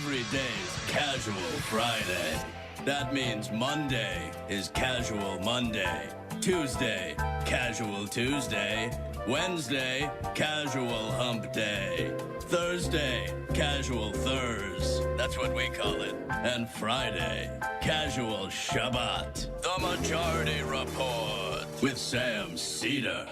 Every day's Casual Friday. That means Monday is Casual Monday. Tuesday, Casual Tuesday. Wednesday, Casual Hump Day. Thursday, Casual Thurs. That's what we call it. And Friday, Casual Shabbat. The Majority Report with Sam Seder.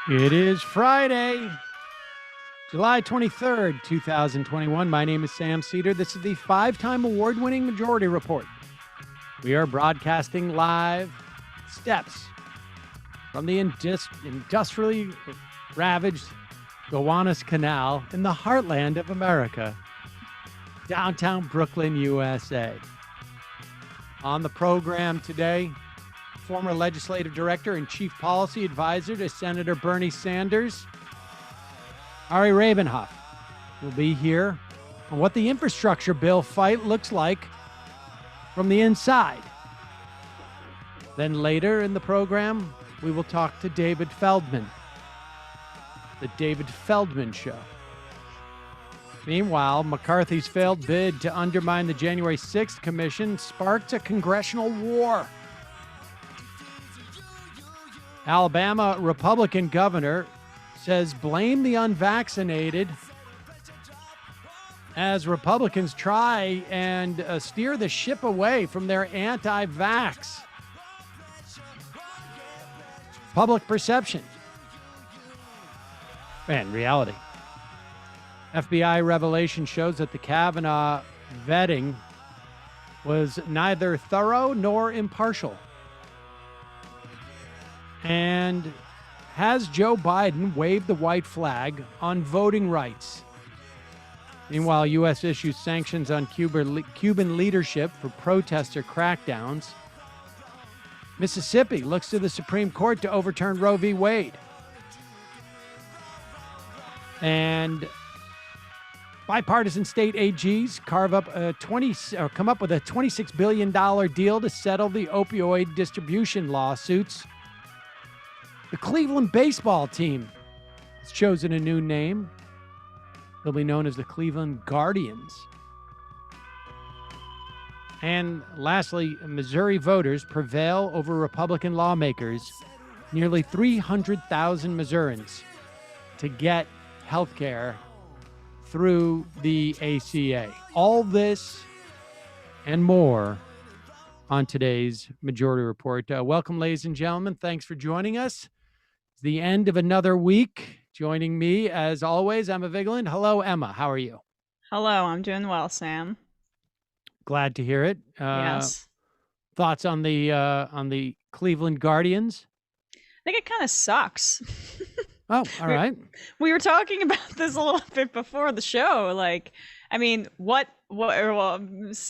It is Friday, July 23rd, 2021. My name is Sam Seder. This is the five-time award-winning Majority Report. We are broadcasting live steps from the industrially ravaged Gowanus Canal in the heartland of America, downtown Brooklyn, USA. On the program today, former legislative director and chief policy advisor to Senator Bernie Sanders, Ari Rabin-Havt, will be here on what the infrastructure bill fight looks like from the inside. Then later in the program, we will talk to David Feldman, the David Feldman Show. Meanwhile, McCarthy's failed bid to undermine the January 6th commission sparked a congressional war. Alabama Republican governor says blame the unvaccinated as Republicans try and steer the ship away from their anti-vax public perception and reality. FBI revelation shows that the Kavanaugh vetting was neither thorough nor impartial. And has Joe Biden waved the white flag on voting rights? Meanwhile, U.S. issues sanctions on Cuban leadership for protester crackdowns. Mississippi looks to the Supreme Court to overturn Roe v. Wade. And bipartisan state AGs come up with a $26 billion deal to settle the opioid distribution lawsuits. The Cleveland baseball team has chosen a new name. They'll be known as the Cleveland Guardians. And lastly, Missouri voters prevail over Republican lawmakers, nearly 300,000 Missourians, to get health care through the ACA. All this and more on today's Majority Report. Welcome, ladies and gentlemen. Thanks for joining us. It's the end of another week. Joining me, as always, Emma Vigeland. Hello, Emma. How are you? Hello. I'm doing well, Sam. Glad to hear it. Yes. Thoughts on the Cleveland Guardians? I think it kind of sucks. Oh, all right. We were talking about this a little bit before the show. Like, I mean, Matt wants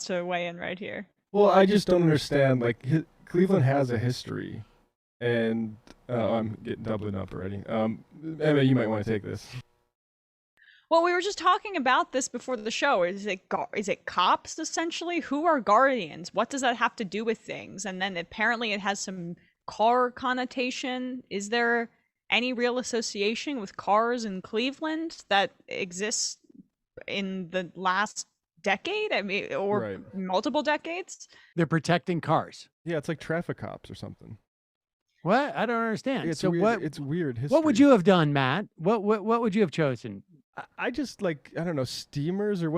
to weigh in right here. Well, I just don't understand. Like, Cleveland has a history, and I'm getting doubling up already. Emma, you might want to take this. Well, we were just talking about this before the show. Is it cops, essentially? Who are guardians? What does that have to do with things? And then apparently it has some car connotation. Is there any real association with cars in Cleveland that exists in the last decade? I mean, or right. Multiple decades? They're protecting cars. Yeah, it's like traffic cops or something. What? I don't understand. It's weird. It's weird history. What would you have done, Matt? What would you have chosen? I just I don't know, steamers or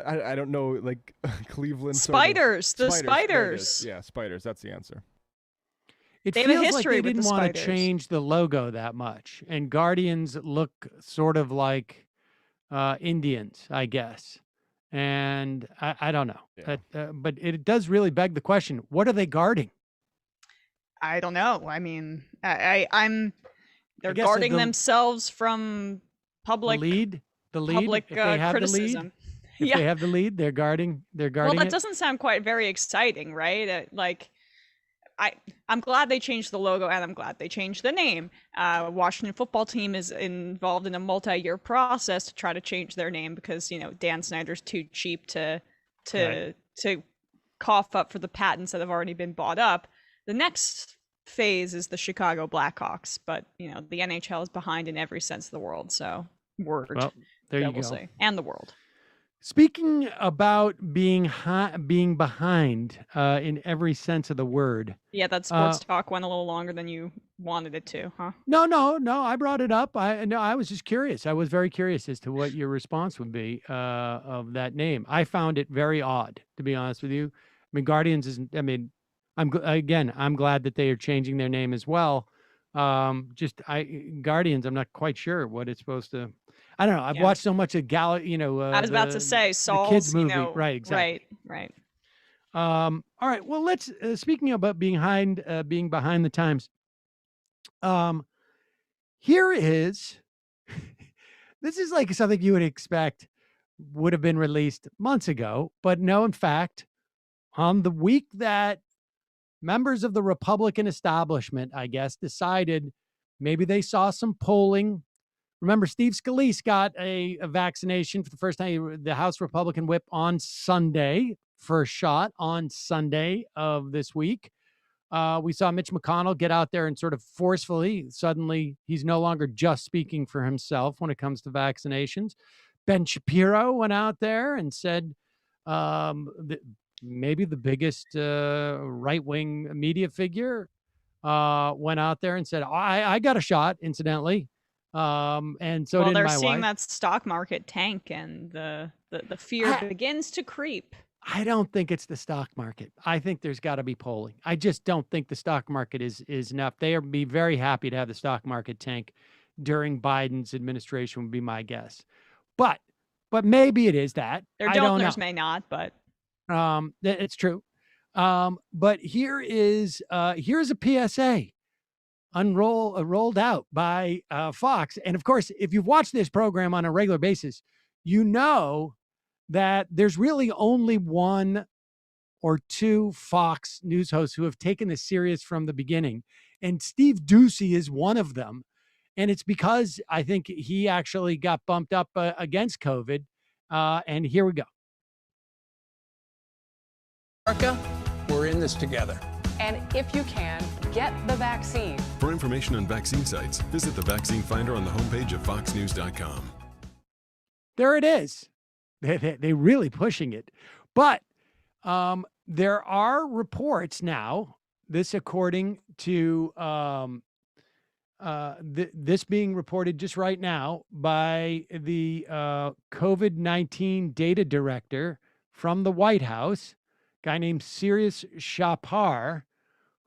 I don't know, like Cleveland. Spiders. Sort of. Spiders. Yeah, spiders. That's the answer. It feels like they didn't want to change the logo that much. And Guardians look sort of like Indians, I guess. And I don't know. Yeah. But it does really beg the question, what are they guarding? I don't know. I mean, they're guarding themselves from public the lead public if they have criticism. If they have the lead, they're guarding well, that it. Doesn't sound quite very exciting, right? I'm glad they changed the logo, and I'm glad they changed the name. Washington football team is involved in a multi-year process to try to change their name because, Dan Snyder's too cheap to cough up for the patents that have already been bought up. The next phase is the Chicago Blackhawks, but the NHL is behind in every sense of the world. So Well, there you we'll go. say, and the world. Speaking about being behind in every sense of the word. Yeah, that sports talk went a little longer than you wanted it to, huh? No. I brought it up. I was just curious. I was very curious as to what your response would be of that name. I found it very odd, to be honest with you. I mean, Guardians is. I mean, I'm glad that they are changing their name as well. Guardians. I'm not quite sure what it's supposed to. I don't know. I've watched so much of I was about to say Saul's, the kids movie, right? Exactly. Right. All right. Well, let's. Speaking about being behind the times. Here is. This is like something you would expect would have been released months ago, but no. In fact, on the week that members of the Republican establishment, I guess, decided maybe they saw some polling. Remember, Steve Scalise got a vaccination for the first time, the House Republican whip on Sunday, first shot on Sunday of this week. We saw Mitch McConnell get out there and sort of forcefully, suddenly he's no longer just speaking for himself when it comes to vaccinations. Ben Shapiro went out there and said, maybe the biggest right-wing media figure went out there and said, I got a shot, incidentally. And so did my wife. They're seeing that stock market tank, and the fear begins to creep. I don't think it's the stock market. I think there's got to be polling. I just don't think the stock market is enough. They would be very happy to have the stock market tank during Biden's administration, would be my guess. But maybe it is that. Their donors may not, but it's true. But here's a PSA rolled out by Fox. And of course, if you've watched this program on a regular basis, you know that there's really only one or two Fox News hosts who have taken this serious from the beginning. And Steve Doocy is one of them. And it's because I think he actually got bumped up against COVID. And here we go. America, we're in this together. And if you can, get the vaccine. For information on vaccine sites, visit the vaccine finder on the homepage of foxnews.com. There it is. They really pushing it. But there are reports now, this according to this being reported just right now by the COVID-19 data director from the White House, a guy named Sirius Shapar,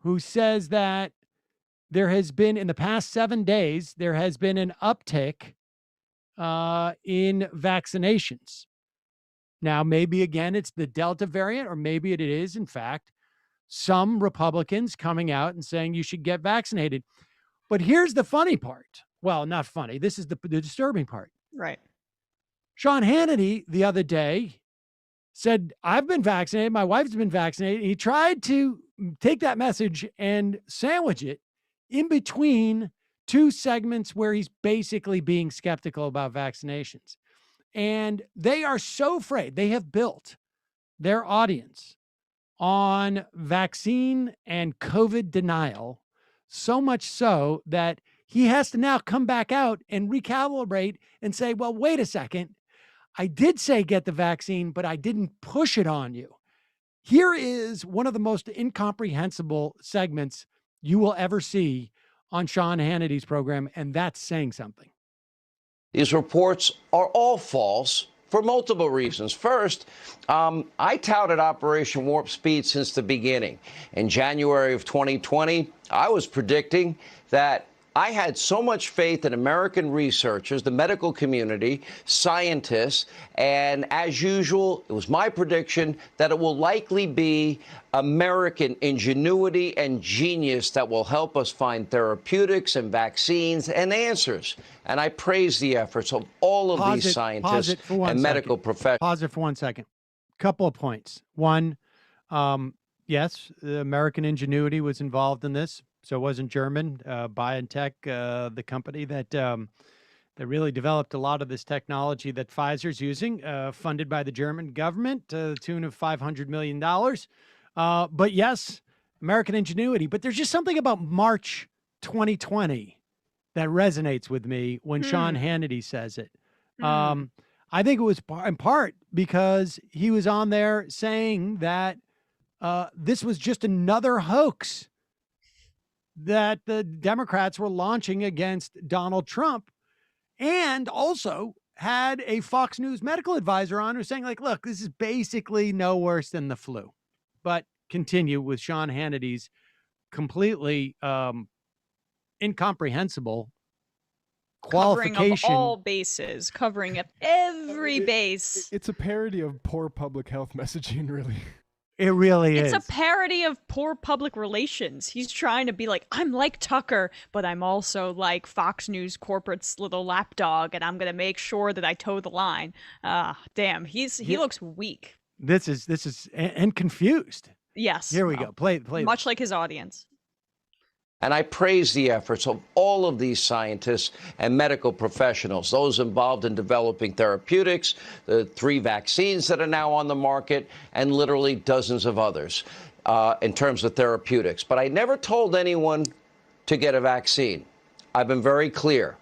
who says that there has been, in the past 7 days, there has been an uptick in vaccinations. Now, maybe, again, it's the Delta variant, or maybe it is, in fact, some Republicans coming out and saying you should get vaccinated. But here's the funny part. Well, not funny. This is the disturbing part. Right. Sean Hannity the other day said, I've been vaccinated. My wife's been vaccinated. He tried to take that message and sandwich it in between two segments where he's basically being skeptical about vaccinations. And they are so afraid. They have built their audience on vaccine and COVID denial, so much so that he has to now come back out and recalibrate and say, well, wait a second. I did say get the vaccine, but I didn't push it on you. Here is one of the most incomprehensible segments you will ever see on Sean Hannity's program, and that's saying something. These reports are all false for multiple reasons. First, I touted Operation Warp Speed since the beginning. In January of 2020, I was predicting that I had so much faith in American researchers, the medical community, scientists, and as usual, it was my prediction that it will likely be American ingenuity and genius that will help us find therapeutics and vaccines and answers. And I praise the efforts of all of these scientists and medical professionals. Pause it for 1 second. Couple of points. One, yes, the American ingenuity was involved in this. So it wasn't German. BioNTech, the company that really developed a lot of this technology that Pfizer's using, funded by the German government to the tune of $500 million. But yes, American ingenuity. But there's just something about March 2020 that resonates with me when Sean Hannity says it. I think it was in part because he was on there saying that this was just another hoax that the Democrats were launching against Donald Trump, and also had a Fox News medical advisor on who saying, like, look, this is basically no worse than the flu. But continue with Sean Hannity's completely incomprehensible qualification. Covering of all bases, covering up every base. It's a parody of poor public health messaging, really. It really is. It's a parody of poor public relations. He's trying to be like, I'm like Tucker, but I'm also like Fox News corporate's little lapdog, and I'm going to make sure that I toe the line. Damn, he looks weak. This is and confused. Yes. Here we go. Play. Much like his audience. And I praise the efforts of all of these scientists and medical professionals, those involved in developing therapeutics, the 3 vaccines that are now on the market, and literally dozens of others in terms of therapeutics. But I never told anyone to get a vaccine. I've been very clear.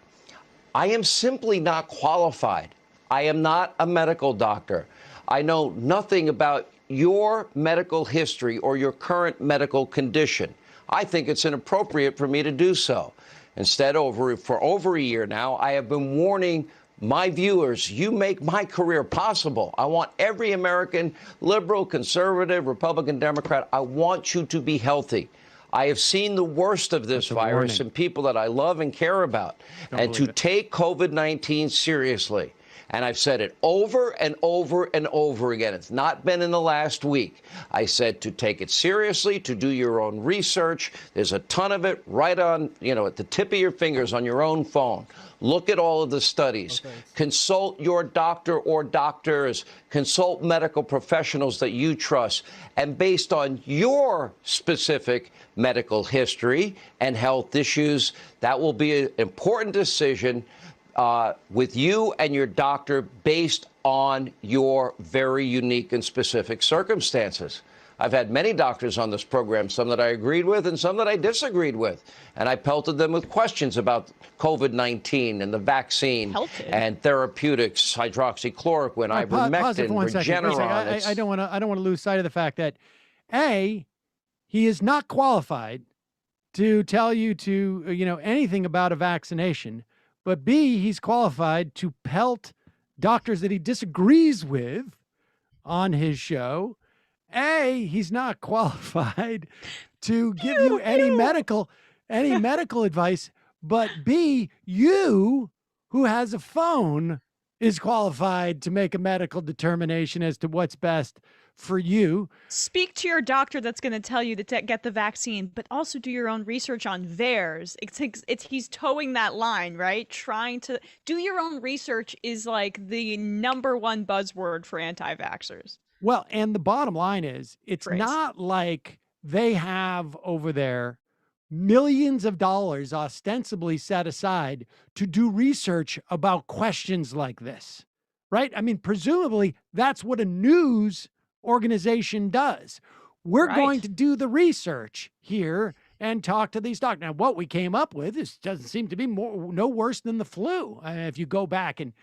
I am simply not qualified. I am not a medical doctor. I know nothing about your medical history or your current medical condition. I think it's inappropriate for me to do so. Instead, for over a year now, I have been warning my viewers, you make my career possible. I want every American, liberal, conservative, Republican, Democrat, I want you to be healthy. I have seen the worst of this virus in people that I love and care about, and to take COVID-19 seriously. And I've said it over and over and over again. It's not been in the last week. I said to take it seriously, to do your own research. There's a ton of it right on, at the tip of your fingers on your own phone. Look at all of the studies. Okay. Consult your doctor or doctors. Consult medical professionals that you trust. And based on your specific medical history and health issues, that will be an important decision with you and your doctor based on your very unique and specific circumstances. I've had many doctors on this program, some that I agreed with and some that I disagreed with. And I pelted them with questions about COVID-19 and the vaccine and therapeutics, hydroxychloroquine, ivermectin, Regeneron. I don't want to lose sight of the fact that, A, he is not qualified to tell you to, anything about a vaccination. But B, he's qualified to pelt doctors that he disagrees with on his show. A, he's not qualified to give you any medical advice. But B, you, who has a phone, is qualified to make a medical determination as to what's best for you. Speak to your doctor that's going to tell you to get the vaccine, but also do your own research on theirs. He's towing that line, right? Trying to do your own research is like the #1 buzzword for anti-vaxxers. Well, and the bottom line is, it's not like they have over there millions of dollars ostensibly set aside to do research about questions like this, right? I mean, presumably that's what a news organization does. We're going to do the research here and talk to these doctors. Now, what we came up with doesn't seem to be no worse than the flu. If you go back and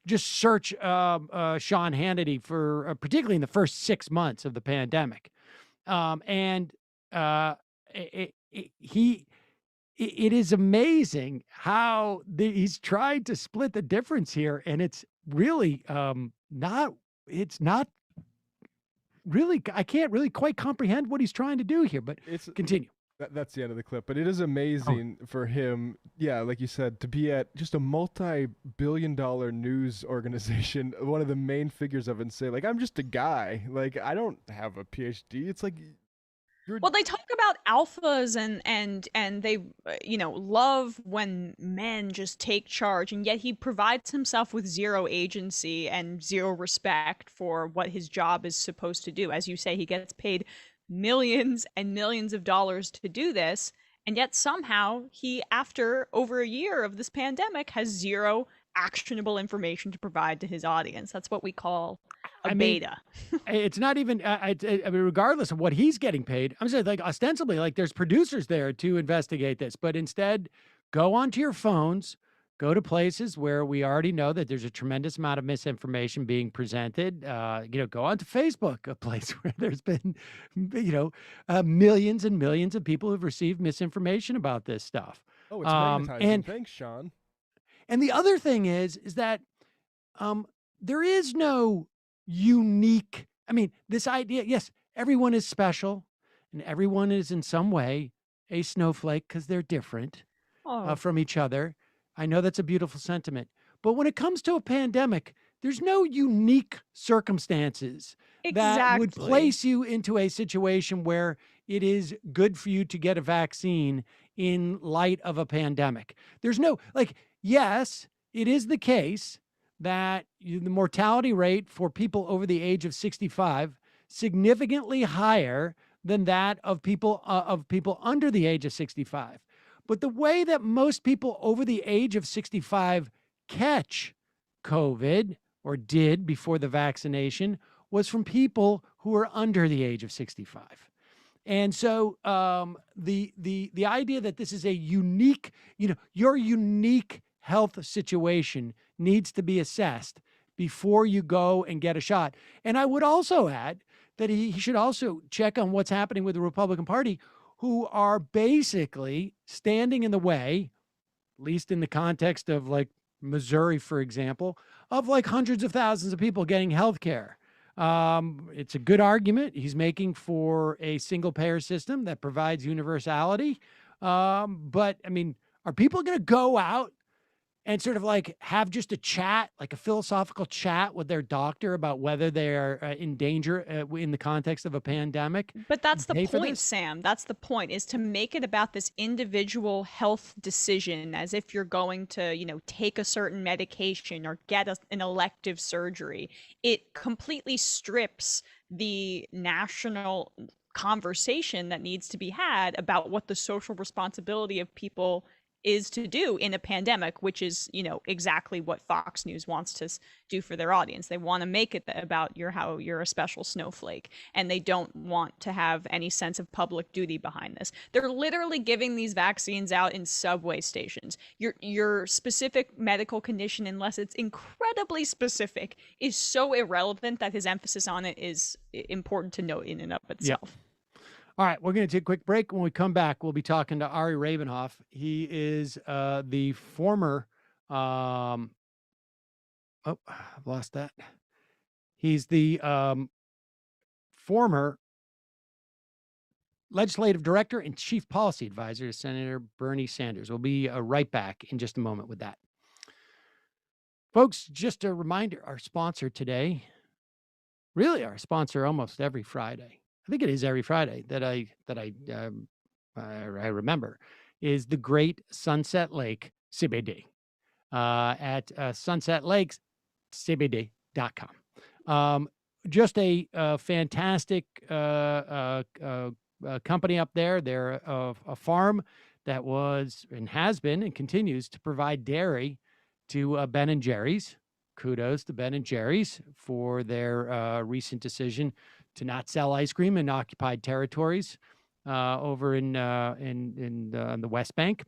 just search Sean Hannity for particularly in the first 6 months of the pandemic, it is amazing how he's tried to split the difference here, and it's really not really, I can't really quite comprehend what he's trying to do here, but continue. That's the end of the clip, but it is amazing for him, like you said, to be at just a multi-billion-dollar news organization, one of the main figures of it, and say, like, I'm just a guy, like, I don't have a PhD. It's like, well, they talk about alphas and they, love when men just take charge, and yet he provides himself with zero agency and zero respect for what his job is supposed to do. As you say, he gets paid millions and millions of dollars to do this, and yet somehow he, after over a year of this pandemic, has zero actionable information to provide to his audience. That's what we call a I mean, beta. it's not even, I mean, regardless of what he's getting paid, I'm saying like ostensibly, like there's producers there to investigate this, but instead go onto your phones, go to places where we already know that there's a tremendous amount of misinformation being presented. Go onto Facebook, a place where there's been, millions and millions of people who've received misinformation about this stuff. Oh, it's magnetizing. Thanks, Sean. And the other thing is that there is no unique, I mean, this idea, yes, everyone is special and everyone is in some way a snowflake because they're different from each other. I know that's a beautiful sentiment. But when it comes to a pandemic, there's no unique circumstances that would place you into a situation where it is good for you to get a vaccine in light of a pandemic. There's no, like, yes, it is the case that the mortality rate for people over the age of 65 significantly higher than that of people under the age of 65. But the way that most people over the age of 65 catch COVID, or did before the vaccination, was from people who are under the age of 65. And so the idea that this is a unique, your unique health situation needs to be assessed before you go and get a shot. And I would also add that he should also check on what's happening with the Republican Party, who are basically standing in the way, at least in the context of like Missouri, for example, of like hundreds of thousands of people getting health care. It's a good argument he's making for a single payer system that provides universality. But I mean, are people going to go out and sort of like have just a chat, like a philosophical chat with their doctor about whether they're in danger in the context of a pandemic? But that's the point, Sam. That's the point, is to make it about this individual health decision, as if you're going to, take a certain medication or get an elective surgery. It completely strips the national conversation that needs to be had about what the social responsibility of people is to do in a pandemic, which is, exactly what Fox News wants to do for their audience. They want to make it about how you're a special snowflake, and they don't want to have any sense of public duty behind this. They're literally giving these vaccines out in subway stations. Your specific medical condition, unless it's incredibly specific, is so irrelevant that his emphasis on it is important to note in and of itself. Yep. All right, we're going to take a quick break. When we come back, we'll be talking to Ari RabinHavt. He is the former, I've lost that. He's the former legislative director and chief policy advisor to Senator Bernie Sanders. We'll be right back in just a moment with that. Folks, just a reminder, our sponsor today, really our sponsor almost every Friday, I think it is every Friday that I remember, is the Great Sunset Lake CBD at sunsetlakescbd.com. Just a fantastic company up there. They're a farm that was and has been and continues to provide dairy to Ben and Jerry's. Kudos to Ben and Jerry's for their recent decision to not sell ice cream in occupied territories over in the West Bank.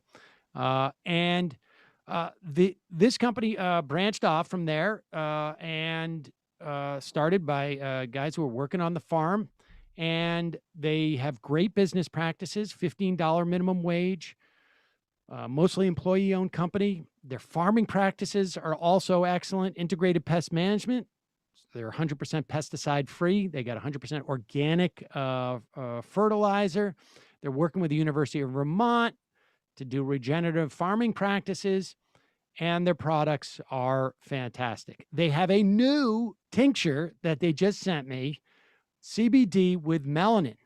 This company branched off from there and started by guys who are working on the farm, and they have great business practices, $15 minimum wage, mostly employee-owned company. Their farming practices are also excellent. Integrated pest management. They're 100% pesticide free. They got 100% organic fertilizer. They're working with the University of Vermont to do regenerative farming practices, and their products are fantastic. They have a new tincture that they just sent me, CBD with melanin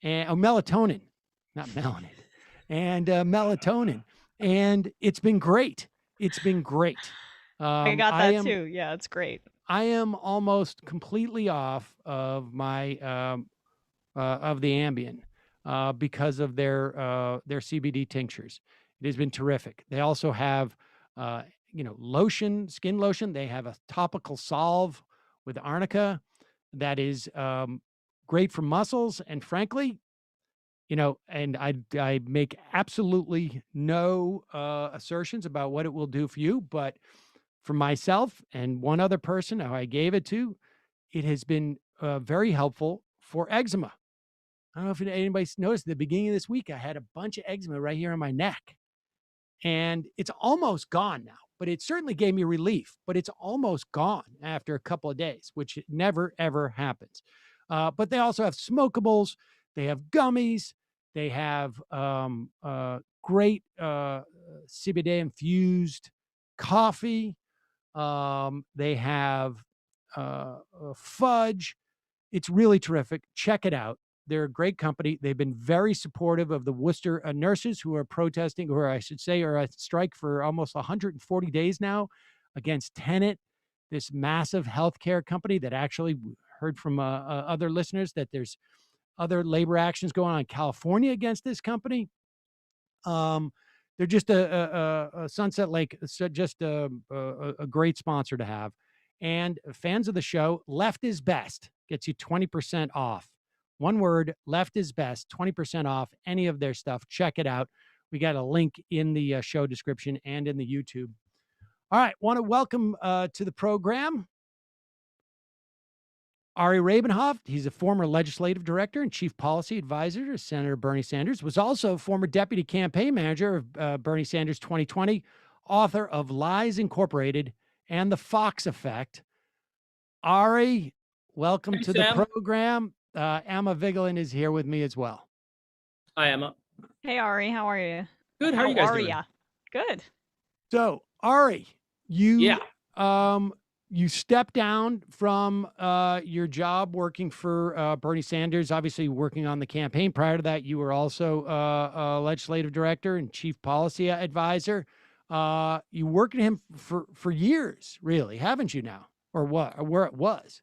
and melatonin, not melanin, and melatonin, and it's been great. It's been great. I got that too. Yeah, it's great. I am almost completely off of my of the Ambien because of their CBD tinctures. It has been terrific. They also have lotion, skin lotion. They have a topical salve with arnica that is great for muscles. And frankly, and I make absolutely no assertions about what it will do for you, but for myself and one other person who I gave it to, it has been very helpful for eczema. I don't know if anybody's noticed, at the beginning of this week, I had a bunch of eczema right here on my neck. And it's almost gone now, but it certainly gave me relief, but it's almost gone after a couple of days, which never, ever happens. But they also have smokables. They have gummies. They have great CBD infused coffee. They have fudge. It's really terrific. Check it out. They're a great company. They've been very supportive of the Worcester nurses who are protesting, or I should say, are on strike for almost 140 days now against Tenet, this massive healthcare company that actually heard from other listeners that there's other labor actions going on in California against this company. They're just a Sunset Lake, just a great sponsor to have. And fans of the show, Left is Best gets you 20% off. One word, Left is Best, 20% off any of their stuff. Check it out. We got a link in the show description and in the YouTube. All right, want to welcome to the program Ari Rabin-Havt. He's a former legislative director and chief policy advisor to Senator Bernie Sanders, was also former deputy campaign manager of Bernie Sanders 2020, author of Lies Incorporated and The Fox Effect. Ari, welcome to the program. Emma Vigeland is here with me as well. Hi, Emma. Hey, Ari, how are you? Good. How are you guys doing? Good. So, Ari, you stepped down from your job working for Bernie Sanders, obviously working on the campaign. Prior to that, you were also a legislative director and chief policy advisor. You worked at him for years, really, haven't you now? Or what? Or where it was?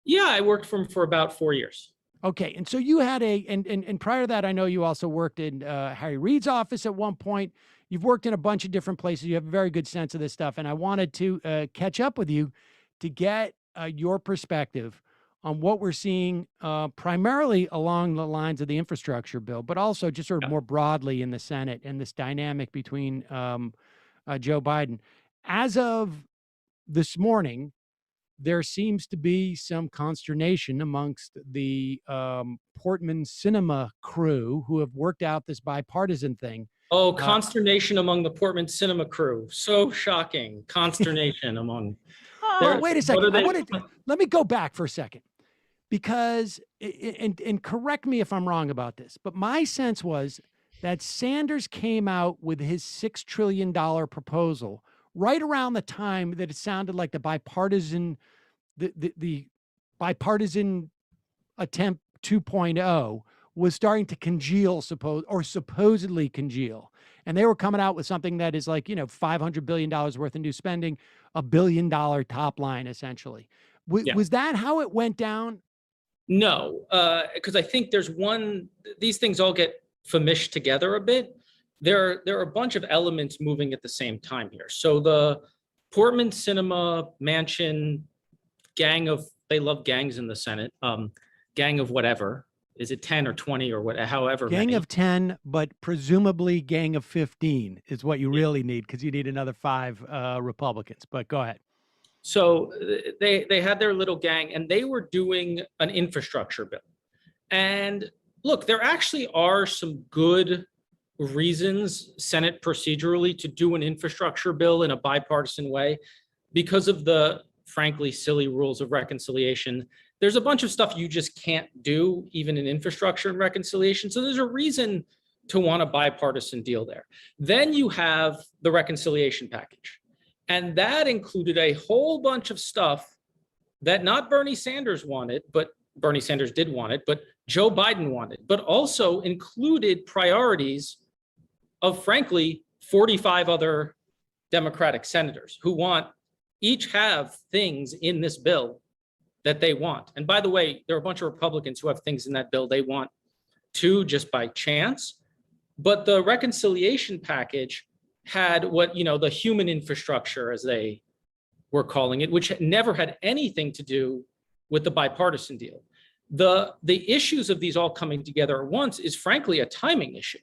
Yeah, I worked for him for about 4 years. Okay, and so you had and prior to that, I know you also worked in Harry Reid's office at one point. You've worked in a bunch of different places. You have a very good sense of this stuff, and I wanted to catch up with you to get your perspective on what we're seeing primarily along the lines of the infrastructure bill, but also just sort of more broadly in the Senate and this dynamic between Joe Biden. As of this morning, there seems to be some consternation amongst the Portman Cinema crew who have worked out this bipartisan thing. Oh, consternation among the Portman Cinema crew. So shocking. Consternation among... Wait a second. Let me go back for a second, because, and correct me if I'm wrong about this, but my sense was that Sanders came out with his $6 trillion proposal right around the time that it sounded like the bipartisan attempt 2.0 was starting to congeal, supposedly congeal. And they were coming out with something that is like, $500 billion worth of new spending, $1 billion top line, essentially. Was that how it went down? No, because I think these things all get famished together a bit. There are a bunch of elements moving at the same time here. So the Portman Cinema Mansion they love gangs in the Senate, gang of whatever. Is it 10 or 20 or however gang many? Of 10, but presumably gang of 15 is what you really need, because you need another 5 Republicans. But go ahead. So they had their little gang, and they were doing an infrastructure bill. And look, there actually are some good reasons, Senate procedurally, to do an infrastructure bill in a bipartisan way because of the, frankly, silly rules of reconciliation. There's a bunch of stuff you just can't do, even in infrastructure and reconciliation. So there's a reason to want a bipartisan deal there. Then you have the reconciliation package. And that included a whole bunch of stuff that not Bernie Sanders wanted, but Bernie Sanders did want it, but Joe Biden wanted, but also included priorities of, frankly, 45 other Democratic senators who each have things in this bill that they want. And by the way, there are a bunch of Republicans who have things in that bill they want too, just by chance. But the reconciliation package had the human infrastructure, as they we're calling it, which never had anything to do with the bipartisan deal. The issues of these all coming together at once is frankly a timing issue,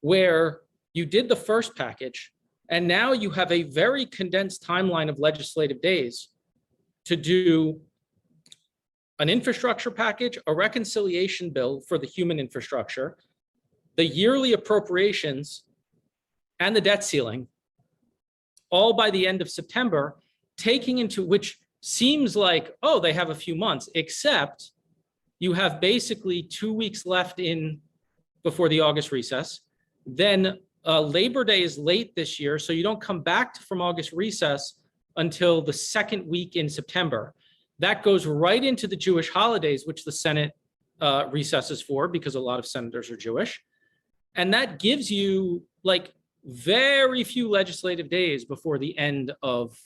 where you did the first package, and now you have a very condensed timeline of legislative days to do an infrastructure package, a reconciliation bill for the human infrastructure, the yearly appropriations, and the debt ceiling, all by the end of September, taking into which seems like, oh, they have a few months, except you have basically 2 weeks left before the August recess. Then Labor Day is late this year, so you don't come back from August recess until the second week in September. That goes right into the Jewish holidays, which the Senate recesses for, because a lot of senators are Jewish. And that gives you like very few legislative days before the end of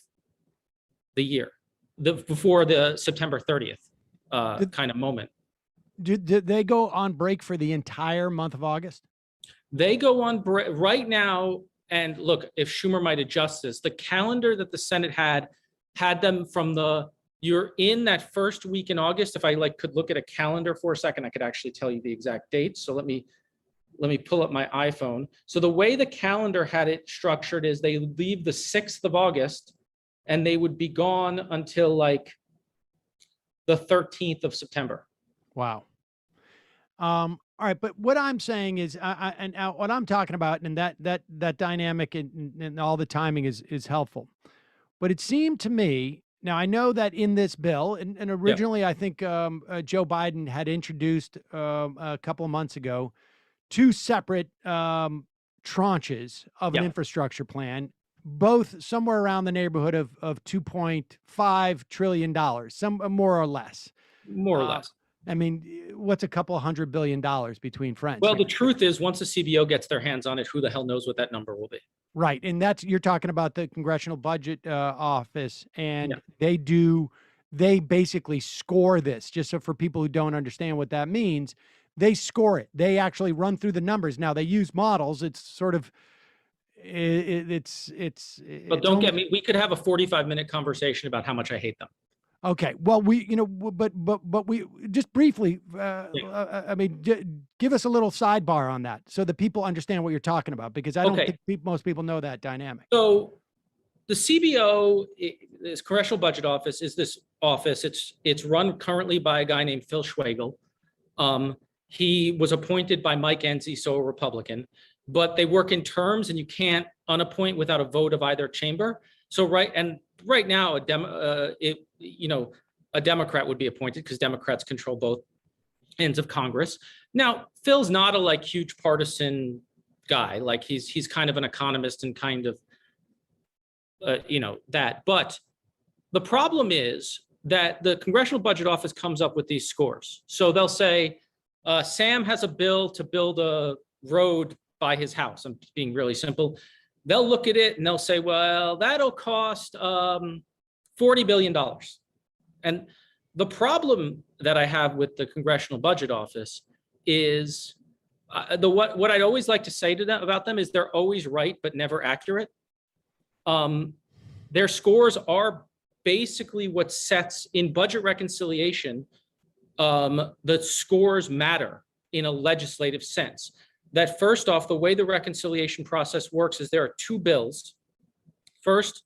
the year, before the September 30th kind of moment. Did they go on break for the entire month of August? They go on break right now. And look, if Schumer might adjust this, the calendar that the Senate had them from you're in that first week in August. If I could look at a calendar for a second, I could actually tell you the exact date. So let me pull up my iPhone. So the way the calendar had it structured is they leave the 6th of August and they would be gone until like the 13th of September. Wow. All right, but what I'm saying is, and what I'm talking about, and that dynamic and all the timing is helpful. But it seemed to me, now I know that in this bill, and originally I think Joe Biden had introduced a couple of months ago 2 separate tranches of an infrastructure plan, both somewhere around the neighborhood of $2.5 trillion, some more or less. More or less. I mean, what's a couple $100 billion between friends? Well, the truth is, once the CBO gets their hands on it, who the hell knows what that number will be? Right. And you're talking about the Congressional Budget Office, and they basically score this, just so for people who don't understand what that means, they score it. They actually run through the numbers. Now they use models. It's sort of, but don't get me, we could have a 45-minute conversation about how much I hate them. Okay. Well, but we just briefly, I mean, give us a little sidebar on that so that people understand what you're talking about, because I don't think most people know that dynamic. So the CBO, this Congressional Budget Office, is this office. It's run currently by a guy named Phil Schwagel. He was appointed by Mike Enzi, so a Republican, but they work in terms and you can't unappoint without a vote of either chamber. So right now, a Democrat would be appointed because Democrats control both ends of Congress. Now, Phil's not a huge partisan guy. Like he's kind of an economist and kind of, that. But the problem is that the Congressional Budget Office comes up with these scores. So they'll say, Sam has a bill to build a road by his house. I'm being really simple. They'll look at it and they'll say, well, that'll cost $40 billion. And the problem that I have with the Congressional Budget Office is what I'd always like to say to them about them is they're always right, but never accurate. Their scores are basically what sets in budget reconciliation. The scores matter in a legislative sense. That first off, the way the reconciliation process works is there are 2 bills. First,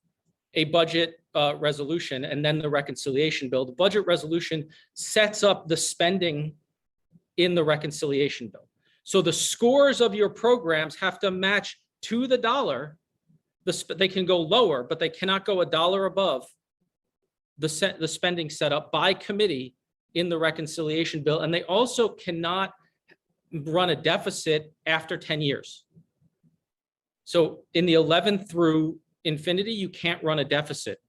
a budget resolution, and then the reconciliation bill. The budget resolution sets up the spending in the reconciliation bill. So the scores of your programs have to match to the dollar. They can go lower, but they cannot go $1 above the spending set up by committee in the reconciliation bill. And they also cannot run a deficit after 10 years. So in the 11th through infinity, you can't run a deficit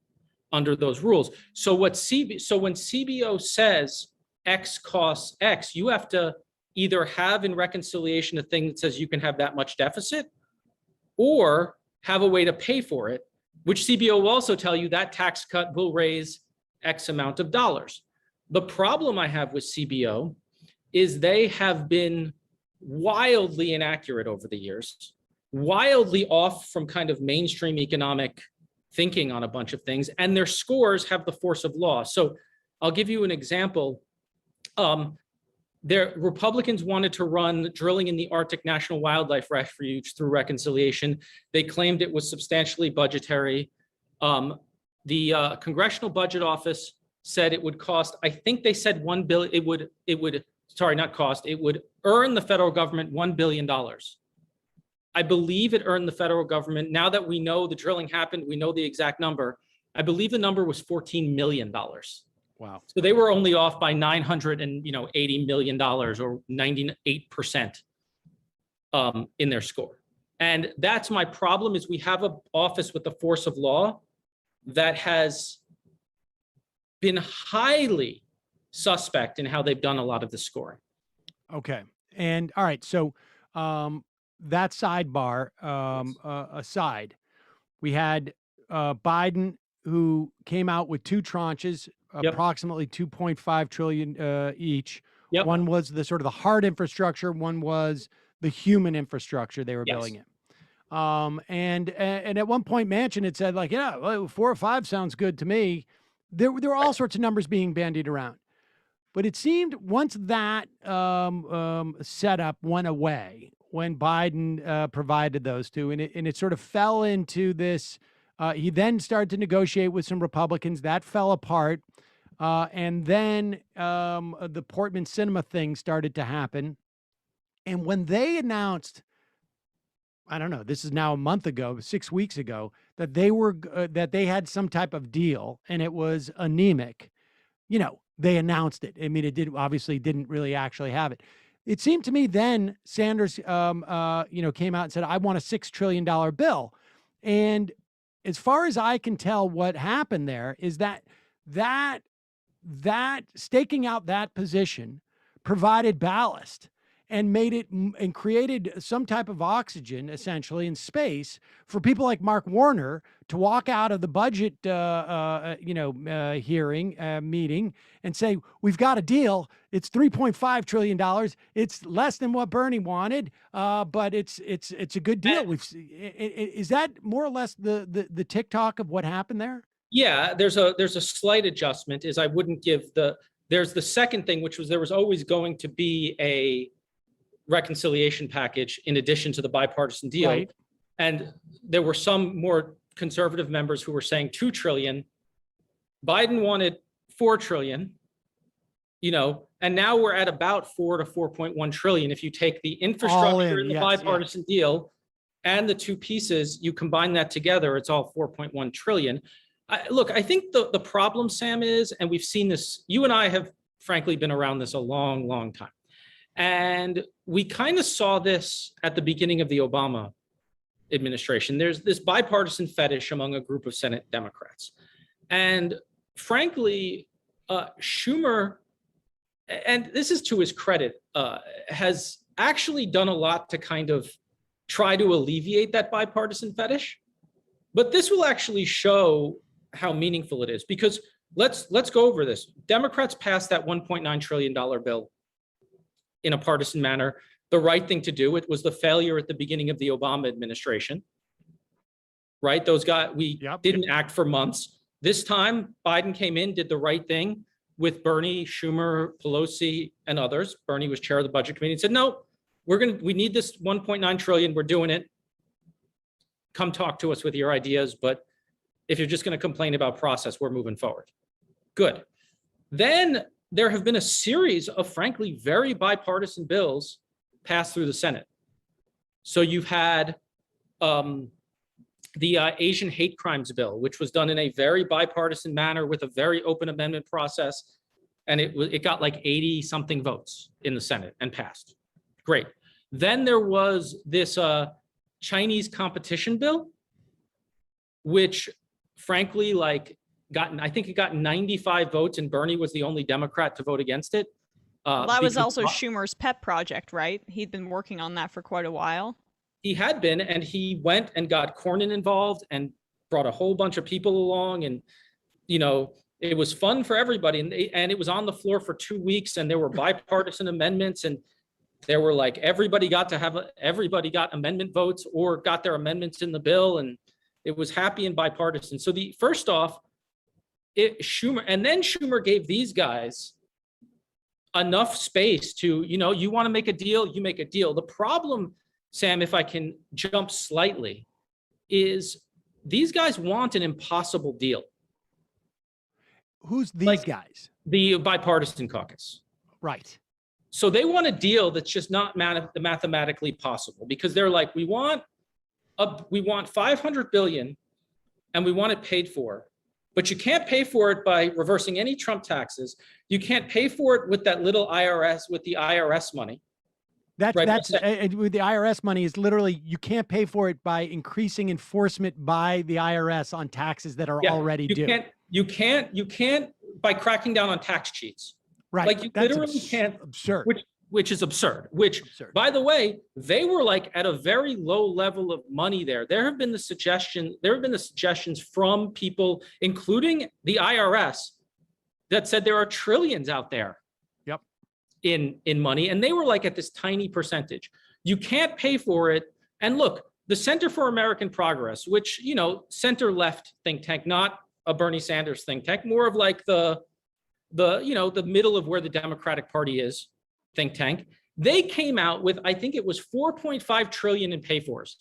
under those rules. So when CBO says X costs X, you have to either have in reconciliation a thing that says you can have that much deficit, or have a way to pay for it, which CBO will also tell you that tax cut will raise X amount of dollars. The problem I have with CBO is they have been wildly inaccurate over the years, wildly off from kind of mainstream economic thinking on a bunch of things, and their scores have the force of law. So I'll give you an example. Their Republicans wanted to run drilling in the Arctic National Wildlife Refuge through reconciliation. They claimed it was substantially budgetary. The Congressional Budget Office said it would cost, I think they said $1 billion, it would, sorry, not cost, it would earn the federal government $1 billion. I believe it earned the federal government, now that we know the drilling happened, we know the exact number, I believe the number was $14 million. Wow. So they were only off by $980 million, or 98% in their score. And that's my problem, is we have an office with the force of law that has been highly suspect in how they've done a lot of the scoring. Okay. And all right. So that sidebar aside, we had Biden, who came out with two tranches, approximately 2.5 trillion each. Yep. One was the sort of the hard infrastructure. One was the human infrastructure they were building it. And at one point, Manchin had said, like, yeah, well, 4 or 5 sounds good to me. There were all sorts of numbers being bandied around. But it seemed once that setup went away, when Biden provided those two, and it sort of fell into this, he then started to negotiate with some Republicans. That fell apart. And then the Portman Cinema thing started to happen. And when they announced, I don't know, this is now a month ago, 6 weeks ago, that they were that they had some type of deal, and it was anemic, they announced it. I mean, it obviously didn't really actually have it. It seemed to me then Sanders, came out and said, I want a $6 trillion bill. And as far as I can tell, what happened there is that staking out that position provided ballast and made it and created some type of oxygen, essentially, in space for people like Mark Warner to walk out of the budget, meeting and say, we've got a deal. It's $3.5 trillion. It's less than what Bernie wanted, but it's a good deal. Is that more or less the TikTok of what happened there? Yeah, there's a slight adjustment. Is I wouldn't give there's the second thing, which was there was always going to be a reconciliation package in addition to the bipartisan deal. Right. And there were some more conservative members who were saying 2 trillion. Biden wanted 4 trillion, and now we're at about 4 to 4.1 trillion. If you take the infrastructure in the bipartisan deal and the two pieces, you combine that together, it's all 4.1 trillion. Look, I think the problem, Sam, is, and we've seen this, you and I have frankly been around this a long, long time. And we kind of saw this at the beginning of the Obama administration. There's this bipartisan fetish among a group of Senate Democrats. And frankly, Schumer, and this is to his credit, has actually done a lot to kind of try to alleviate that bipartisan fetish. But this will actually show how meaningful it is, because let's go over this. Democrats passed that $1.9 trillion bill in a partisan manner, the right thing to do. It was the failure at the beginning of the Obama administration, right? Those guys, we didn't act for months. This time, Biden came in, did the right thing with Bernie, Schumer, Pelosi, and others. Bernie was chair of the budget committee and said, no, we need this 1.9 trillion, we're doing it. Come talk to us with your ideas, but if you're just gonna complain about process, we're moving forward. Good. Then there have been a series of, frankly, very bipartisan bills passed through the Senate. So you've had the Asian hate crimes bill, which was done in a very bipartisan manner with a very open amendment process. And it got like 80 something votes in the Senate and passed. Great. Then there was this Chinese competition bill, which frankly, I think it got 95 votes, and Bernie was the only Democrat to vote against it. That was also Schumer's pet project, right? He'd been working on that for quite a while. He had been, and he went and got Cornyn involved and brought a whole bunch of people along, and it was fun for everybody. And it was on the floor for 2 weeks, and there were bipartisan amendments, and there were everybody got amendment votes or got their amendments in the bill, and It was happy and bipartisan. So first off, Schumer gave these guys enough space to, you want to make a deal, you make a deal. The problem, Sam, if I can jump slightly, is these guys want an impossible deal. Who's these guys? The bipartisan caucus. Right. So they want a deal that's just not mathematically possible, because they're like, we want $500 billion and we want it paid for, but you can't pay for it by reversing any Trump taxes. You can't pay for it with that little IRS, with the IRS money. With the IRS money is literally, you can't pay for it by increasing enforcement by the IRS on taxes that are already due. You can't by cracking down on tax cheats. Right. Like you literally can't. Absurd. Which is absurd. By the way, they were like at a very low level of money there. There have been the suggestions from people, including the IRS, that said there are trillions out there. Yep. In money, and they were like at this tiny percentage. You can't pay for it. And look, the Center for American Progress, which, center left think tank, not a Bernie Sanders think tank, more of like the middle of where the Democratic Party is think tank. They came out with, I think it was 4.5 trillion in pay-fors.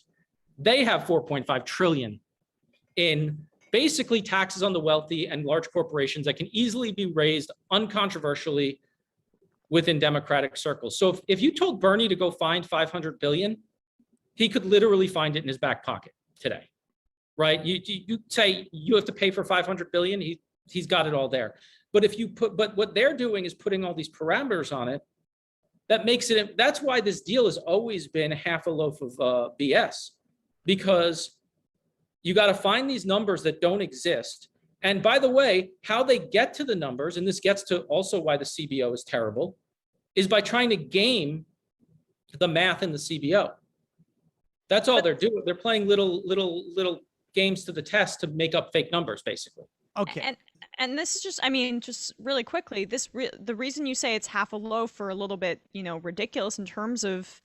They have 4.5 trillion in basically taxes on the wealthy and large corporations that can easily be raised uncontroversially within Democratic circles. So if you told Bernie to go find 500 billion, he could literally find it in his back pocket today, right? You say you have to pay for 500 billion, he's got it all there. But but what they're doing is putting all these parameters on it that makes it, that's why this deal has always been half a loaf of BS, because you got to find these numbers that don't exist. And by the way, how they get to the numbers, and this gets to also why the CBO is terrible, is by trying to game the math in the CBO. That's all they're doing. They're playing little games to the test to make up fake numbers, basically. Okay. And this is just, just really quickly, the reason you say it's half a loaf or a little bit, ridiculous in terms of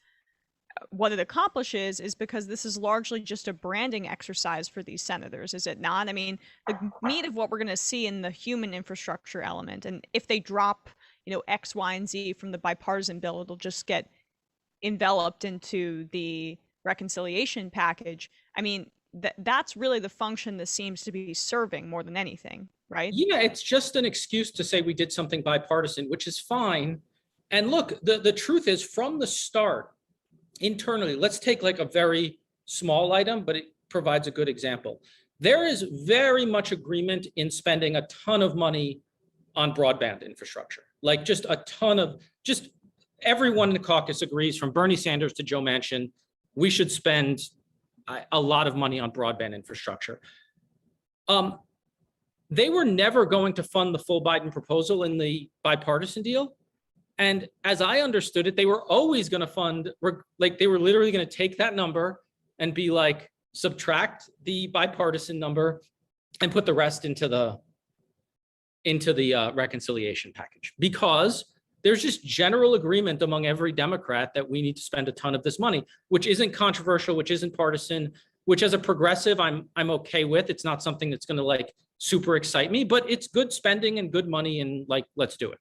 what it accomplishes is because this is largely just a branding exercise for these senators, is it not? The meat of what we're going to see in the human infrastructure element, and if they drop, X, Y, and Z from the bipartisan bill, it'll just get enveloped into the reconciliation package. That's really the function this seems to be serving more than anything, right? Yeah, it's just an excuse to say we did something bipartisan, which is fine. And look, the truth is, from the start, internally, let's take like a very small item, but it provides a good example. There is very much agreement in spending a ton of money on broadband infrastructure, like just a ton of, just everyone in the caucus agrees, from Bernie Sanders to Joe Manchin, we should spend a lot of money on broadband infrastructure. They were never going to fund the full Biden proposal in the bipartisan deal. And as I understood it, they were always going to fund, like they were literally going to take that number and be like, subtract the bipartisan number and put the rest into the reconciliation package, because there's just general agreement among every Democrat that we need to spend a ton of this money, which isn't controversial, which isn't partisan, which as a progressive, I'm okay with. It's not something that's going to like super excite me, but it's good spending and good money, and like, let's do it.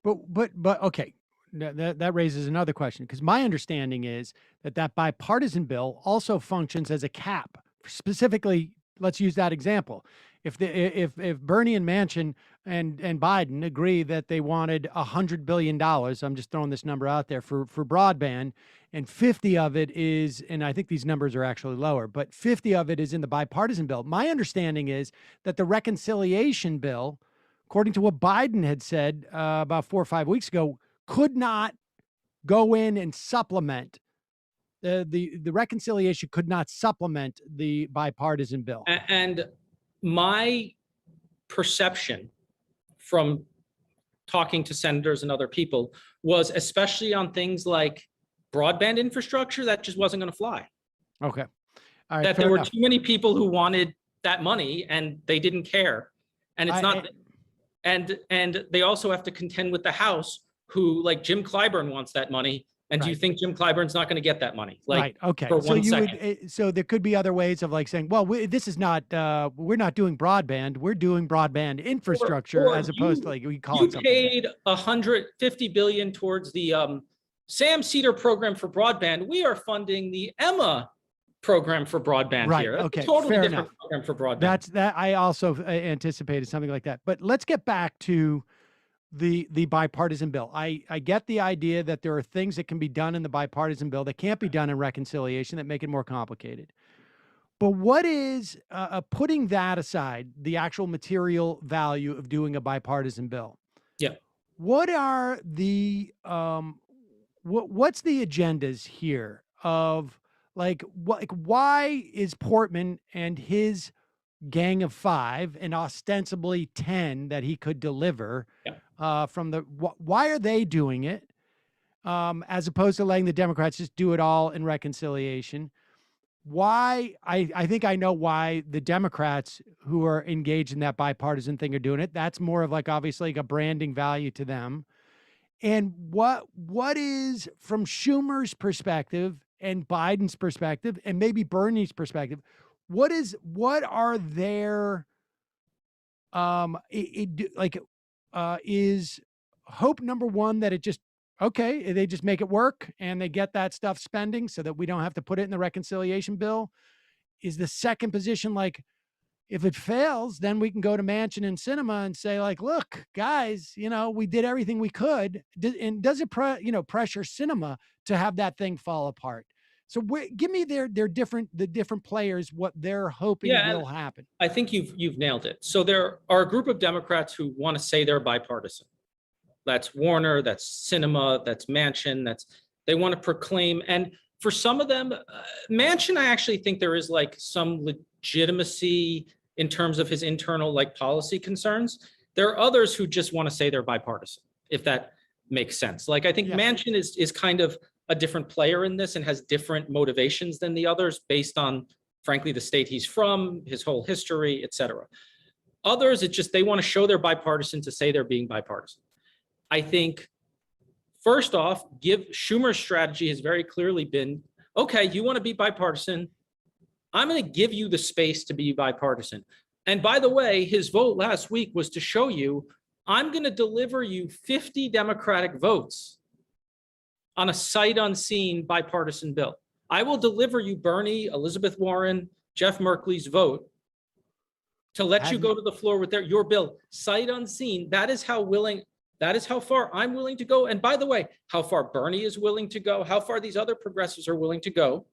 But okay, that raises another question, because my understanding is that bipartisan bill also functions as a cap. Specifically, let's use that example. If Bernie and Manchin and Biden agree that they wanted $100 billion, I'm just throwing this number out there for broadband, and 50 of it is, and I think these numbers are actually lower, but 50 of it is in the bipartisan bill. My understanding is that the reconciliation bill, according to what Biden had said about 4 or 5 weeks ago, could not go in and supplement the reconciliation, could not supplement the bipartisan bill. And my perception from talking to senators and other people was, especially on things like broadband infrastructure, that just wasn't going to fly. Okay. All right. That there were too many people who wanted that money and they didn't care. And it's not, and they also have to contend with the House, who, like Jim Clyburn, wants that money, And do you think Jim Clyburn's not going to get that money? Right. Okay. For So 1 second. so there could be other ways of like saying, well, this is not, we're not doing broadband. We're doing broadband infrastructure Or as opposed to like we call you it something. paid $150 billion towards the Sam Seder program for broadband. We are funding the Emma program for broadband here. That's Okay. a totally Fair different enough. program for broadband. I also anticipated something like that. But let's get back to the bipartisan bill. I get the idea that there are things that can be done in the bipartisan bill that can't be done in reconciliation that make it more complicated. But what is, putting that aside, the actual material value of doing a bipartisan bill? Yeah. What are the, what's the agendas here of like, why is Portman and his gang of 5 and ostensibly 10 that he could deliver from the, why are they doing it as opposed to letting the Democrats just do it all in reconciliation? Why, I think I know why the Democrats who are engaged in that bipartisan thing are doing it. That's more of like, obviously like a branding value to them. And what is, from Schumer's perspective and Biden's perspective and maybe Bernie's perspective, what are their, is hope number one that it just, okay, they just make it work and they get that stuff spending so that we don't have to put it in the reconciliation bill? Is the second position like, if it fails, then we can go to Manchin and Sinema and say like, look, guys, we did everything we could. And does it pressure Sinema to have that thing fall apart? So give me the different players, what they're hoping will happen. I think you've nailed it. So there are a group of Democrats who want to say they're bipartisan. That's Warner, that's Sinema, that's Manchin, they want to proclaim. And for some of them, Manchin, I actually think there is like some legitimacy in terms of his internal like policy concerns. There are others who just want to say they're bipartisan, if that makes sense. Like I think Manchin is kind of a different player in this and has different motivations than the others based on, frankly, the state he's from, his whole history, et cetera. Others, it's just they want to show they're bipartisan to say they're being bipartisan. I think, first off, Schumer's strategy has very clearly been, okay, you want to be bipartisan, I'm going to give you the space to be bipartisan. And by the way, his vote last week was to show you, I'm going to deliver you 50 Democratic votes on a sight unseen bipartisan bill. I will deliver you Bernie, Elizabeth Warren, Jeff Merkley's vote to let you go to the floor with your bill, sight unseen. That is how far I'm willing to go. And by the way, how far Bernie is willing to go, how far these other progressives are willing to go.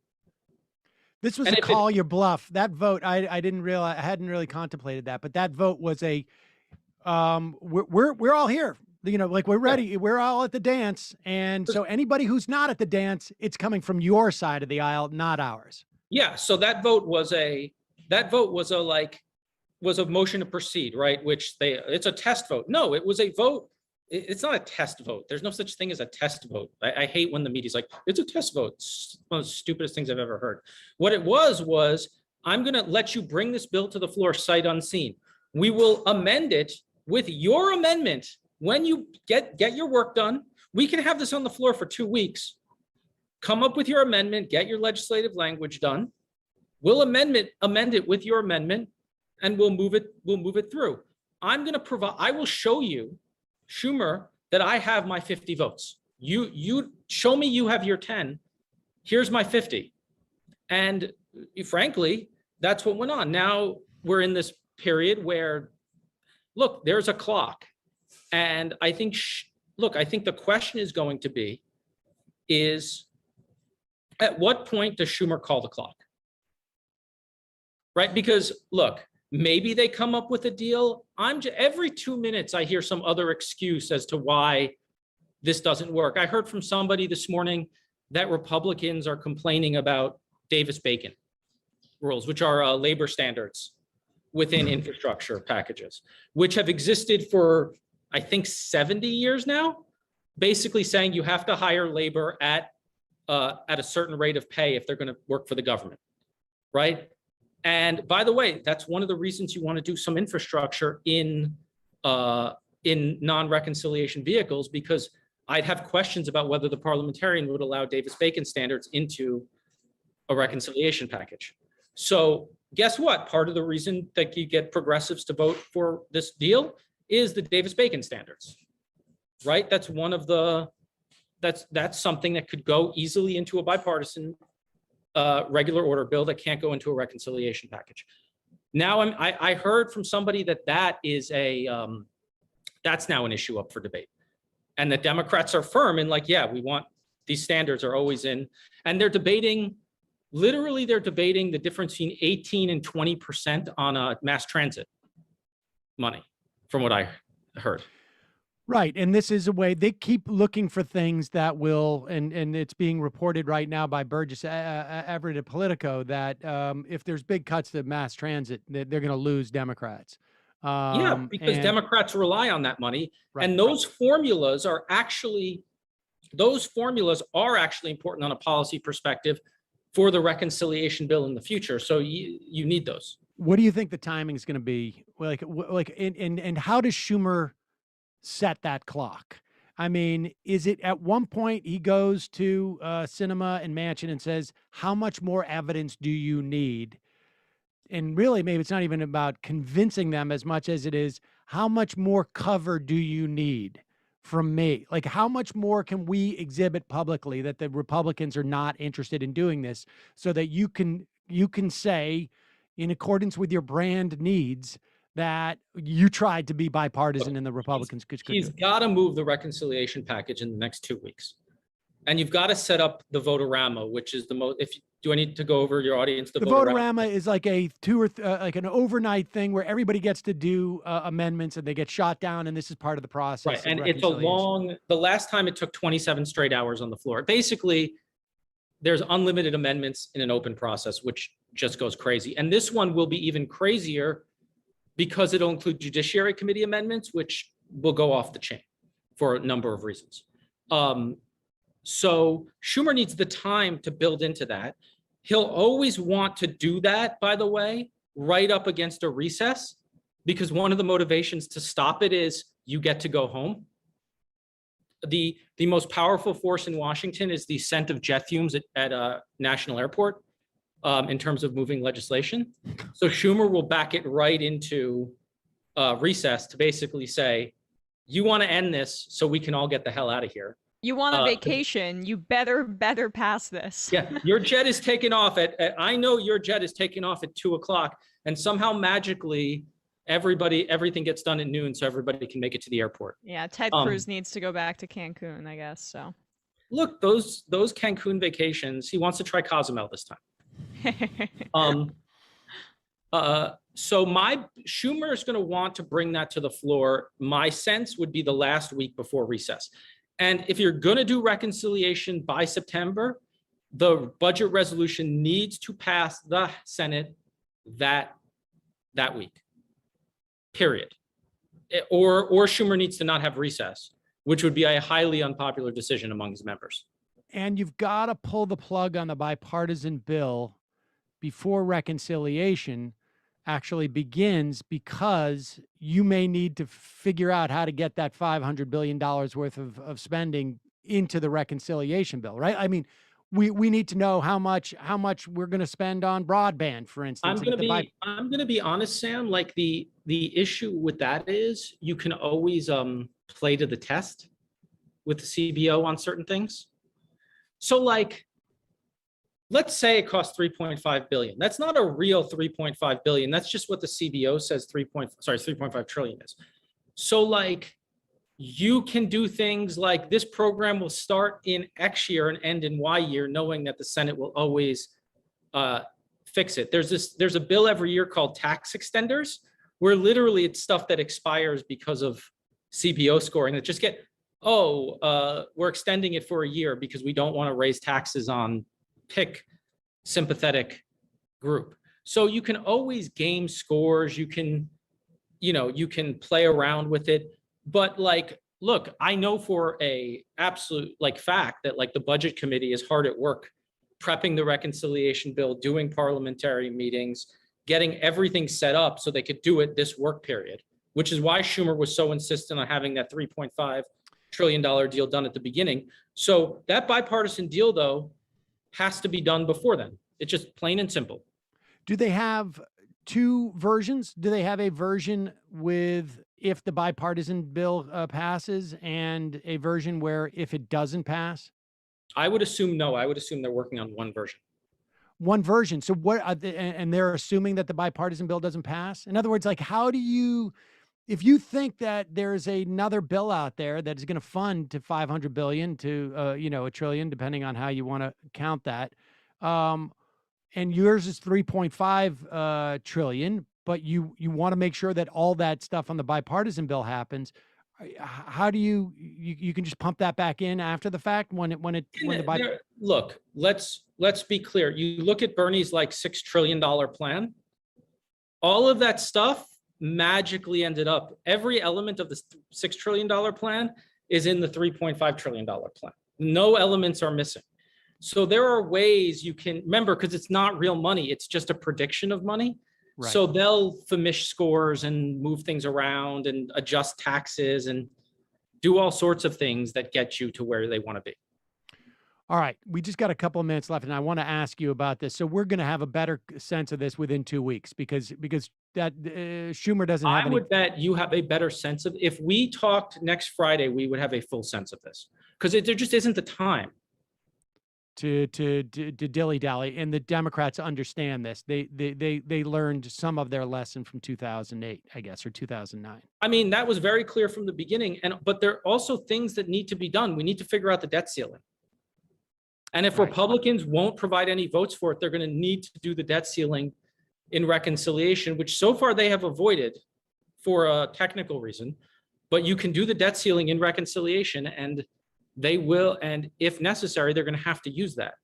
This was a call your bluff. That vote, I didn't realize, I hadn't really contemplated that, but that vote was a, we're all here. Like we're ready. We're all at the dance. And so anybody who's not at the dance, it's coming from your side of the aisle, not ours. Yeah. So that vote was a motion to proceed, right? It's a test vote. No, it was a vote. It's not a test vote. There's no such thing as a test vote. I hate when the media's like, it's a test vote. It's one of the stupidest things I've ever heard. What it was, I'm going to let you bring this bill to the floor sight unseen. We will amend it with your amendment. When you get your work done, we can have this on the floor for 2 weeks. Come up with your amendment, get your legislative language done. We'll amend it with your amendment, and we'll move it through. I will show you, Schumer, that I have my 50 votes. You show me you have your 10. Here's my 50. And frankly, that's what went on. Now we're in this period where, look, there's a clock. And I think, I think the question is going to be, at what point does Schumer call the clock? Right? Because look, maybe they come up with a deal. Every 2 minutes, I hear some other excuse as to why this doesn't work. I heard from somebody this morning that Republicans are complaining about Davis-Bacon rules, which are labor standards within infrastructure packages, which have existed for, I think, 70 years now, basically saying you have to hire labor at a certain rate of pay if they're going to work for the government, right? And by the way, that's one of the reasons you want to do some infrastructure in non-reconciliation vehicles, because I'd have questions about whether the parliamentarian would allow Davis-Bacon standards into a reconciliation package. So guess what? Part of the reason that you get progressives to vote for this deal is the Davis-Bacon standards, right? That's one of the, that's something that could go easily into a bipartisan regular order bill that can't go into a reconciliation package. Now I heard from somebody that is that's now an issue up for debate. And the Democrats are firm and like, yeah, we want, these standards are always in, and they're debating, literally they're debating the difference between 18 and 20% on mass transit money, from what I heard. Right. And this is a way they keep looking for things that will, and it's being reported right now by Burgess Everett at Politico that if there's big cuts to mass transit, they're going to lose Democrats. Yeah, because Democrats rely on that money. Right, and those formulas are actually important on a policy perspective for the reconciliation bill in the future. So you need those. What do you think the timing is going to be? And how does Schumer set that clock? I mean, is it at one point he goes to Sinema and Manchin and says, how much more evidence do you need? And really, maybe it's not even about convincing them as much as it is, how much more cover do you need from me? Like, how much more can we exhibit publicly that the Republicans are not interested in doing this, so that you can say, in accordance with your brand needs, that you tried to be bipartisan and the Republicans could do it? He's got to move the reconciliation package in the next 2 weeks. And you've got to set up the vote-a-rama, which is the most, do I need to go over your audience? The vote-a-rama is like a like an overnight thing where everybody gets to do amendments and they get shot down, and this is part of the process. Right, and it's a long, the last time it took 27 straight hours on the floor. Basically, there's unlimited amendments in an open process, which just goes crazy. And this one will be even crazier because it'll include Judiciary Committee amendments, which will go off the chain for a number of reasons. So Schumer needs the time to build into that. He'll always want to do that, by the way, right up against a recess, because one of the motivations to stop it is you get to go home. The most powerful force in Washington is the scent of jet fumes at a national airport in terms of moving legislation. So Schumer will back it right into recess to basically say, you want to end this so we can all get the hell out of here. You want a vacation, you better pass this. Yeah, your jet is taking off I know your jet is taking off at 2 o'clock, and somehow magically everything gets done at noon so everybody can make it to the airport. Yeah, Ted Cruz needs to go back to Cancun, I guess, so. Look, those Cancun vacations, he wants to try Cozumel this time. So Schumer is going to want to bring that to the floor. My sense would be the last week before recess. And if you're going to do reconciliation by September, the budget resolution needs to pass the Senate that week, period. Or Schumer needs to not have recess, which would be a highly unpopular decision among his members. And you've got to pull the plug on the bipartisan bill before reconciliation actually begins, because you may need to figure out how to get that $500 billion worth of spending into the reconciliation bill, right? I mean, we need to know how much we're going to spend on broadband, for instance. I'm going to be honest, Sam, like the issue with that is you can always play to the test with the CBO on certain things. So like, let's say it costs $3.5 billion. That's not a real $3.5 billion. That's just what the CBO says 3.5 trillion is. So like, you can do things like this program will start in X year and end in Y year, knowing that the Senate will always fix it. There's a bill every year called tax extenders, where literally it's stuff that expires because of CBO scoring that just we're extending it for a year because we don't want to raise taxes on pick sympathetic group. So you can always game scores. You can play around with it. But like, look, I know for a absolute fact that the budget committee is hard at work prepping the reconciliation bill, doing parliamentary meetings, getting everything set up so they could do it this work period, which is why Schumer was so insistent on having that 3.5 trillion deal done at the beginning. So that bipartisan deal, though, has to be done before then. It's just plain and simple. Do they have two versions? Do they have a version with if the bipartisan bill passes and a version where if it doesn't pass? I would assume no. I would assume they're working on one version. One version. So what? And they're assuming that the bipartisan bill doesn't pass. In other words, like, how do you, if you think that there's another bill out there that is going to fund to 500 billion to a trillion, depending on how you want to count that, and yours is 3.5 trillion, but you want to make sure that all that stuff on the bipartisan bill happens. How do you can just pump that back in after the fact look, let's be clear. You look at Bernie's like $6 trillion plan. All of that stuff magically ended up. Every element of the $6 trillion plan is in the $3.5 trillion plan. No elements are missing. So there are ways you can remember, because it's not real money. It's just a prediction of money. Right. So they'll famish scores and move things around and adjust taxes and do all sorts of things that get you to where they want to be. All right. We just got a couple of minutes left, and I want to ask you about this. So we're going to have a better sense of this within 2 weeks because that Schumer doesn't have I would bet you have a better sense of, if we talked next Friday, we would have a full sense of this because there just isn't the time to dilly-dally, and the Democrats understand this. They learned some of their lesson from 2008, I guess, or 2009. I mean, that was very clear from the beginning, but there are also things that need to be done. We need to figure out the debt ceiling. And if Republicans won't provide any votes for it, they're going to need to do the debt ceiling in reconciliation, which so far they have avoided for a technical reason. But you can do the debt ceiling in reconciliation, and they will, and if necessary, they're going to have to use that.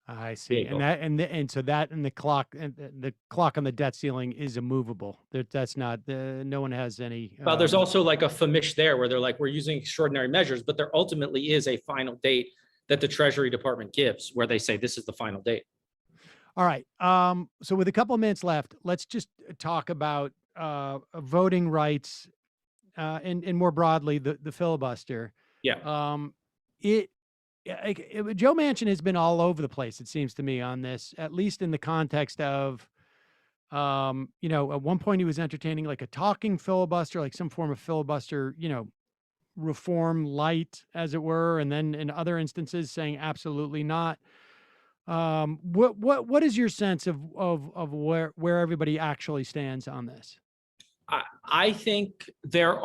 I see, and so the clock on the debt ceiling is immovable. That's not no one has any. Well, there's also like a famish there where they're like, we're using extraordinary measures, but there ultimately is a final date that the Treasury Department gives, where they say this is the final date. All right. So with a couple of minutes left, let's just talk about voting rights, and more broadly the filibuster. Yeah. Joe Manchin has been all over the place, it seems to me, on this, at least in the context of, at one point he was entertaining like a talking filibuster, like some form of filibuster, reform light, as it were. And then in other instances saying absolutely not. What is your sense of where everybody actually stands on this? I think Joe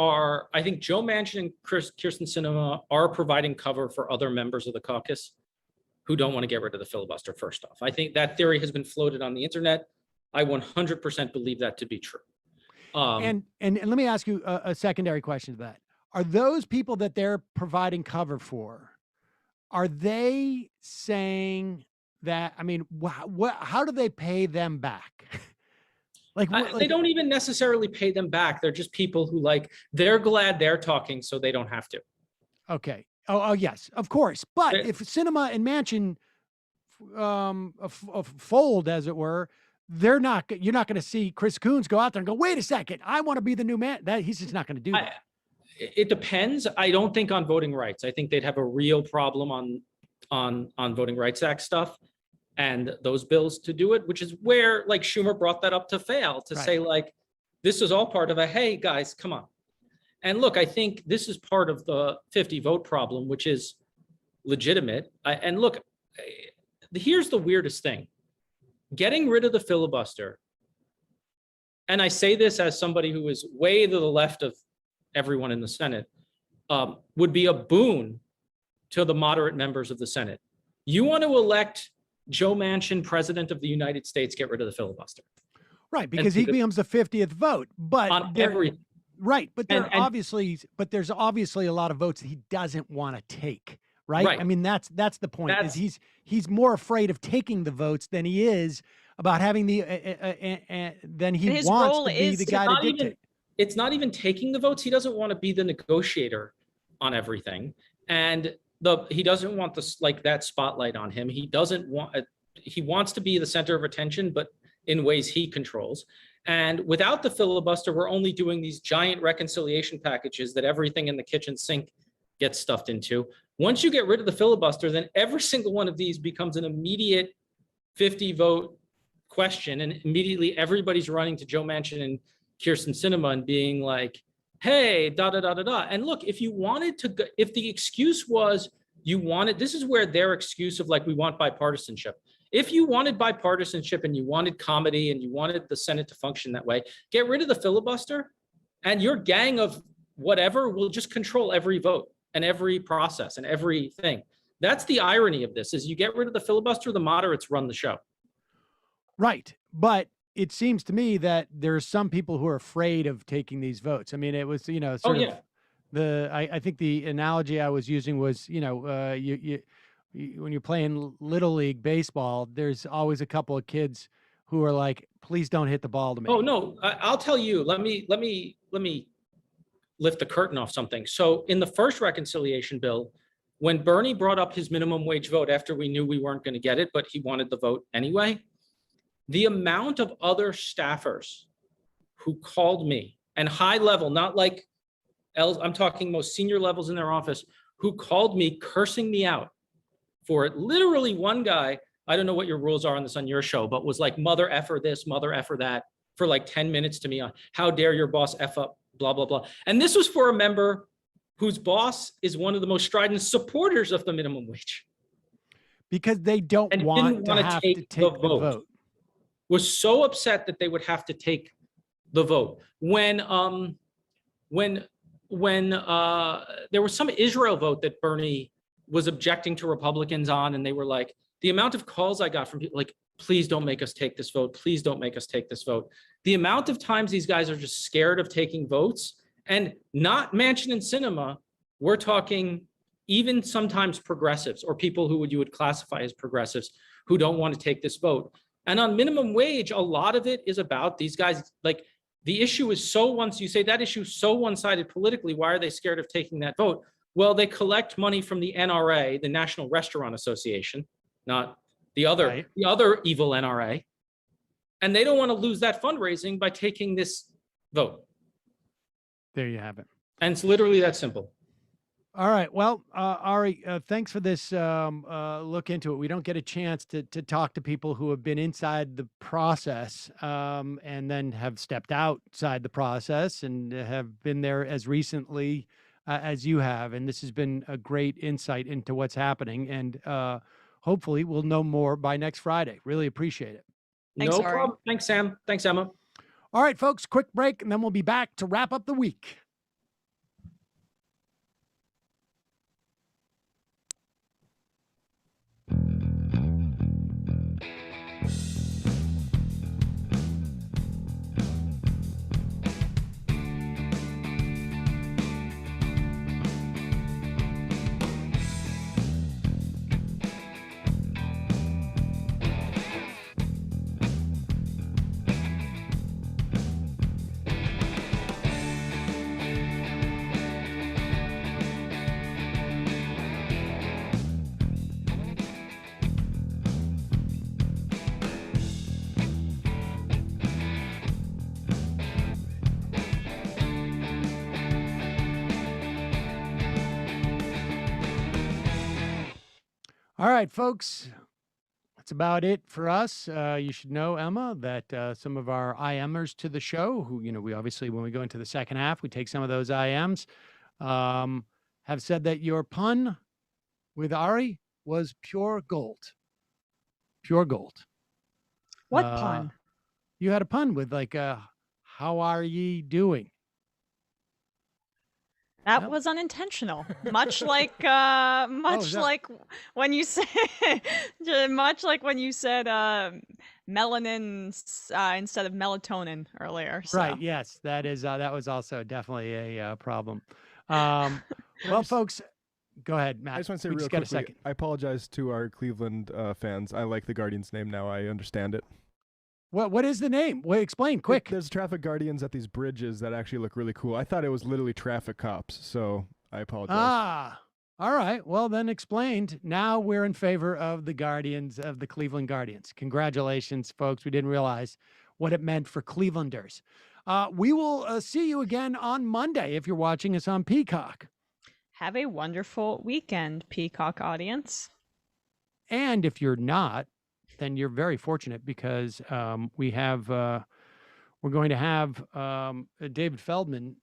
Manchin and Kyrsten Sinema are providing cover for other members of the caucus who don't want to get rid of the filibuster, first off. I think that theory has been floated on the internet. I 100% believe that to be true. And let me ask you a secondary question to that. Are those people that they're providing cover for, are they saying that, I mean, how do they pay them back? They don't even necessarily pay them back. They're just people who they're glad they're talking so they don't have to. Okay. Oh yes, of course. But if Sinema and Manchin fold, as it were, you're not going to see Chris Coons go out there and go, wait a second, I want to be the new man. He's just not going to do that. It depends. I don't think on voting rights. I think they'd have a real problem on Voting Rights Act stuff and those bills to do it, which is where Schumer brought that up to fail, to say this is all part of hey guys, come on. And look, I think this is part of the 50 vote problem, which is legitimate. And look, here's the weirdest thing. Getting rid of the filibuster, and I say this as somebody who is way to the left of everyone in the Senate, would be a boon to the moderate members of the Senate. You want to elect Joe Manchin, president of the United States, get rid of the filibuster. Right, because he becomes the 50th vote. But on everything. Right, but there's obviously a lot of votes that he doesn't want to take. Right? I mean, that's the point. Is he's more afraid of taking the votes than he is about having than he wants to be the guy to dictate. It's not even taking the votes. He doesn't want to be the negotiator on everything, and he doesn't want that spotlight on him. He doesn't want. He wants to be the center of attention, but in ways he controls. And without the filibuster, we're only doing these giant reconciliation packages that everything in the kitchen sink gets stuffed into. Once you get rid of the filibuster, then every single one of these becomes an immediate 50 vote question. And immediately everybody's running to Joe Manchin and Kyrsten Sinema and being like, hey, da, da, da, da, da. And look, if you wanted to, if the excuse was you wanted, this is where their excuse of like, we want bipartisanship. If you wanted bipartisanship and you wanted comedy and you wanted the Senate to function that way, get rid of the filibuster and your gang of whatever will just control every vote and every process and everything. That's the irony of this, is you get rid of the filibuster, the moderates run the show. Right. But it seems to me that there's some people who are afraid of taking these votes. I mean, it was, you know, sort of I think the analogy I was using was, you know, when you're playing Little League baseball, there's always a couple of kids who are like, please don't hit the ball to me. Oh, no, I'll tell you, let me lift the curtain off something. So in the first reconciliation bill, when Bernie brought up his minimum wage vote after we knew we weren't going to get it, but he wanted the vote anyway, the amount of other staffers who called me, and high level, not like I'm talking most senior levels in their office, who called me cursing me out for it. Literally one guy, I don't know what your rules are on this on your show, but was like, mother effer this, mother effer that, for like 10 minutes to me on how dare your boss F up, blah, blah, blah. And this was for a member whose boss is one of the most strident supporters of the minimum wage. Because they don't want to have to take the vote. Was so upset that they would have to take the vote. When there was some Israel vote that Bernie was objecting to Republicans on, and they were like, the amount of calls I got from people like, please don't make us take this vote. Please don't make us take this vote. The amount of times these guys are just scared of taking votes, and not Manchin and Sinema, we're talking even sometimes progressives or people who you would classify as progressives who don't want to take this vote. And on minimum wage, a lot of it is about these guys. Like, the issue is so once you say that issue is so one-sided politically, why are they scared of taking that vote? Well, they collect money from the NRA, the National Restaurant Association, not the other, the other evil NRA. And they don't want to lose that fundraising by taking this vote. There you have it. And it's literally that simple. All right. Well, Ari, thanks for this look into it. We don't get a chance to talk to people who have been inside the process and then have stepped outside the process and have been there as recently as you have. And this has been a great insight into what's happening. And hopefully we'll know more by next Friday. Really appreciate it. Thanks, no problem. Thanks, Sam. Thanks, Emma. All right, folks, quick break, and then we'll be back to wrap up the week. All right, folks, that's about it for us. You should know, Emma, that some of our IMers to the show, who, you know, we obviously, when we go into the second half, we take some of those IMs, have said that your pun with Ari was pure gold. Pure gold. What pun? You had a pun with like, how are ye doing? That was unintentional. Much like like when you said much like when you said melanin instead of melatonin earlier. So. Right. Yes, that was also definitely a problem. Well, folks, go ahead, Matt. I just want to say we real just got quickly, a second. I apologize to our Cleveland fans. I like the Guardians name now. I understand it. What is the name? Wait, explain quick. There's traffic guardians at these bridges that actually look really cool. I thought it was literally traffic cops, so I apologize. Ah, all right. Well, then explained. Now we're in favor of the Guardians, of the Cleveland Guardians. Congratulations, folks. We didn't realize what it meant for Clevelanders. We will see you again on Monday if you're watching us on Peacock. Have a wonderful weekend, Peacock audience. And if you're not, then you're very fortunate because we're going to have David Feldman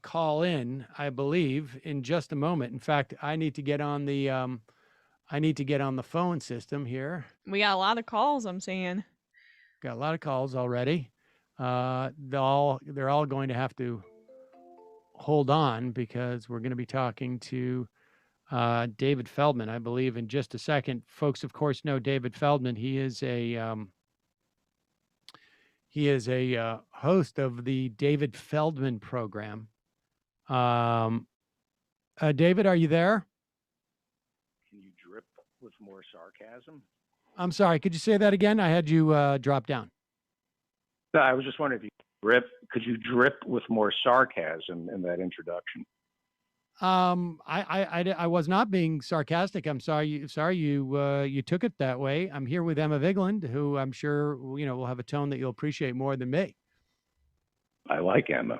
call in, I believe, in just a moment. In fact, I need to get on the phone system here. We got a lot of calls, I'm seeing. Got a lot of calls already. They're all going to have to hold on because we're going to be talking to David Feldman, I believe, in just a second. Folks, of course, know David Feldman. He is a host of the David Feldman program. David, are you there? Can you drip with more sarcasm? I'm sorry. Could you say that again? I had you drop down. No, I was just wondering if you could you drip with more sarcasm in that introduction? I was not being sarcastic. I'm sorry you took it that way. I'm here with Emma Vigeland, who I'm sure will have a tone that you'll appreciate more than me. I like Emma.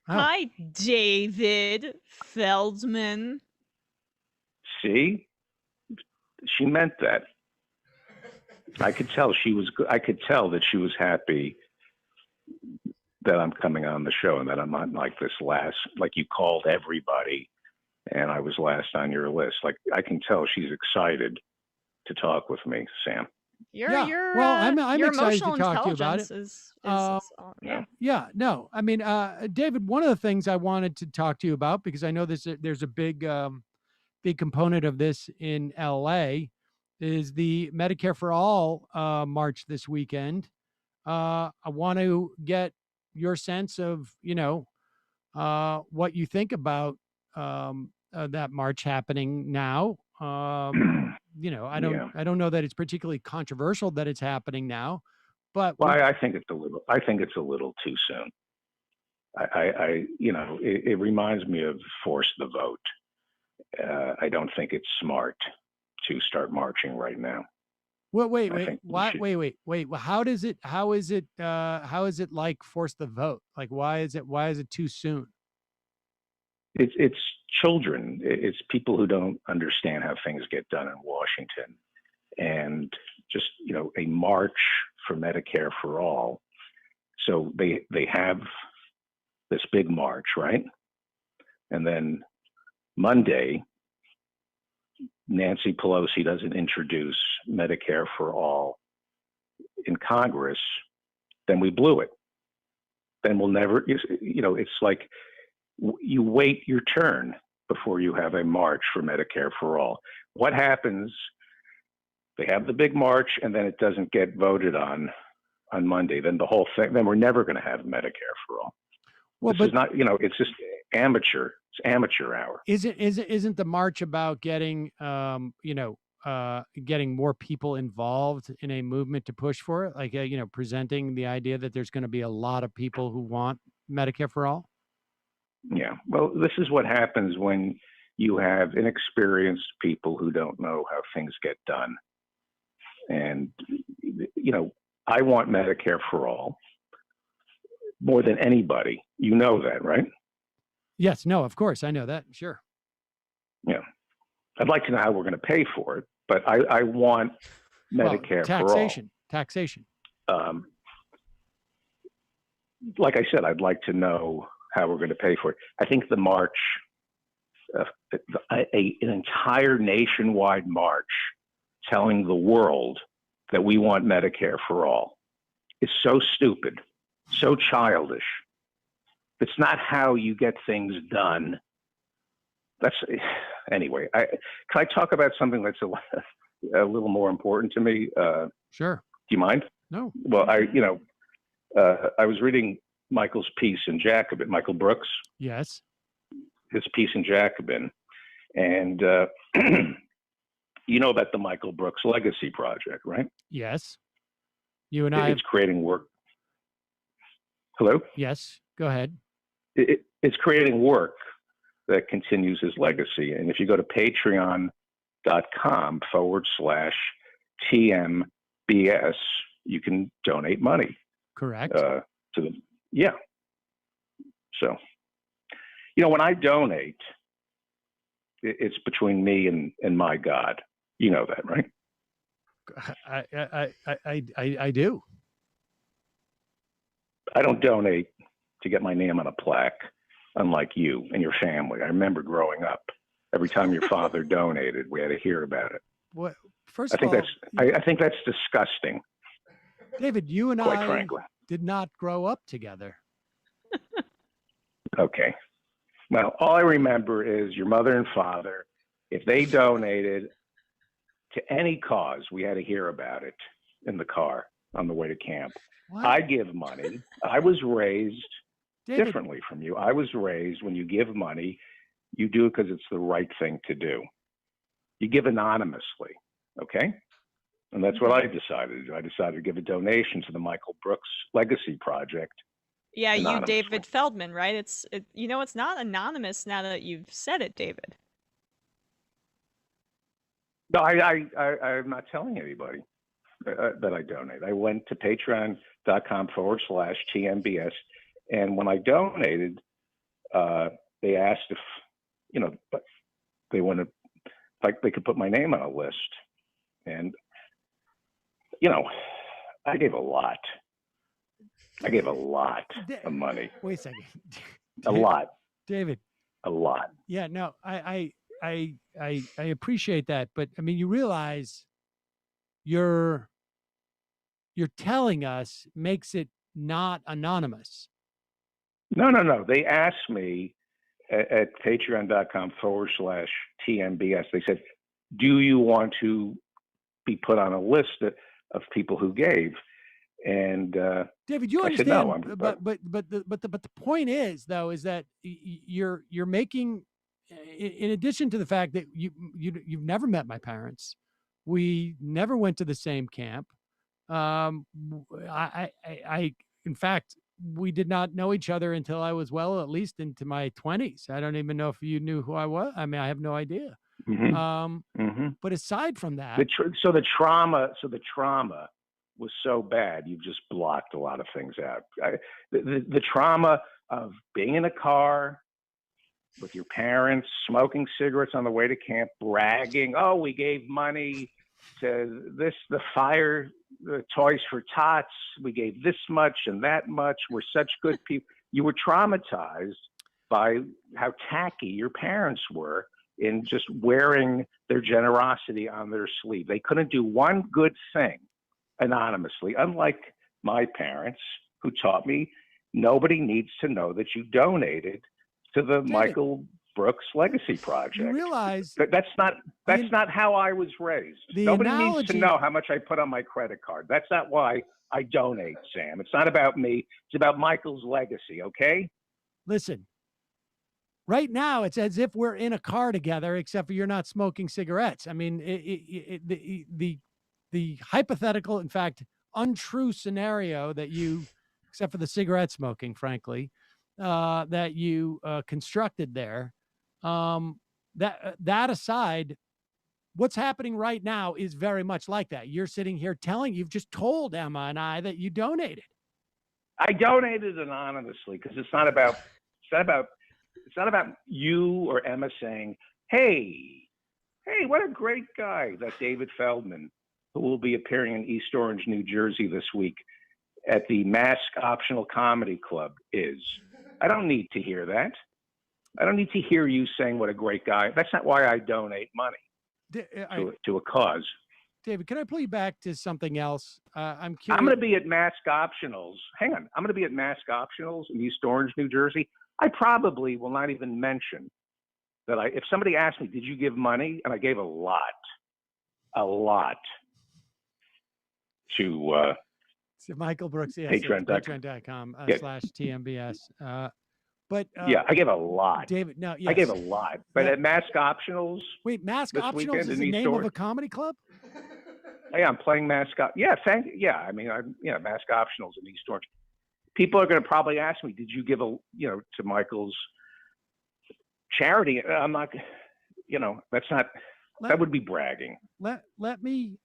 Oh. Hi, David Feldman. See, she meant that. I could tell I could tell that she was happy that I'm coming on the show and that I'm not like this last, like you called everybody and I was last on your list. Like I can tell she's excited to talk with me, Sam. I'm excited to talk to you about it. I mean, David, one of the things I wanted to talk to you about, because I know there's a big component of this in LA, is the Medicare for All march this weekend. I want to get your sense of, what you think about that march happening now. I don't know that it's particularly controversial that it's happening now, but I think it's a little too soon. It reminds me of force the vote. I don't think it's smart to start marching right now. Well, wait. Well, how is it like force the vote? Like, why is it too soon? It's children. It's people who don't understand how things get done in Washington, and just a march for Medicare for all. So they have this big march, right? And then Monday, Nancy Pelosi doesn't introduce Medicare for all in Congress, then we blew it. Then we'll never, it's like you wait your turn before you have a march for Medicare for all. What happens? They have the big march and then it doesn't get voted on Monday. Then the whole thing, then we're never going to have Medicare for all. Well, this is not, it's just amateur. It's amateur hour. Isn't the march about getting, getting more people involved in a movement to push for it? Like, presenting the idea that there's going to be a lot of people who want Medicare for all? Yeah. Well, this is what happens when you have inexperienced people who don't know how things get done. And, I want Medicare for all more than anybody. You know that, right? Yes. No, of course. I know that. Sure. Yeah. I'd like to know how we're going to pay for it, but I want Medicare for all. Taxation. Like I said, I'd like to know how we're going to pay for it. I think the march, an entire nationwide march telling the world that we want Medicare for all is so stupid, so childish. It's not how you get things done. Anyway. Can I talk about something that's a little more important to me? Sure. Do you mind? No. Well, I was reading Michael's piece in Jacobin, Michael Brooks. Yes. His piece in Jacobin, and you know about the Michael Brooks Legacy Project, right? Yes. You and I. It's creating work. Hello? Yes. Go ahead. It's creating work that continues his legacy. And if you go to patreon.com/TMBS, you can donate money. Correct. To the yeah. So, when I donate, it's between me and my God. You know that, right? I do. I don't donate to get my name on a plaque, unlike you and your family. I remember growing up, every time your father donated, we had to hear about it. What? First I of think all, I think that's disgusting. David, you and quite I frankly. did not grow up together. Okay. Well, all I remember is your mother and father, if they donated to any cause, we had to hear about it in the car on the way to camp. What? I give money. I was raised David, differently from you. I was raised when you give money, you do it because it's the right thing to do. You give anonymously, okay? And that's what I decided to do. I decided to give a donation to the Michael Brooks Legacy Project. Yeah, you, anonymously. David Feldman, right? It's not anonymous now that you've said it, David. No, I'm not telling anybody that I donate. I went to patreon.com/TMBS. And when I donated, they asked if, they wanted, like, they could put my name on a list. And, I gave a lot. I gave a lot of money. Wait a second. A lot. David. A lot. Yeah, no, I appreciate that, but I mean, you realize you're telling us makes it not anonymous. No. They asked me at patreon.com/TMBS. They said, do you want to be put on a list of people who gave? And David, you I understand, said, no, but the point is, though, is that you're making, in addition to the fact that you've never met my parents, we never went to the same camp. I in fact, we did not know each other until I was at least into my 20s. I don't even know if you knew who I was. I mean, I have no idea. But aside from that, the trauma was so bad, you just blocked a lot of things out. The trauma of being in a car with your parents, smoking cigarettes on the way to camp, bragging, oh, we gave money to the Toys for Tots, we gave this much and that much, we're such good people. You were traumatized by how tacky your parents were in just wearing their generosity on their sleeve. They couldn't do one good thing anonymously, unlike my parents, who taught me nobody needs to know that you donated to the Michael Brooks Legacy Project. You realize that's not how I was raised. Nobody needs to know how much I put on my credit card. That's not why I donate, Sam. It's not about me. It's about Michael's legacy, okay? Listen, right now it's as if we're in a car together, except for you're not smoking cigarettes. I mean, the hypothetical, in fact, untrue scenario that you, except for the cigarette smoking, frankly, that you constructed there, that aside, what's happening right now is very much like that. You're sitting here you've just told Emma and I that you donated. I donated anonymously because it's not about you or Emma saying, hey, what a great guy that David Feldman, who will be appearing in East Orange, New Jersey this week at the Mask Optional Comedy Club is. I don't need to hear that. I don't need to hear you saying what a great guy. That's not why I donate money to a cause. David, can I pull you back to something else? I'm curious. I'm going to be at Mask Optionals. Hang on. I'm going to be at Mask Optionals in East Orange, New Jersey. I probably will not even mention that if somebody asked me, did you give money? And I gave a lot to Michael Brooks, yes, patreon.com/TMBS. But I gave a lot. David, no, yes. I gave a lot. But at Mask Optionals. Wait, Mask Optionals is the name of a comedy club? Yeah, I'm playing Mask Op. Yeah, I mean, Mask Optionals in East Orange. People are going to probably ask me, did you give to Michael's charity? I'm not, that's not, that would be bragging. Let me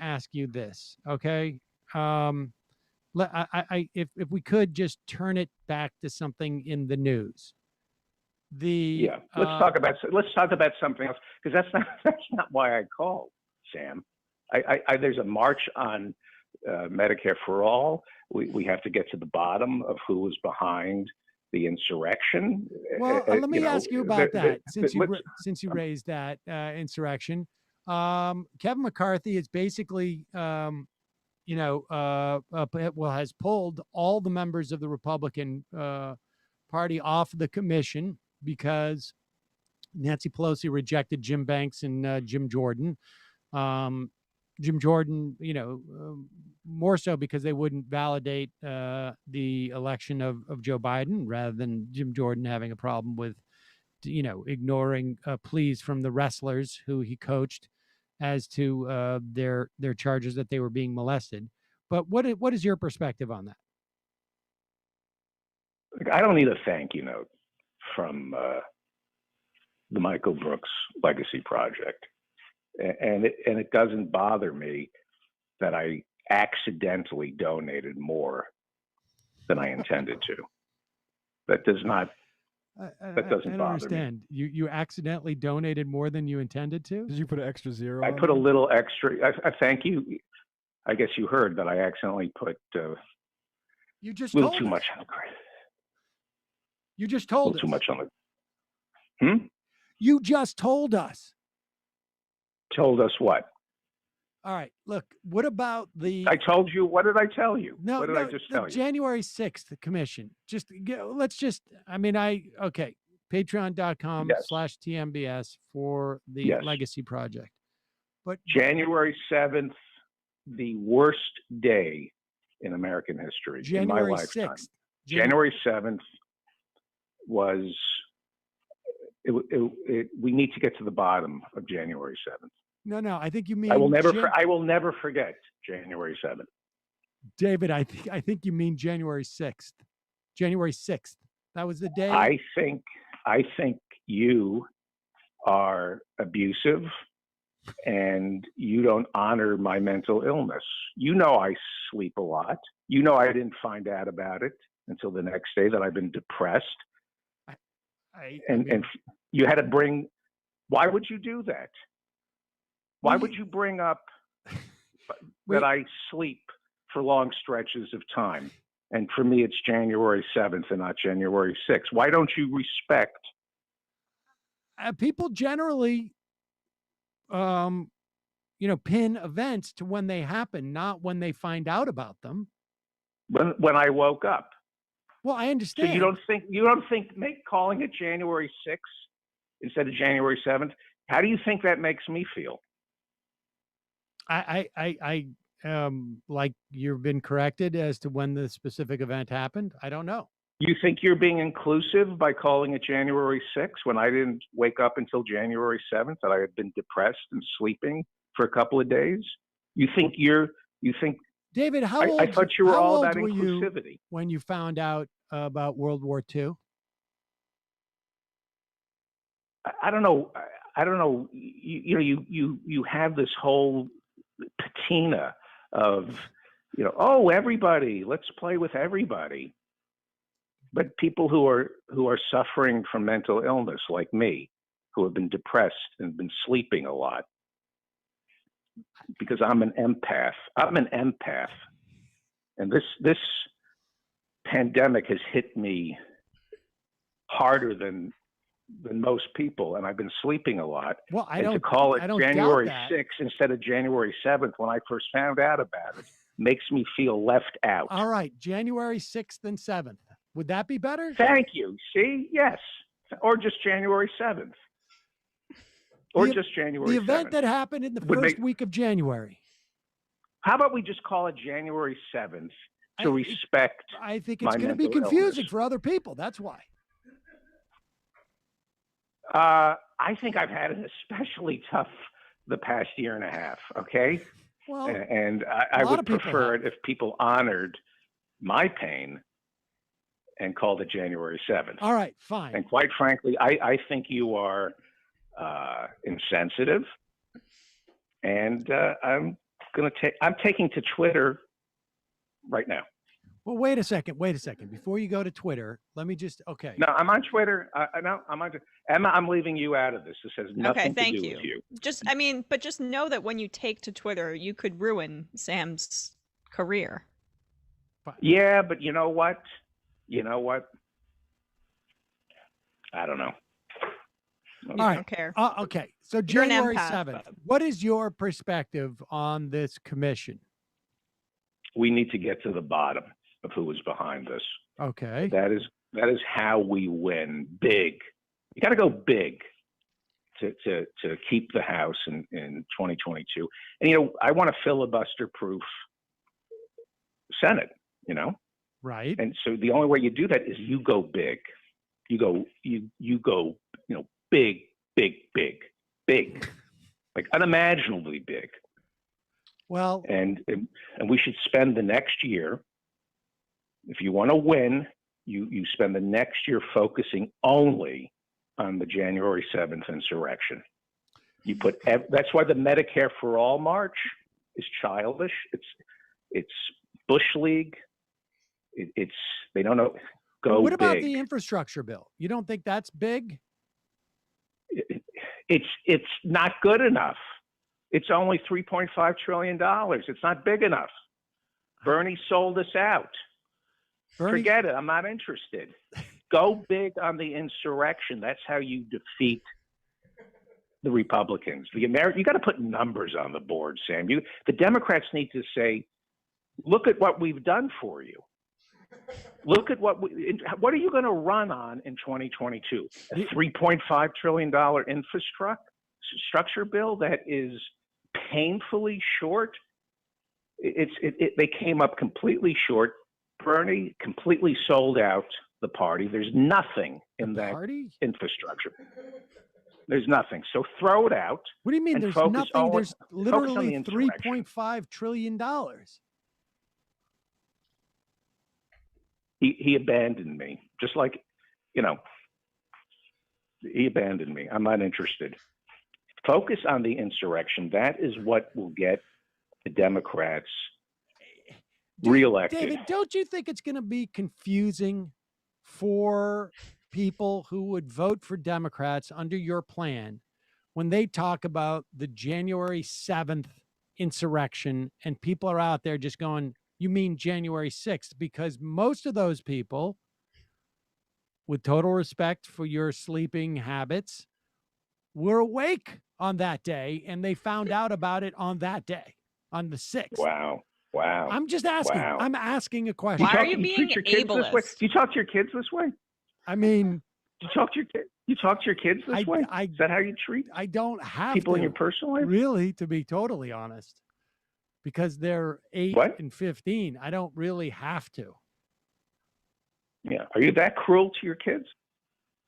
ask you this, okay? If we could just turn it back to something in the news. Let's talk about something else, because that's not why I called, Sam. There's a march on Medicare for all. We have to get to the bottom of who was behind the insurrection. Well, let me ask you about that, since you raised that insurrection. Kevin McCarthy is basically, has pulled all the members of the Republican Party off the commission because Nancy Pelosi rejected Jim Banks and Jim Jordan. Jim Jordan, more so because they wouldn't validate the election of Joe Biden, rather than Jim Jordan having a problem with, ignoring pleas from the wrestlers who he coached as to their charges that they were being molested. But what is your perspective on that? I don't need a thank you note from the Michael Brooks Legacy Project. And it doesn't bother me that I accidentally donated more than I intended to. That does not. That doesn't bother understand. me. You accidentally donated more than you intended to? Did you put an extra zero? I put a little extra. I thank you. I guess you heard that I accidentally put you just a little told too us. much on the credit. You just told us. Too much on the. You just told us. Told us what? All right. Look, what about the... I told you. What did I tell you? No, what did I just tell you? January 6th commission. Okay. Patreon.com/TMBS for the Legacy Project. But January 7th, the worst day in American history. January in my lifetime. 6th. January 7th was... we need to get to the bottom of January 7th. No, I think you mean... I will never forget January 7th. David, I think you mean January 6th. January 6th. That was the day. I think you are abusive and you don't honor my mental illness. You know I sleep a lot. You know I didn't find out about it until the next day that I've been depressed. And you had to bring... Why would you do that? Why would you bring up that I sleep for long stretches of time? And for me, it's January 7th and not January 6th. Why don't you respect? People generally, pin events to when they happen, not when they find out about them. When I woke up. Well, I understand. So you don't think calling it January 6th instead of January 7th? How do you think that makes me feel? I like you've been corrected as to when the specific event happened. I don't know. You think you're being inclusive by calling it January 6th when I didn't wake up until January 7th, that I had been depressed and sleeping for a couple of days? You think David, how old? I thought you were how all old about were inclusivity. You when you found out about World War II? I don't know. You have this whole patina of, everybody, let's play with everybody. But people who are suffering from mental illness, like me, who have been depressed and been sleeping a lot, because I'm an empath. And this pandemic has hit me harder than most people, and I've been sleeping a lot. Well, to call it January 6th instead of January 7th when I first found out about it makes me feel left out. All right, January 6th and 7th. Would that be better? Thank you. See? Yes. Or just January 7th. Or just January 7th. The event that happened in the first week of January. How about we just call it January 7th to respect I think it's going to be confusing for other people. That's why. I think I've had it especially tough the past year and a half, okay? Well, and I would prefer it if people honored my pain and called it January 7th. All right, fine. And quite frankly, I think you are insensitive. And I'm taking to Twitter right now. Well, wait a second. Before you go to Twitter, let me just, okay. No, I'm on Twitter. No, I'm on. Emma, I'm leaving you out of this. This has nothing thank to do you. with you. But just know that when you take to Twitter, you could ruin Sam's career. Yeah, but you know what? I don't know. You All right. don't care. Okay. So You're an January empath, 7th, Bob. what is your perspective on this commission? We need to get to the bottom of who is behind this. Okay. That is how we win big. You got to go big to keep the House in 2022. And I want a filibuster-proof Senate. Right. And so the only way you do that is you go big. You go big, like unimaginably big. Well, and we should spend the next year. If you want to win, you spend the next year focusing only on the January 7th insurrection. That's why the Medicare for All march is childish. It's Bush League. They don't know. Go what about big. the infrastructure bill? You don't think that's big? It's not good enough. It's only $3.5 trillion. It's not big enough. Bernie sold us out. Forget it. I'm not interested. Go big on the insurrection. That's how you defeat the Republicans. You got to put numbers on the board, Sam. The Democrats need to say, look at what we've done for you. Look at what are you going to run on in 2022? A $3.5 trillion infrastructure bill that is painfully short. They came up completely short. Bernie completely sold out the party. There's nothing in that infrastructure. There's nothing. So throw it out. What do you mean there's nothing? There's literally $3.5 trillion. He abandoned me, just like, he abandoned me. I'm not interested. Focus on the insurrection. That is what will get the Democrats reelected. David, don't you think it's going to be confusing for people who would vote for Democrats under your plan when they talk about the January 7th insurrection and people are out there just going, you mean January 6th? Because most of those people, with total respect for your sleeping habits, were awake on that day and they found out about it on that day, on the 6th. Wow. I'm just asking. Wow. I'm asking a question. Why are you being ableist? Do you talk to your kids this way? I mean, do you talk to your kids this way? Is that how you treat? I don't have people to, in your personal life? Really, to be totally honest, because they're 8 and 15. I don't really have to. Yeah. Are you that cruel to your kids?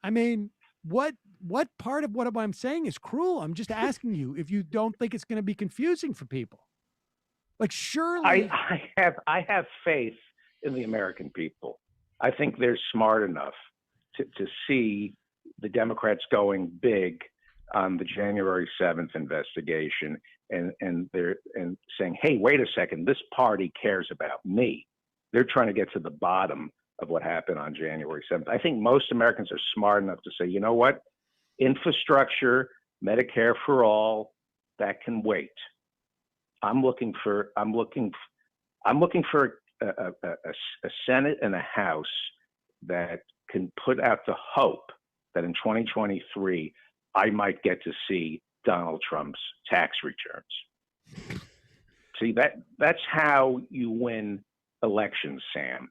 I mean, what part of what I'm saying is cruel? I'm just asking you if you don't think it's going to be confusing for people. Like, surely I have faith in the American people. I think they're smart enough to see the Democrats going big on the January 7th investigation and saying, hey, wait a second, this party cares about me. They're trying to get to the bottom of what happened on January 7th. I think most Americans are smart enough to say, you know what? Infrastructure, Medicare for all, that can wait. I'm looking for a Senate and a House that can put out the hope that in 2023 I might get to see Donald Trump's tax returns. See, that's how you win elections, Sam,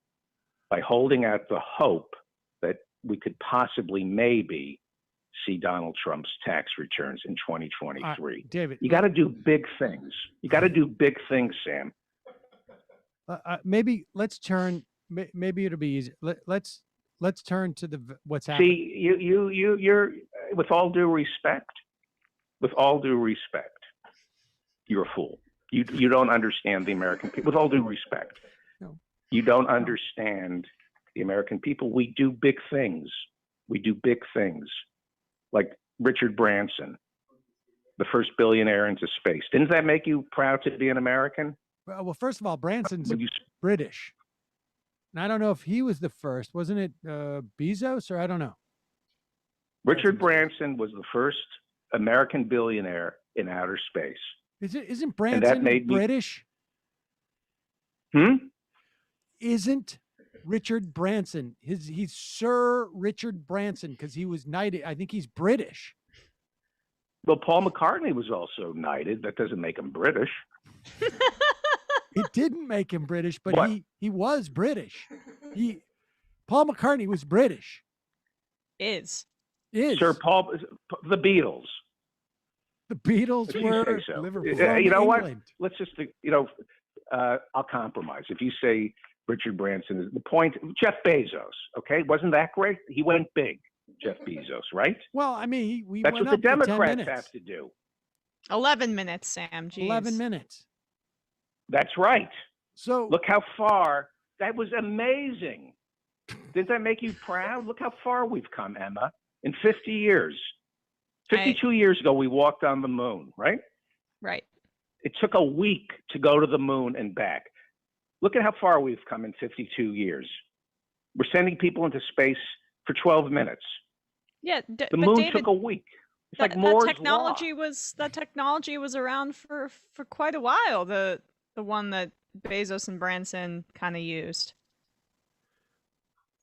by holding out the hope that we could possibly maybe see Donald Trump's tax returns in 2023. David, you got to do big things. You got to do big things, Sam. Maybe let's turn. Maybe it'll be easy. Let's turn to what's happening. See, you're with all due respect. With all due respect, you're a fool. You don't understand the American people. With all due respect, no. You don't understand the American people. We do big things. We do big things. Like Richard Branson, the first billionaire into space. Didn't that make you proud to be an American? Well, first of all, Branson's When you, British. And I don't know if he was the first. Wasn't it Bezos, or I don't know. Richard Branson was the first American billionaire in outer space. Isn't Branson British? Isn't Richard Branson? He's Sir Richard Branson because he was knighted. I think he's British. Well, Paul McCartney was also knighted. That doesn't make him British. It didn't make him British, but he was British. Paul McCartney was British. Is Sir Paul, the Beatles. The Beatles were so. Liverpool. You know England. what? Let's just, I'll compromise. If you say Richard Branson is the point, Jeff Bezos, okay? Wasn't that great? He went big, Jeff Bezos, right? Well, I mean, that's went what up the to 10 Democrats minutes. have to do. 11 minutes, Sam. Jeez. 11 minutes. That's right. So look how far. That was amazing. Didn't that make you proud? Look how far we've come, Emma, in 50 years. 52 years ago, we walked on the moon, right? Right. It took a week to go to the moon and back. Look at how far we've come in 52 years. We're sending people into space for 12 minutes. Yeah, the but moon David, took a week. It's like Moore's Law. That technology was around for quite a while. The one that Bezos and Branson kind of used.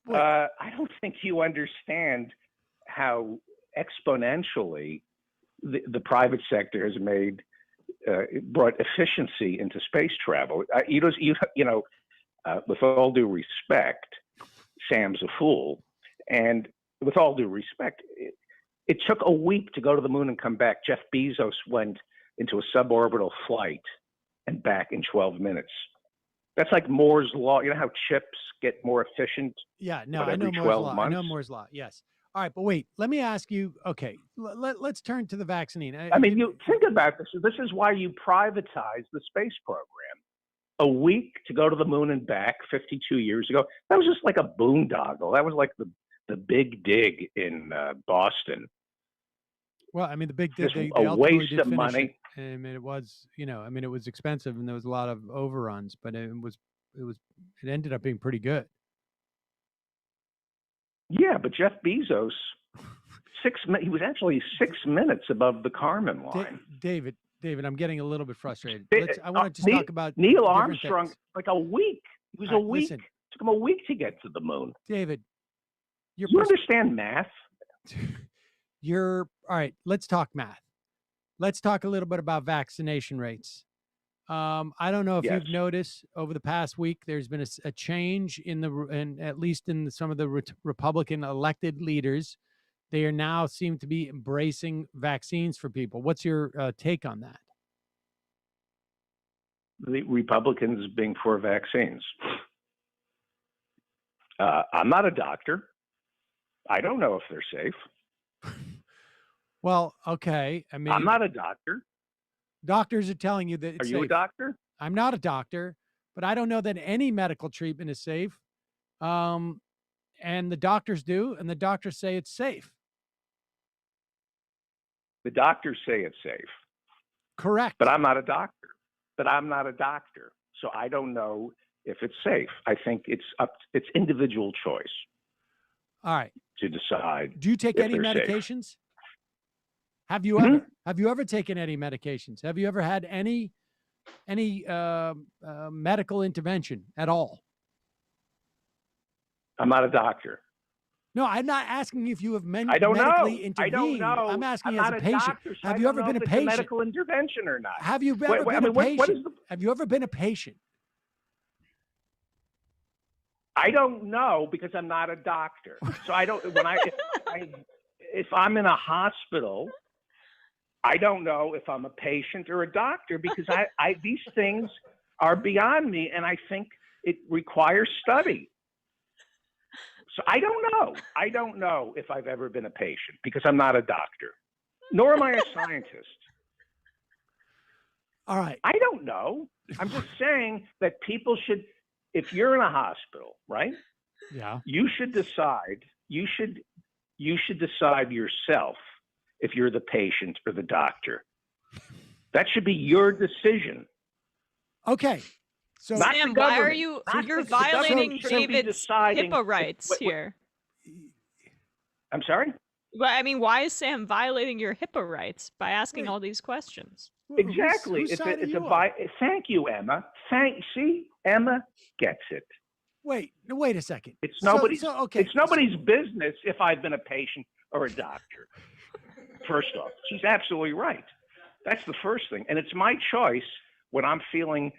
I don't think you understand how exponentially the private sector has brought efficiency into space travel. With all due respect, Sam's a fool, and with all due respect, it took a week to go to the moon and come back. Jeff Bezos went into a suborbital flight and back in 12 minutes. That's like Moore's Law. You know how chips get more efficient? Yeah, no, I know Moore's Law. I know Moore's Law, yes. All right, but wait, let me ask you, okay, let's turn to the vaccine. I mean, you think about this. This is why you privatized the space program. A week to go to the moon and back 52 years ago. That was just like a boondoggle. That was like the big dig in Boston. Well, I mean, the big dig, just a waste of money. I mean, it was, it was expensive and there was a lot of overruns, but it ended up being pretty good. Yeah, but Jeff Bezos, he was actually 6 minutes above the Kármán line. David, I'm getting a little bit frustrated. I want to just talk about Neil Armstrong, things. like a week. It was a week. Listen, took him a week to get to the moon. David, you understand math? All right. Let's talk math. Let's talk a little bit about vaccination rates. I don't know if you've noticed over the past week, there's been a change at least in some of the Republican elected leaders. They are now seem to be embracing vaccines for people. What's your take on that? The Republicans being for vaccines. I'm not a doctor. I don't know if they're safe. Well, okay. I mean, I'm not a doctor. Doctors are telling you that it's safe. Are you a doctor? I'm not a doctor, but I don't know that any medical treatment is safe. And the doctors do, and the doctors say it's safe. The doctors say it's safe. Correct. But I'm not a doctor. So I don't know if it's safe. I think it's individual choice. All right. To decide. Do you take any medications? Safe. Have you ever taken any medications? Have you ever had any medical intervention at all? I'm not a doctor. No, I'm not asking if you have I don't medically know. intervened. I don't know. I'm asking I'm as a patient. Doctor, so have you ever been a patient? A medical intervention or not? Have you ever been a patient? Have you ever been a patient? I don't know because I'm not a doctor. So I don't. If I'm in a hospital, I don't know if I'm a patient or a doctor because these things are beyond me, and I think it requires study. So I don't know. I don't know if I've ever been a patient because I'm not a doctor, nor am I a scientist. All right. I don't know. I'm just saying that people should, if you're in a hospital, right? Yeah. You should decide. You should decide yourself if you're the patient or the doctor. That should be your decision. Okay. So, Not Sam, the why are government. you? Not You're the government violating shouldn't be David's deciding HIPAA rights what- here. I'm sorry? Well, I mean, why is Sam violating your HIPAA rights by asking all these questions? Exactly. Whose side are It's you a on? Thank you, Emma. See, Emma gets it. Wait a second. It's So- nobody's. so, okay. It's nobody's business if I've been a patient or a doctor. First off, she's absolutely right. That's the first thing, and it's my choice when I'm feeling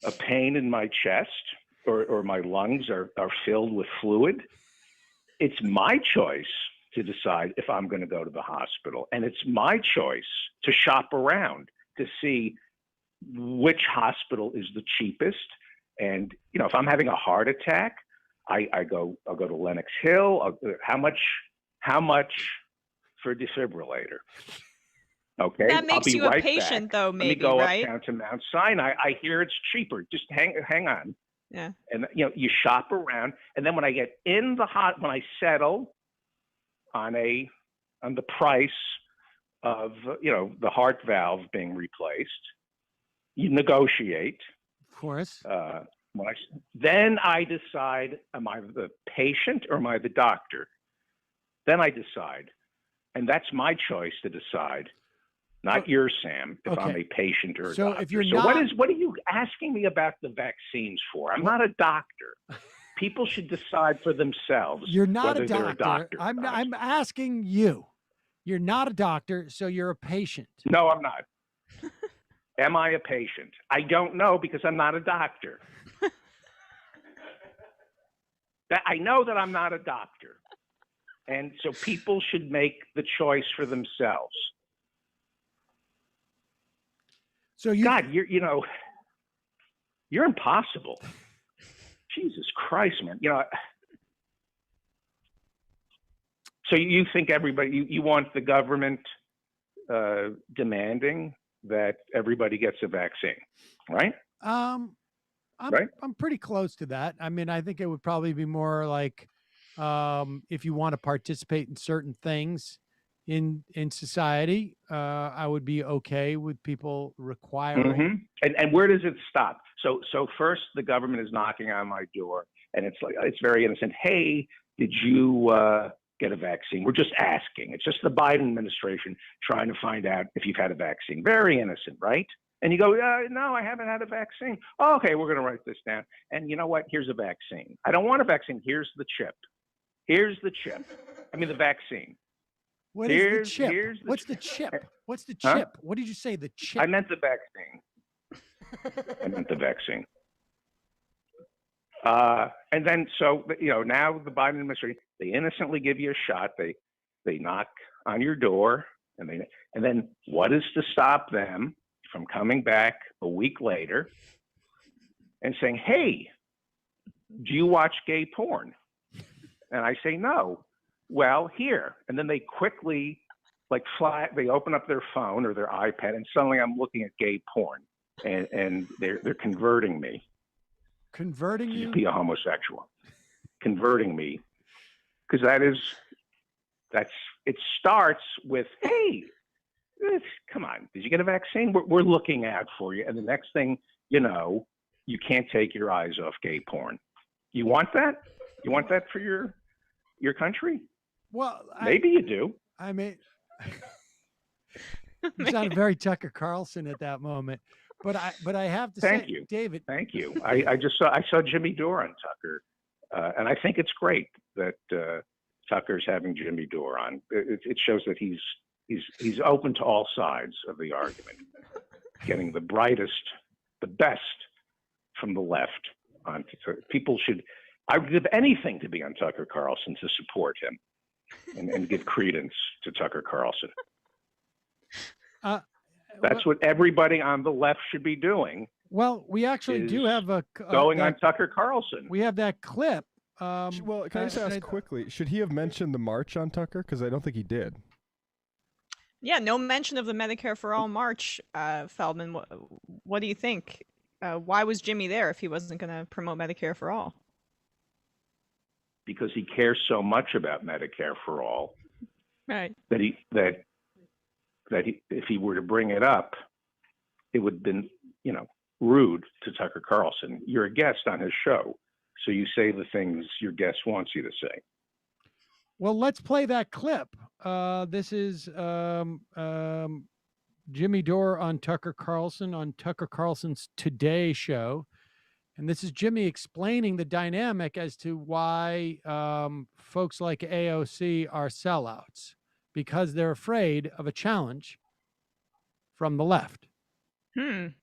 a pain in my chest or my lungs are filled with fluid. It's my choice to decide if I'm going to go to the hospital, and it's my choice to shop around to see which hospital is the cheapest. And if I'm having a heart attack, I'll go to Lenox Hill. How much for a defibrillator? Okay, That makes I'll be you a right patient, back. though, Let me maybe, go right? uptown to Mount Sinai. I hear it's cheaper. Just hang on. Yeah. And you shop around, and then when I get in when I settle on the price of the heart valve being replaced, you negotiate. Of course. Then I decide: am I the patient or am I the doctor? Then I decide, and that's my choice to decide. Not yours, Sam, if I'm a patient or a So doctor. if you're so not- what are you asking me about the vaccines for? I'm not a doctor. People should decide for themselves. You're not whether a they're doctor. I'm asking you. You're not a doctor, so you're a patient. No, I'm not. Am I a patient? I don't know because I'm not a doctor. I know that I'm not a doctor. And so people should make the choice for themselves. So God, you're impossible. Jesus Christ, man. So you think everybody, you want the government demanding that everybody gets a vaccine, right? I'm pretty close to that. I mean, I think it would probably be more like if you want to participate in certain things in society, I would be okay with people requiring. And where does it stop? So first the government is knocking on my door, and it's very innocent. Hey, did you get a vaccine? We're just asking. It's just the Biden administration trying to find out if you've had a vaccine. Very innocent, right? And you go, no, I haven't had a vaccine. Oh, okay, we're going to write this down. And you know what? Here's a vaccine. I don't want a vaccine. Here's the chip. Here's the chip. I mean, the vaccine. What is the chip? What's the chip? What's the chip? Huh? What did you say? The chip? I meant the vaccine. I meant the vaccine. And then, so, now the Biden administration, they innocently give you a shot. They knock on your door, and then what is to stop them from coming back a week later and saying, hey, do you watch gay porn? And I say, no. Well, here. And then they quickly, they open up their phone or their iPad, and suddenly I'm looking at gay porn, and they're converting me. Converting you? To be a homosexual. Converting me. Because it starts with, hey, come on, did you get a vaccine? We're looking out for you. And the next thing you know, you can't take your eyes off gay porn. You want that? You want that for your country? Well, maybe you do. I mean, you sounded very Tucker Carlson at that moment. But I have to Thank say, you, David. Thank you. I saw Jimmy Dore on Tucker, and I think it's great that Tucker's having Jimmy Dore on. It shows that he's open to all sides of the argument, getting the brightest, the best from the left on. People should. I would give anything to be on Tucker Carlson to support him and give credence to Tucker Carlson. That's what everybody on the left should be doing. Well, we actually do have going on Tucker Carlson. We have that clip. Well, can I just ask quickly, should he have mentioned the march on Tucker? Because I don't think he did. Yeah, no mention of the Medicare for All march, Feldman. What do you think? Why was Jimmy there if he wasn't going to promote Medicare for All? Because he cares so much about Medicare for All, right? That if he were to bring it up, it would have been, rude to Tucker Carlson. You're a guest on his show, so you say the things your guest wants you to say. Well, let's play that clip. This is Jimmy Dore on Tucker Carlson's Today show. And this is Jimmy explaining the dynamic as to why folks like AOC are sellouts, because they're afraid of a challenge from the left.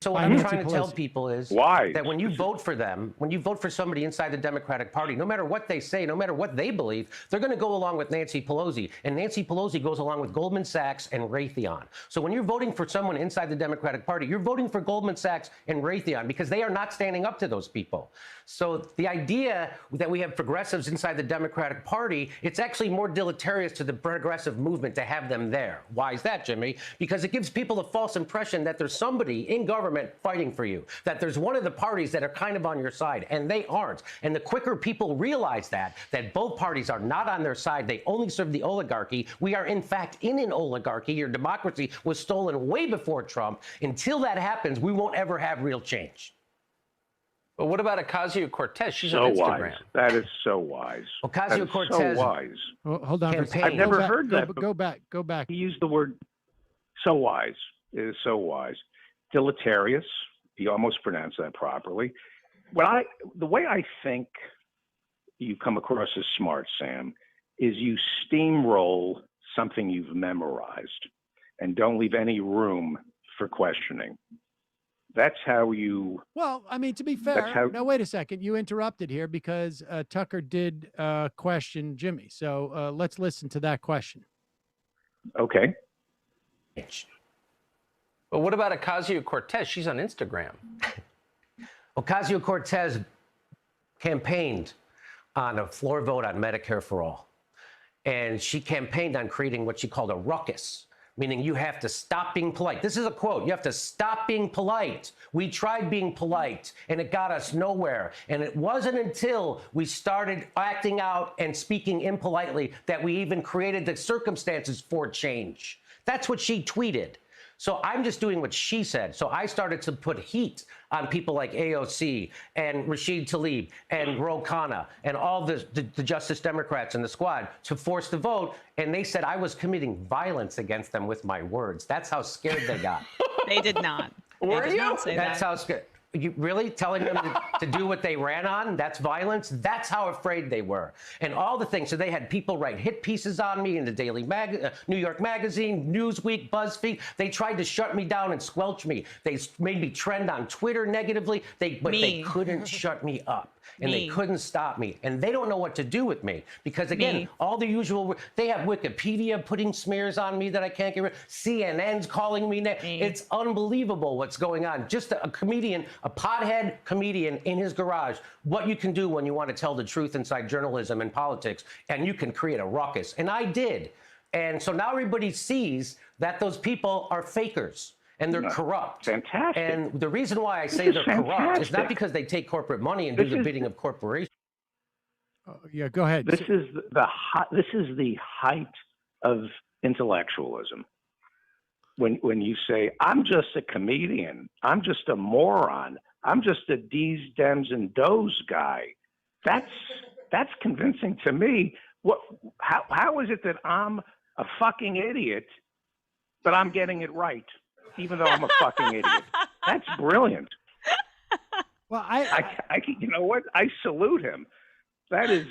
So what I'm trying to tell people is that when you vote for them, when you vote for somebody inside the Democratic Party, no matter what they say, no matter what they believe, they're going to go along with Nancy Pelosi. And Nancy Pelosi goes along with Goldman Sachs and Raytheon. So when you're voting for someone inside the Democratic Party, you're voting for Goldman Sachs and Raytheon because they are not standing up to those people. So the idea that we have progressives inside the Democratic Party, it's actually more deleterious to the progressive movement to have them there. Why is that, Jimmy? Because it gives people a false impression that there's somebody in government fighting for you, that there's one of the parties that are kind of on your side, and they aren't. And the quicker people realize that both parties are not on their side, they only serve the oligarchy. We are, in fact, in an oligarchy. Your democracy was stolen way before Trump. Until that happens, we won't ever have real change. But what about Ocasio-Cortez? She's so on Instagram. wise. That is so wise. Ocasio-Cortez. So wise. Well, hold on. I've never heard that. Go back. He used the word so wise. It is so wise. Deleterious. He almost pronounced that properly. The way I think you come across as smart, Sam, is you steamroll something you've memorized and don't leave any room for questioning. That's how you. Well, I mean, to be fair, no, wait a second. You interrupted here because Tucker did question Jimmy. So let's listen to that question. Okay. But what about Ocasio-Cortez? She's on Instagram. Ocasio-Cortez campaigned on a floor vote on Medicare for all. And she campaigned on creating what she called a ruckus, meaning you have to stop being polite. This is a quote. You have to stop being polite. We tried being polite, and it got us nowhere. And it wasn't until we started acting out and speaking impolitely that we even created the circumstances for change. That's what she tweeted. So I'm just doing what she said. So I started to put heat on people like AOC and Rashid Tlaib and Ro Khanna and all the Justice Democrats in the squad to force the vote. And they said I was committing violence against them with my words. That's how scared they got. They did not. Were you? Not say That's that. how scared. You really telling them to do what they ran on? That's violence? That's how afraid they were. And all the things. So they had people write hit pieces on me in the New York Magazine, Newsweek, BuzzFeed. They tried to shut me down and squelch me. They made me trend on Twitter negatively. But they couldn't shut me up. And they couldn't stop me. And they don't know what to do with me. Because, again, all the usual, they have Wikipedia putting smears on me that I can't get rid of. CNN's calling me. It's unbelievable what's going on. Just a comedian, a pothead comedian in his garage, what you can do when you want to tell the truth inside journalism and politics. And you can create a ruckus. And I did. And so now everybody sees that those people are fakers. And they're corrupt. Fantastic. And the reason why I say they're corrupt is not because they take corporate money and do the bidding of corporations. Yeah, go ahead. This is the height of intellectualism. When you say, I'm just a comedian, I'm just a moron, I'm just a D's, Dems, and Does guy. That's convincing to me. How is it that I'm a fucking idiot, but I'm getting it right? Even though I'm a fucking idiot. That's brilliant. Well, I you know what? I salute him. That is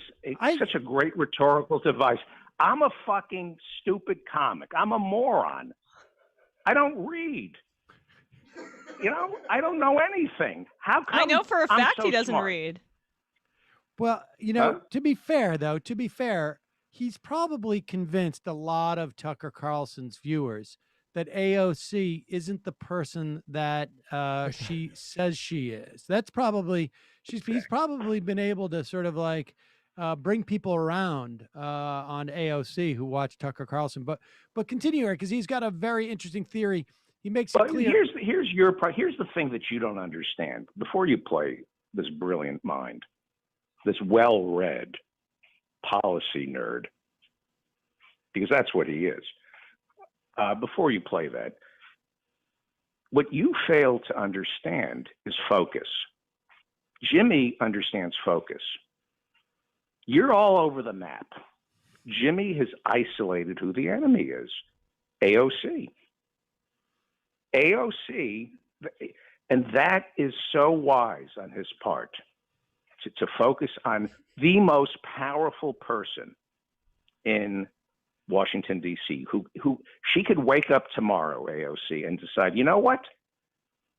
such a great rhetorical device. I'm a fucking stupid comic. I'm a moron. I don't read. I don't know anything. How come I know for a fact so he doesn't smart? read. Well, to be fair, he's probably convinced a lot of Tucker Carlson's viewers that AOC isn't the person that she says she is. That's probably he's probably been able to sort of like bring people around on AOC who watch Tucker Carlson. But continue, Eric, because he's got a very interesting theory. He makes it clear. Here's the thing that you don't understand. Before you play this brilliant mind, this well-read policy nerd, because that's what he is. Before you play that, What you fail to understand is focus. Jimmy understands focus. You're all over the map. Jimmy has isolated who the enemy is. AOC. AOC, and that is so wise on his part to focus on the most powerful person in Washington, D.C., who she could wake up tomorrow, AOC, and decide, you know what?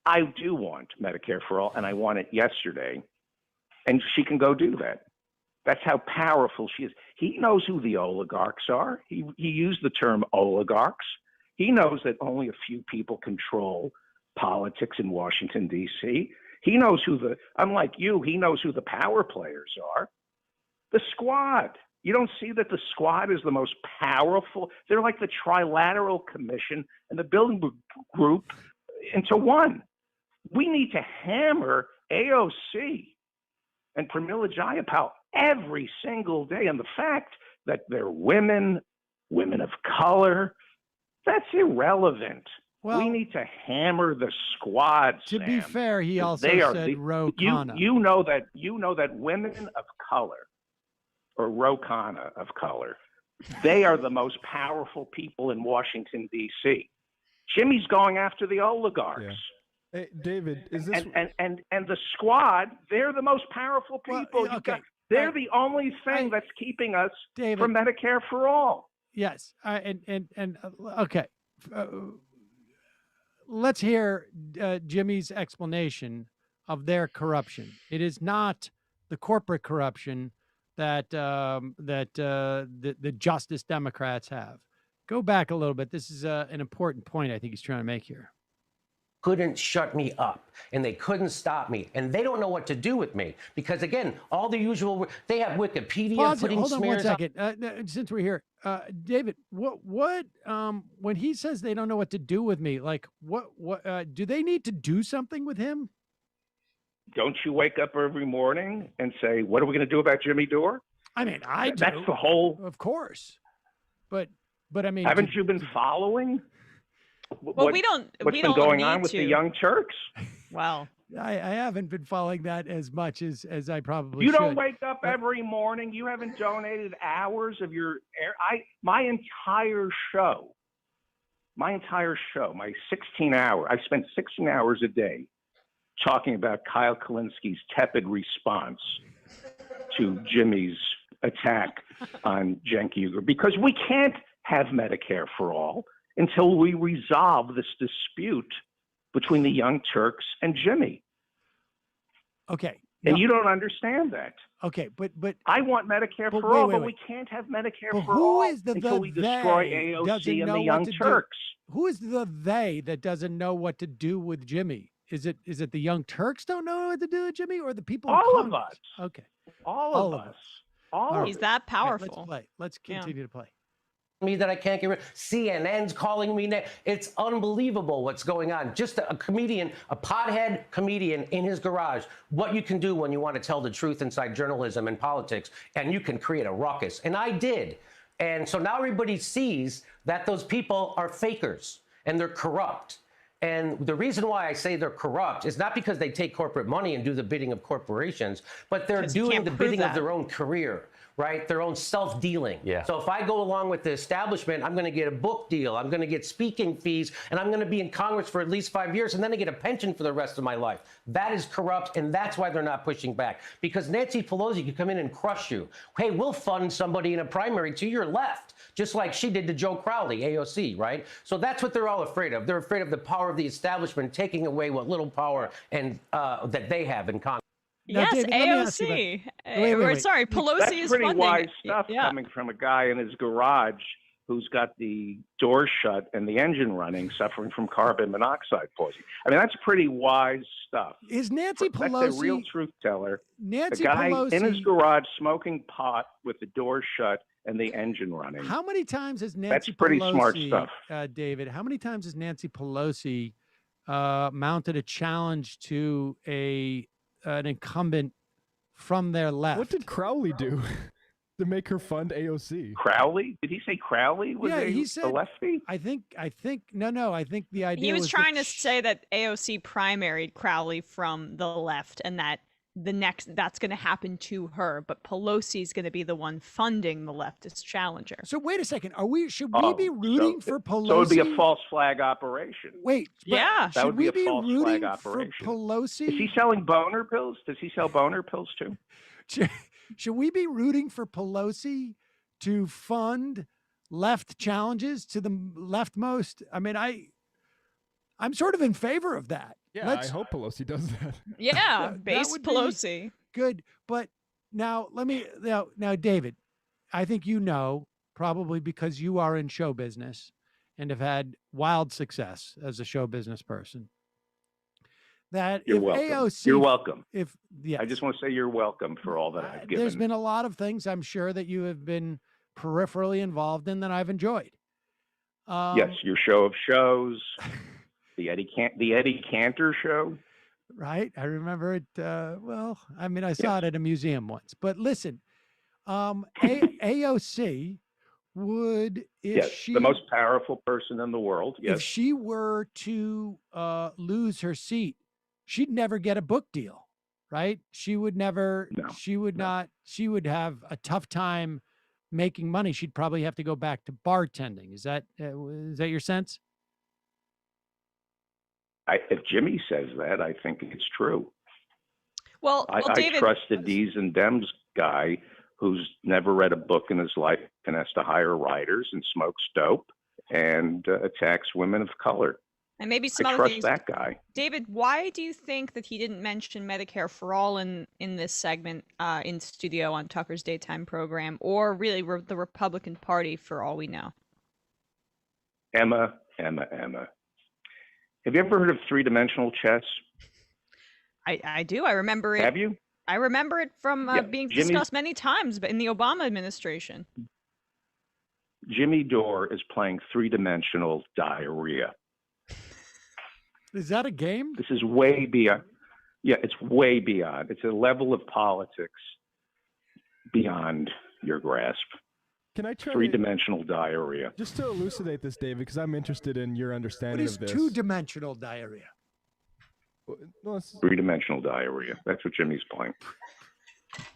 I do want Medicare for all, and I want it yesterday. And she can go do that. That's how powerful she is. He knows who the oligarchs are. He used the term oligarchs. He knows that only a few people control politics in Washington, D.C. He knows unlike you, he knows who the power players are. The squad. You don't see that the squad is the most powerful? They're like the Trilateral Commission and the Bilderberg Group into one. We need to hammer AOC and Pramila Jayapal every single day. And the fact that they're women of color, that's irrelevant. Well, we need to hammer the squad. To Sam. Be fair, he also said Ro Khanna. You know that women of color, or Ro Khanna of color, they are the most powerful people in Washington, D.C. Jimmy's going after the oligarchs. Yeah. Hey, David, is this and the squad? They're the most powerful people. Well, okay. They're the only thing that's keeping us from Medicare for all. Yes, okay. Let's hear Jimmy's explanation of their corruption. It is not the corporate corruption that the Justice Democrats have. Go back a little bit. This is an important point I think he's trying to make here. Couldn't shut me up, and they couldn't stop me, and they don't know what to do with me because, again, all the usual. They have Wikipedia putting Hold on one smears. second. Since we're here, David, what when he says they don't know what to do with me, like what do they need to do something with him? Don't you wake up every morning and say, "What are we going to do about Jimmy Dore"? I mean, I do. That's the whole. Of course, but I mean, haven't you been following? Well, we don't. What's been going on with the Young Turks? Well, I haven't been following that as much as I probably should. You should. don't wake up every morning. You haven't donated hours of your my entire show, my 16 hour. I spent 16 hours a day talking about Kyle Kalinski's tepid response to Jimmy's attack on Cenk Uygur, because we can't have Medicare for all until we resolve this dispute between the Young Turks and Jimmy. Okay. And you don't understand that. Okay, but I want Medicare for all, but we can't have Medicare for all until we destroy AOC and the Young Turks. Who is the they that doesn't know what to do with Jimmy? Is it the Young Turks don't know what to do with Jimmy, or the people? All of us. Okay. All of us. He's that powerful. Let's continue to play. Me that I can't get rid of. CNN's calling me. It's unbelievable what's going on. Just a comedian, a pothead comedian in his garage. What you can do when you want to tell the truth inside journalism and politics, and you can create a ruckus. And I did. And so now everybody sees that those people are fakers and they're corrupt. And the reason why I say they're corrupt is not because they take corporate money and do the bidding of corporations, but they're doing the bidding of their own career. Right? Their own self-dealing. Yeah. So if I go along with the establishment, I'm going to get a book deal, I'm going to get speaking fees, and I'm going to be in Congress for at least 5 years, and then I get a pension for the rest of my life. That is corrupt, and that's why they're not pushing back. Because Nancy Pelosi could come in and crush you. Hey, we'll fund somebody in a primary to your left, just like she did to Joe Crowley, AOC, right? So that's what they're all afraid of. They're afraid of the power of the establishment taking away what little power and that they have in Congress. Now, yes, David, AOC. Wait. Sorry, Pelosi That's is pretty funding. wise stuff coming from a guy in his garage who's got the door shut and the engine running, suffering from carbon monoxide poisoning. I mean, that's pretty wise stuff. Is Nancy Pelosi... That's a real truth teller. Nancy a guy Pelosi... in his garage smoking pot with the door shut and the engine running. How many times has Nancy That's pretty Pelosi, smart stuff. David, how many times has Nancy Pelosi mounted a challenge to an incumbent from their left? What did Crowley do? To make her fund AOC. Crowley? Did he say Crowley was he said, a lefty? I think no. I think the idea he was trying that to say that AOC primaried Crowley from the left, and that that's going to happen to her, but Pelosi's going to be the one funding the leftist challenger. So wait a second. Should we be rooting for Pelosi? So it would be a false flag operation. Wait, yeah. That would be a false flag for operation. Pelosi? Is he selling boner pills? Does he sell boner pills too? Should we be rooting for Pelosi to fund left challenges to the leftmost? I mean, I'm sort of in favor of that. Yeah, I hope Pelosi does that. Yeah, base would Pelosi. Good. But now now, David, I think you know, probably because you are in show business and have had wild success as a show business person, that you're if welcome. AOC, you're welcome. I just want to say you're welcome for all that I've given. There's been a lot of things I'm sure that you have been peripherally involved in that I've enjoyed. Yes, your show of shows, the Eddie Cantor show. Right, I remember it. Well, I mean, I saw it at a museum once. But listen, AOC would, if she, the most powerful person in the world. Yes, if she were to lose her seat, she'd never get a book deal, right? She would never. No, she would not. She would have a tough time making money. She'd probably have to go back to bartending. Is that your sense? If Jimmy says that, I think it's true. Well, I David, trust the D's and Dems guy who's never read a book in his life and has to hire writers and smokes dope and attacks women of color. And maybe some I other trust things. that guy. David, why do you think that he didn't mention Medicare for All in this segment in studio on Tucker's daytime program, or really the Republican Party for all we know? Emma. Have you ever heard of three-dimensional chess? I do. I remember it. Have you? I remember it from being discussed many times, but in the Obama administration. Jimmy Dore is playing three-dimensional diarrhea. Is that a game? This is way beyond. Yeah, it's way beyond. It's a level of politics beyond your grasp. Can I try three-dimensional diarrhea? Just to elucidate this, David, because I'm interested in your understanding of this. What is two-dimensional diarrhea? Well, three-dimensional diarrhea. That's what Jimmy's playing.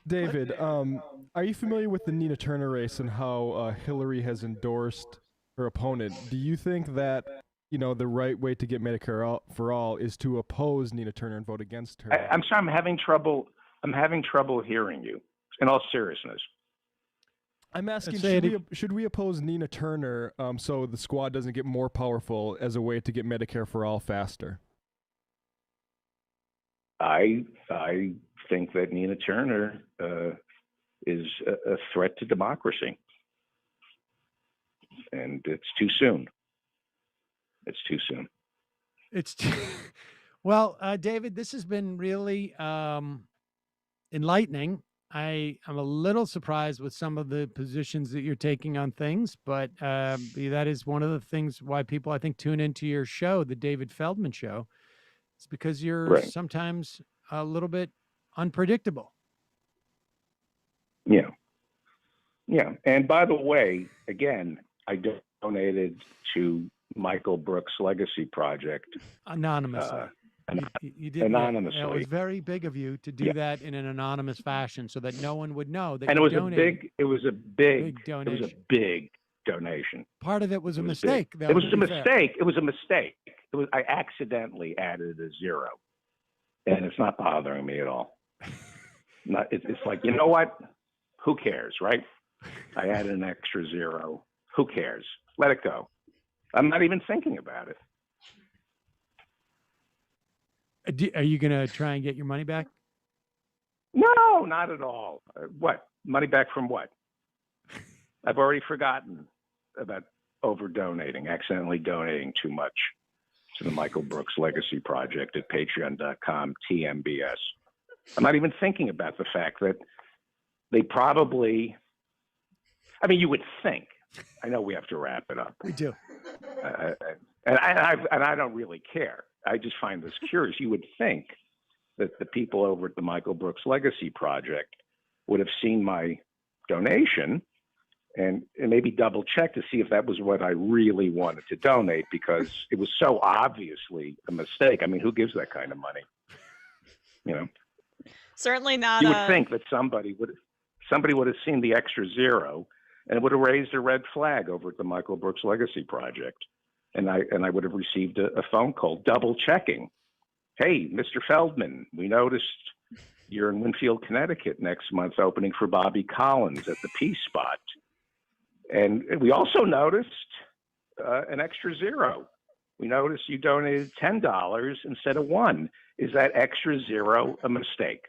David, are you familiar with the Nina Turner race and how Hillary has endorsed her opponent? Do you think that the right way to get Medicare for all is to oppose Nina Turner and vote against her? I'm sorry, I'm having trouble hearing you. In all seriousness. I'm asking, should we oppose Nina Turner so the squad doesn't get more powerful as a way to get Medicare for all faster? I think that Nina Turner is a threat to democracy. And it's too soon. It's too soon. Well, David, this has been really enlightening. I'm a little surprised with some of the positions that you're taking on things, but that is one of the things why people, I think, tune into your show, the David Feldman Show. It's because you're sometimes a little bit unpredictable. Yeah. Yeah. And by the way, again, I donated to Michael Brooks' Legacy Project. Anonymously. You did anonymously. It was very big of you to do that in an anonymous fashion, so that no one would know that. And you it was donated. It was a big donation. It was a big donation. Part of it was a mistake. It was a mistake. It was a mistake. I accidentally added a zero, and it's not bothering me at all. It's like, you know what? Who cares, right? I added an extra zero. Who cares? Let it go. I'm not even thinking about it. Are you going to try and get your money back? No, not at all. What? Money back from what? I've already forgotten about accidentally donating too much to the Michael Brooks Legacy Project at patreon.com TMBS. I'm not even thinking about the fact that they probably, you would think, I know we have to wrap it up. We do. And I don't really care. I just find this curious. You would think that the people over at the Michael Brooks Legacy Project would have seen my donation and maybe double check to see if that was what I really wanted to donate, because it was so obviously a mistake. I mean, who gives that kind of money? You know, certainly not. You would think that somebody would have seen the extra zero and would have raised a red flag over at the Michael Brooks Legacy Project, and I would have received a phone call double checking. Hey, Mr. Feldman, we noticed you're in Winfield, Connecticut next month, opening for Bobby Collins at the Peace Spot. And we also noticed an extra zero. We noticed you donated $10 instead of $1. Is that extra zero a mistake?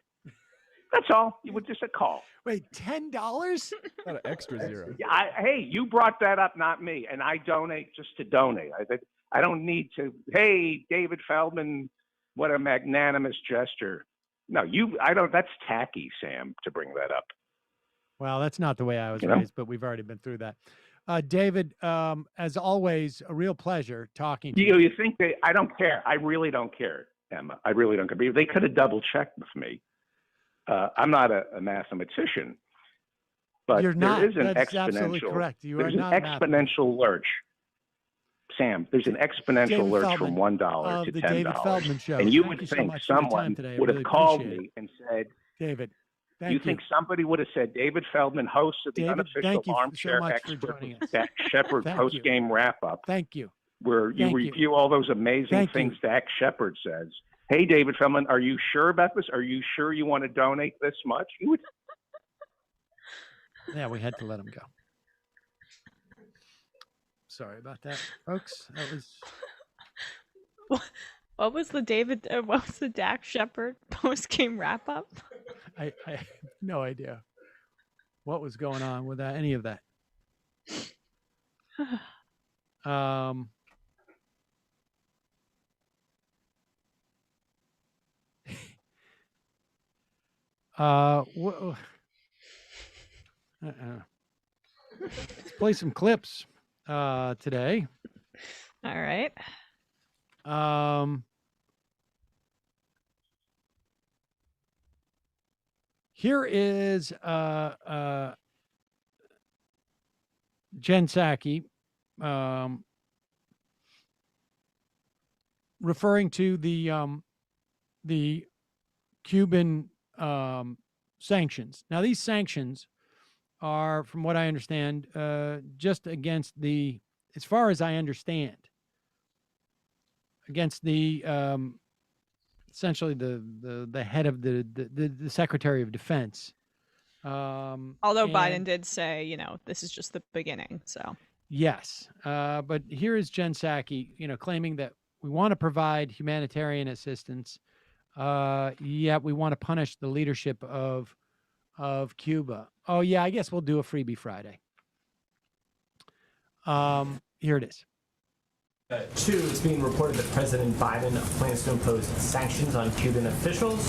That's all. You would just a call. Wait, $10? Not an extra zero. Yeah, hey, you brought that up, not me. And I donate just to donate. I don't need to. Hey, David Feldman, what a magnanimous gesture. No, I don't. That's tacky, Sam, to bring that up. Well, that's not the way I was raised, but we've already been through that. David, as always, a real pleasure talking to you. You think I don't care. I really don't care, Emma. I really don't care. They could have double checked with me. I'm not a mathematician, but You're not. There is an That's exponential. absolutely correct. You there's are an not exponential lurch. Sam, there's an exponential David lurch Feldman from $1 to the David $10. Feldman Show. And you Thank would so think much for your time someone today. I would have really called appreciate me and said, David, you think somebody would have said, David Feldman, host of the David, unofficial thank you so armchair much for expert joining us. Dak Shepard Thank post-game wrap-up, Thank you. where you Thank review all those amazing Thank things you. Dak Shepard says. Hey, David Feldman, are you sure about this? Are you sure you want to donate this much? You would. Yeah, we had to let him go. Sorry about that, folks. That was. What was the Dak Shepard post-game wrap-up? I have no idea what was going on with any of that. Let's play some clips today. All right. Here is Jen Psaki referring to the Cuban sanctions. Now, these sanctions are, from what I understand, just against as far as I understand, against the essentially the head of the Secretary of Defense. Although Biden did say, this is just the beginning. So yes, but here is Jen Psaki, claiming that we want to provide humanitarian assistance, yet we want to punish the leadership of Cuba. Oh yeah, I guess we'll do a freebie Friday. Here it is. Two, it's being reported that President Biden plans to impose sanctions on Cuban officials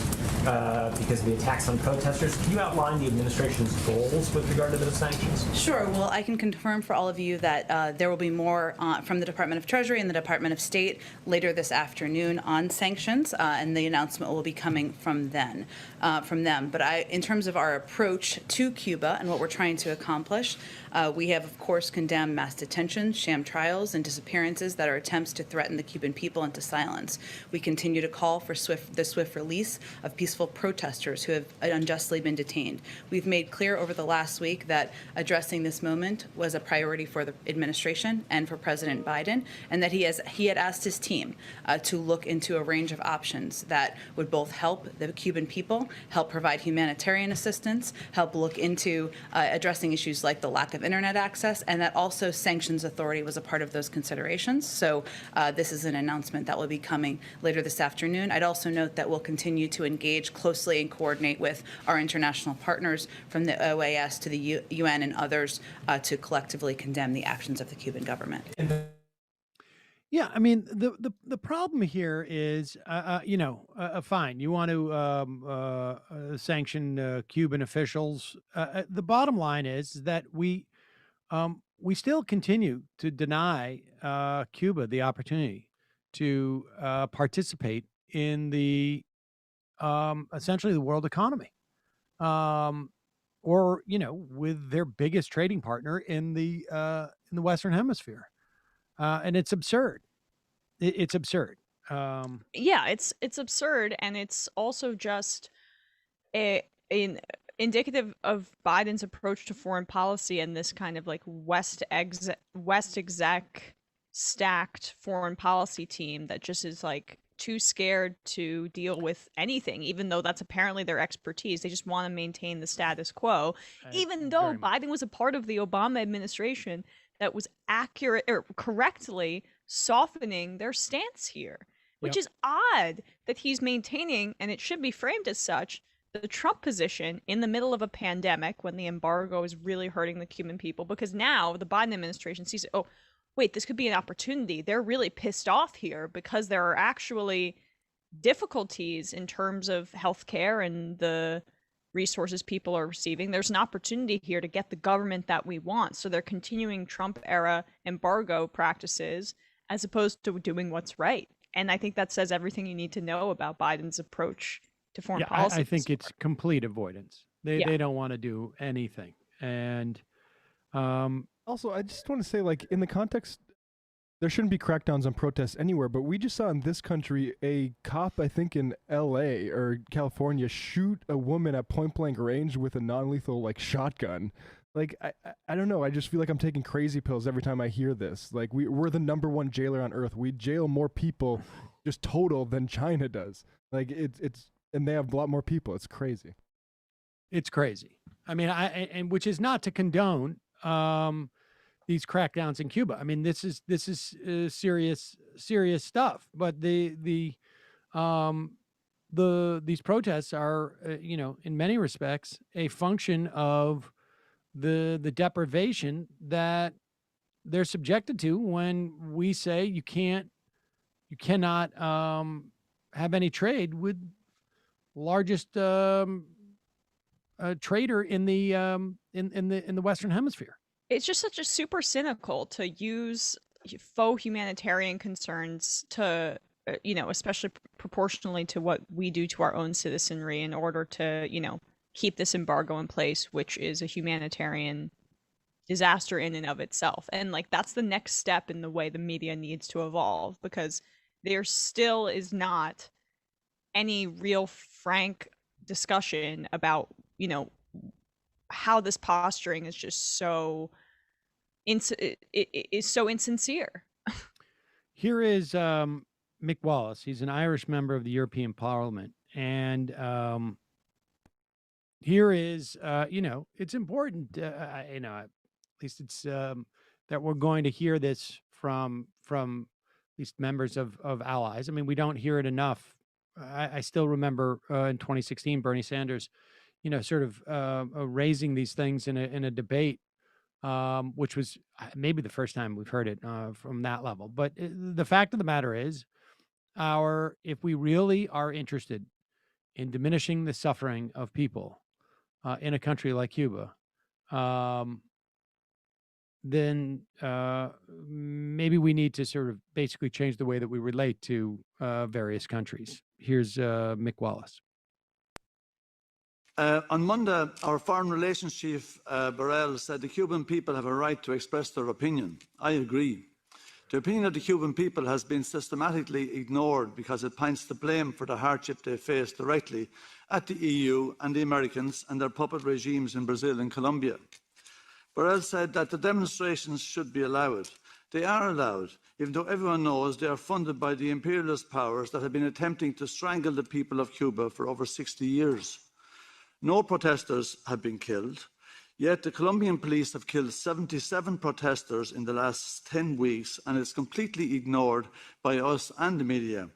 because of the attacks on protesters. Can you outline the administration's goals with regard to those sanctions? Sure. Well, I can confirm for all of you that there will be more from the Department of Treasury and the Department of State later this afternoon on sanctions, and the announcement will be coming from them. But in terms of our approach to Cuba and what we're trying to accomplish, we have, of course, condemned mass detentions, sham trials, and disappearances that are attempts to threaten the Cuban people into silence. We continue to call for the swift release of peaceful protesters who have unjustly been detained. We've made clear over the last week that addressing this moment was a priority for the administration and for President Biden, and that he had asked his team to look into a range of options that would both help the Cuban people, help provide humanitarian assistance, help look into addressing issues like the lack of internet access, and that also sanctions authority was a part of those considerations. So this is an announcement that will be coming later this afternoon. I'd also note that we'll continue to engage closely and coordinate with our international partners from the OAS to the UN and others to collectively condemn the actions of the Cuban government. Yeah, I mean, the problem here is, fine, you want to sanction Cuban officials. The bottom line is that we still continue to deny Cuba the opportunity to participate in the essentially the world economy. or with their biggest trading partner in the Western Hemisphere, and it's absurd. It's absurd. Yeah, it's absurd, and it's also just indicative of Biden's approach to foreign policy and this kind of like West exec stacked foreign policy team that just is like too scared to deal with anything, even though that's apparently their expertise. They just want to maintain the status quo, even though Biden was a part of the Obama administration that was accurate or correctly softening their stance here, which is odd that he's maintaining, and it should be framed as such, the Trump position in the middle of a pandemic when the embargo is really hurting the Cuban people, because now the Biden administration sees, oh, wait, this could be an opportunity. They're really pissed off here because there are actually difficulties in terms of healthcare and the resources people are receiving. There's an opportunity here to get the government that we want. So they're continuing Trump-era embargo practices as opposed to doing what's right. And I think that says everything you need to know about Biden's approach to foreign policy. I think it's complete avoidance. They don't want to do anything. And also, I just want to say, like, in the context, there shouldn't be crackdowns on protests anywhere, but we just saw in this country a cop, I think in LA or California, shoot a woman at point blank range with a non-lethal like shotgun. Like, I don't know. I just feel like I'm taking crazy pills every time I hear this. Like, we're the #1 jailer on earth. We jail more people just total than China does. Like, it's and they have a lot more people. It's crazy. It's crazy. I mean, and which is not to condone these crackdowns in Cuba. I mean, this is serious stuff. But these protests are, in many respects, a function of the deprivation that they're subjected to when we say you cannot have any trade with largest trader in the Western Hemisphere. It's just such a super cynical to use faux humanitarian concerns to, especially proportionally to what we do to our own citizenry in order to, keep this embargo in place, which is a humanitarian disaster in and of itself. And like, that's the next step in the way the media needs to evolve, because there still is not any real frank discussion about, how this posturing is just so insincere. Here is Mick Wallace. He's an Irish member of the European Parliament, and here is it's important. At least it's that we're going to hear this from at least members of allies. I mean, we don't hear it enough. I still remember in 2016, Bernie Sanders, sort of raising these things in a debate, which was maybe the first time we've heard it from that level. But the fact of the matter is, if we really are interested in diminishing the suffering of people in a country like Cuba, then maybe we need to sort of basically change the way that we relate to various countries. Here's Mick Wallace. On Monday, our Foreign Relations Chief, Borrell, said the Cuban people have a right to express their opinion. I agree. The opinion of the Cuban people has been systematically ignored because it points the blame for the hardship they face directly at the EU and the Americans and their puppet regimes in Brazil and Colombia. Borrell said that the demonstrations should be allowed. They are allowed, even though everyone knows they are funded by the imperialist powers that have been attempting to strangle the people of Cuba for over 60 years. No protesters have been killed, yet the Colombian police have killed 77 protesters in the last 10 weeks, and it's completely ignored by us and the media.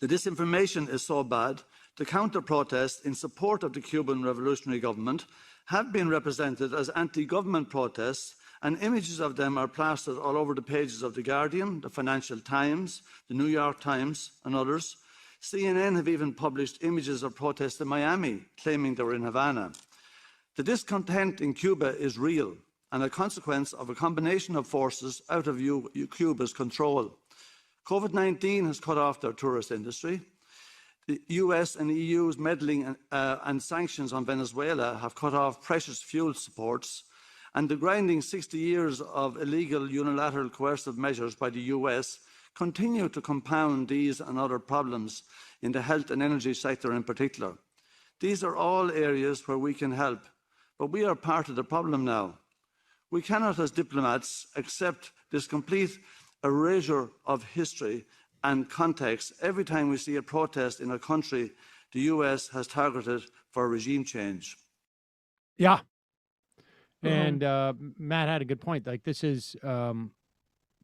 The disinformation is so bad, the counter-protests in support of the Cuban revolutionary government have been represented as anti-government protests, and images of them are plastered all over the pages of The Guardian, the Financial Times, the New York Times, and others. CNN have even published images of protests in Miami, claiming they were in Havana. The discontent in Cuba is real and a consequence of a combination of forces out of Cuba's control. COVID-19 has cut off their tourist industry. The US and EU's meddling and sanctions on Venezuela have cut off precious fuel supports, and the grinding 60 years of illegal unilateral coercive measures by the US continue to compound these and other problems in the health and energy sector in particular. These are all areas where we can help, but we are part of the problem now. We cannot, as diplomats, accept this complete erasure of history and context every time we see a protest in a country the US has targeted for regime change. Yeah. And Matt had a good point. Like, this is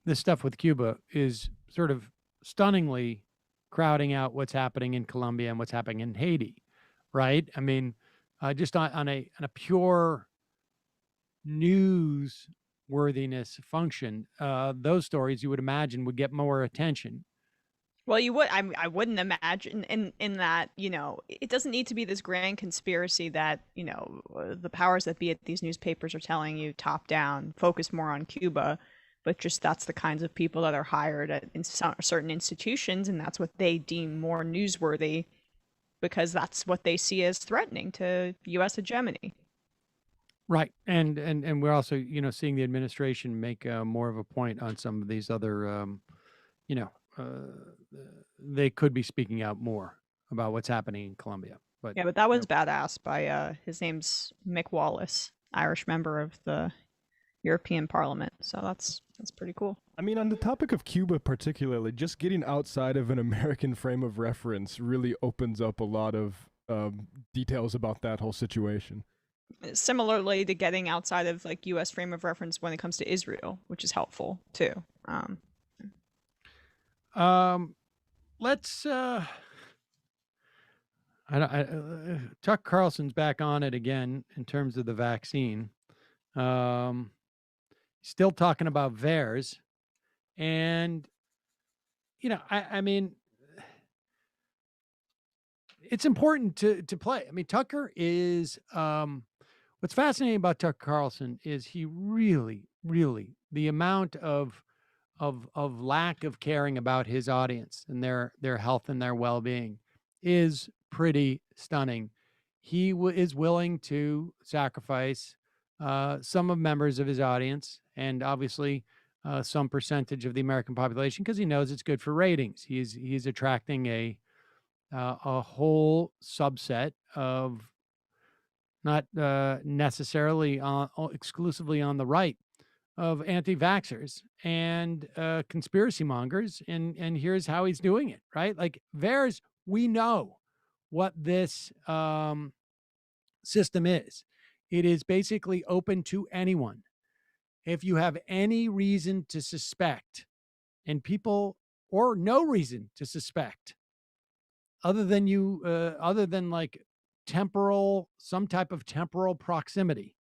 this stuff with Cuba is sort of stunningly crowding out what's happening in Colombia and what's happening in Haiti, right? I mean, just on a pure news worthiness function, those stories you would imagine would get more attention. Well, you would. I wouldn't imagine in that, you know, it doesn't need to be this grand conspiracy that, you know, the powers that be at these newspapers are telling you top down, focus more on Cuba, but just that's the kinds of people that are hired in certain institutions, and that's what they deem more newsworthy because that's what they see as threatening to U.S. hegemony. Right. And we're also, you know, seeing the administration make more of a point on some of these other, you know, they could be speaking out more about what's happening in Colombia. But yeah, but that was badass by his name's Mick Wallace, Irish member of the European Parliament. So that's pretty cool. I mean, on the topic of Cuba particularly, just getting outside of an American frame of reference really opens up a lot of details about that whole situation. Similarly to getting outside of like U.S. frame of reference when it comes to Israel, which is helpful too. Let's Tuck Carlson's back on it again in terms of the vaccine. Still talking about VAERS, and you know, I mean, it's important to play. I mean, Tucker is what's fascinating about Tucker Carlson is he really the amount of lack of caring about his audience and their health and their well-being is pretty stunning. He is willing to sacrifice some of members of his audience and obviously some percentage of the American population because he knows it's good for ratings. He's attracting a whole subset of not necessarily exclusively on the right of anti-vaxxers and conspiracy mongers, and here's how he's doing it, right? Like VAERS, we know what this system is. It is basically open to anyone. If you have any reason to suspect, and people, or no reason to suspect, other than like some type of temporal proximity,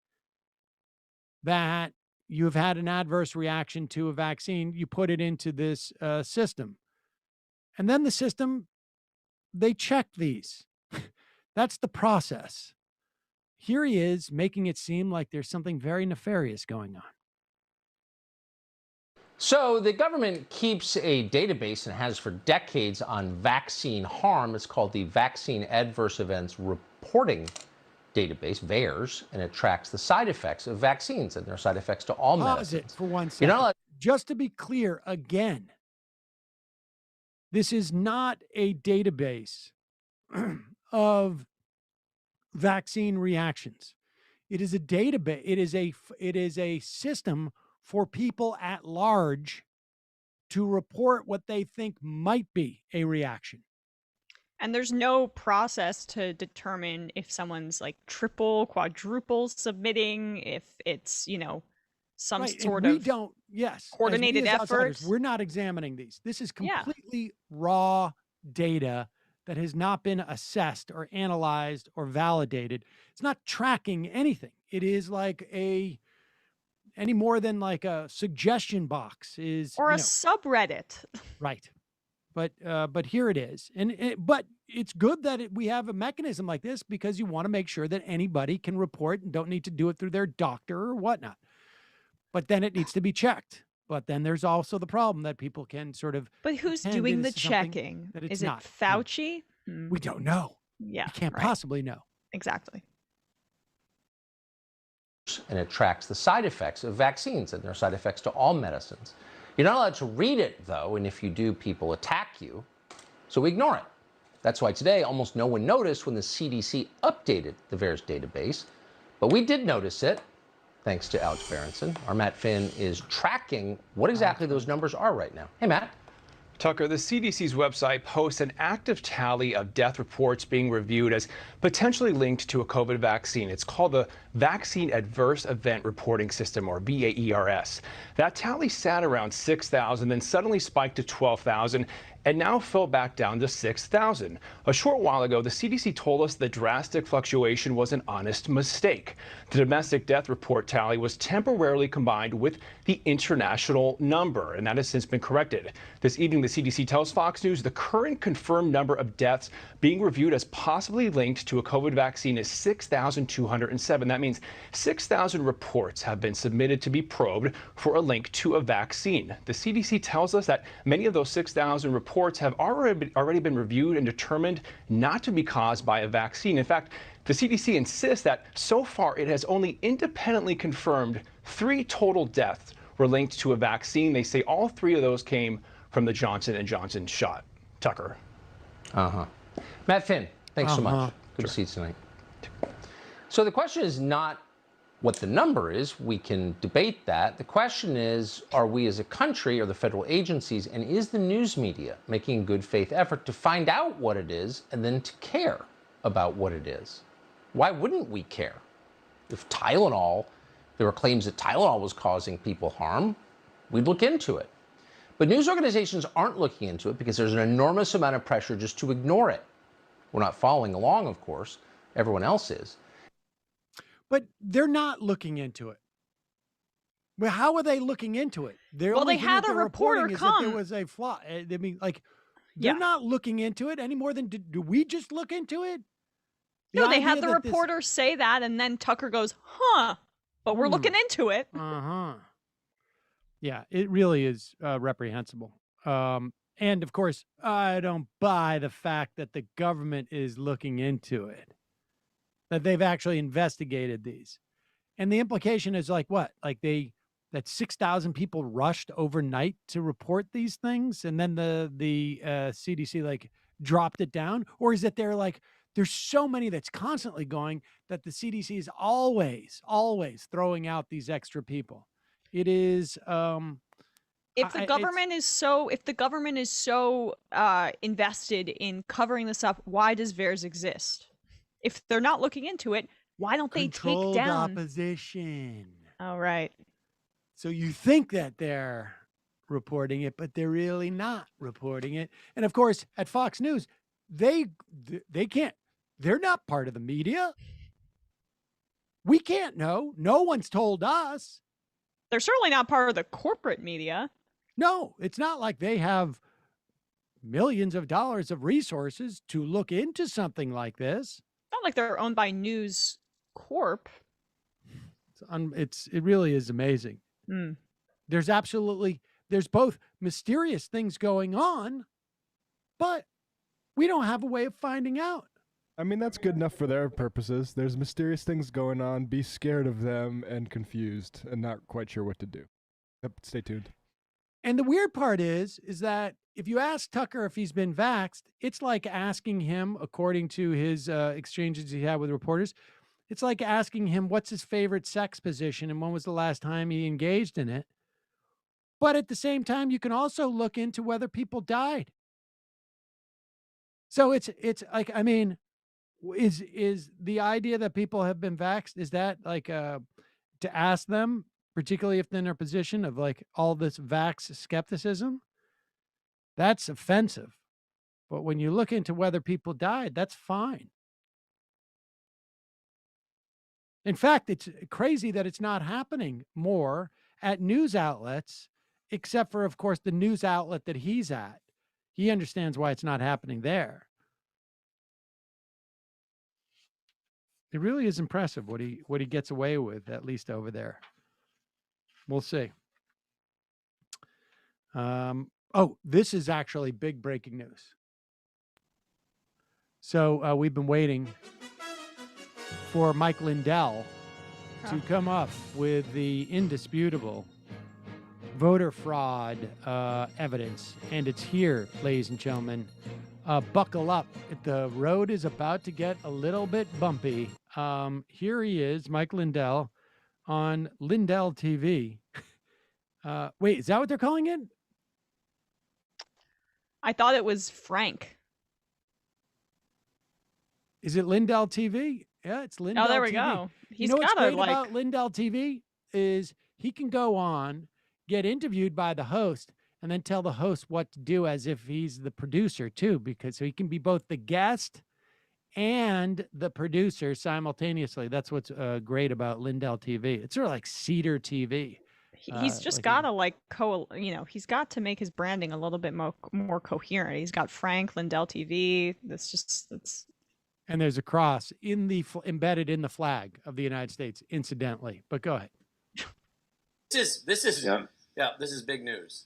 that you have had an adverse reaction to a vaccine, you put it into this system. And then the system, they check these. That's the process. Here he is making it seem like there's something very nefarious going on. So the government keeps a database and has for decades on vaccine harm. It's called the Vaccine Adverse Events Reporting Database, VAERS, and it tracks the side effects of vaccines, and there are side effects to all Pause medicines. it for 1 second. Just to be clear again, this is not a database of vaccine reactions. It is a database. It is a system for people at large to report what they think might be a reaction. And there's no process to determine if someone's like triple, quadruple submitting, if it's, you know, some sort of coordinated effort. We're not examining these. This is completely raw data that has not been assessed or analyzed or validated. It's not tracking anything. It is like any more than like a suggestion box is, or a subreddit. Right. But here it is. But it's good that we have a mechanism like this because you want to make sure that anybody can report and don't need to do it through their doctor or whatnot. But then it needs to be checked. But then there's also the problem that people can sort of. But who's doing the checking? Is it Fauci? We don't know. Yeah. We can't right. possibly know. Exactly. And it tracks the side effects of vaccines, and there are side effects to all medicines. You're not allowed to read it, though, and if you do, people attack you. So we ignore it. That's why today almost no one noticed when the CDC updated the VAERS database, but we did notice it, thanks to Alex Berenson. Our Matt Finn is tracking what exactly those numbers are right now. Hey, Matt. Tucker, the CDC's website posts an active tally of death reports being reviewed as potentially linked to a COVID vaccine. It's called the Vaccine Adverse Event Reporting System, or VAERS. That tally sat around 6,000, then suddenly spiked to 12,000, and now fell back down to 6,000. A short while ago, the CDC told us the drastic fluctuation was an honest mistake. The domestic death report tally was temporarily combined with the international number, and that has since been corrected. This evening, the CDC tells Fox News the current confirmed number of deaths being reviewed as possibly linked to a COVID vaccine is 6,207. That means 6,000 reports have been submitted to be probed for a link to a vaccine. The CDC tells us that many of those 6,000 reports have already been reviewed and determined not to be caused by a vaccine. In fact, the CDC insists that so far it has only independently confirmed 3 total deaths were linked to a vaccine. They say all 3 of those came from the Johnson & Johnson shot. Tucker. Matt Finn, thanks so much. Good to see you tonight. So the question is not what the number is. We can debate that. The question is, are we as a country, or the federal agencies, and is the news media making a good faith effort to find out what it is and then to care about what it is? Why wouldn't we care? If there were claims that Tylenol was causing people harm, we'd look into it. But news organizations aren't looking into it because there's an enormous amount of pressure just to ignore it. We're not following along, of course. Everyone else is. But they're not looking into it. Well, how are they looking into it? They had a reporter come. There was a flaw. I mean, like, they're not looking into it any more than do we just look into it? No, they had the reporter say that, and then Tucker goes, huh, but we're looking into it. Yeah, it really is reprehensible. And of course, I don't buy the fact that the government is looking into it, that they've actually investigated these. And the implication is like what? Like that 6,000 people rushed overnight to report these things, and then the CDC like dropped it down? Or is it they're like, there's so many that's constantly going that the CDC is always throwing out these extra people? It is if the government is so invested in covering this up, why does VAERS exist? If they're not looking into it, why don't they take down opposition? Oh, right. So you think that they're reporting it, but they're really not reporting it. And of course, at Fox News, they can't. They're not part of the media. We can't know. No one's told us. They're certainly not part of the corporate media. No, it's not like they have millions of dollars of resources to look into something like this. Not like they're owned by News Corp. It really is amazing. There's both mysterious things going on, but we don't have a way of finding out. I mean, that's good enough for their purposes. There's mysterious things going on. Be scared of them and confused and not quite sure what to do. Yep, stay tuned. And the weird part is that if you ask Tucker if he's been vaxxed, it's like asking him, according to his exchanges he had with reporters, it's like asking him what's his favorite sex position and when was the last time he engaged in it. But at the same time, you can also look into whether people died. So it's like, I mean, is the idea that people have been vaxxed, is that like to ask them, particularly if they're in their position of like all this vax skepticism? That's offensive. But when you look into whether people died, that's fine. In fact, it's crazy that it's not happening more at news outlets, except for, of course, the news outlet that he's at. He understands why it's not happening there. It really is impressive what he gets away with, at least over there. We'll see. Oh, this is actually big breaking news. So we've been waiting for Mike Lindell to come up with the indisputable voter fraud evidence. And it's here, ladies and gentlemen. Buckle up. The road is about to get a little bit bumpy. Here he is, Mike Lindell, on Lindell TV. Wait, is that what they're calling it? I thought it was Frank. Is it Lindell TV? Yeah, it's Lindell TV. Oh, there we go. You know what's great about Lindell TV is he can go on, get interviewed by the host, and then tell the host what to do as if he's the producer too, because so he can be both the guest and the producer simultaneously. That's what's great about Lindell TV. It's sort of like Seder TV. He's just got to he's got to make his branding a little bit more coherent. He's got Frank, Lindell TV. It's. And there's a cross embedded in the flag of the United States, incidentally. But go ahead. This is big news.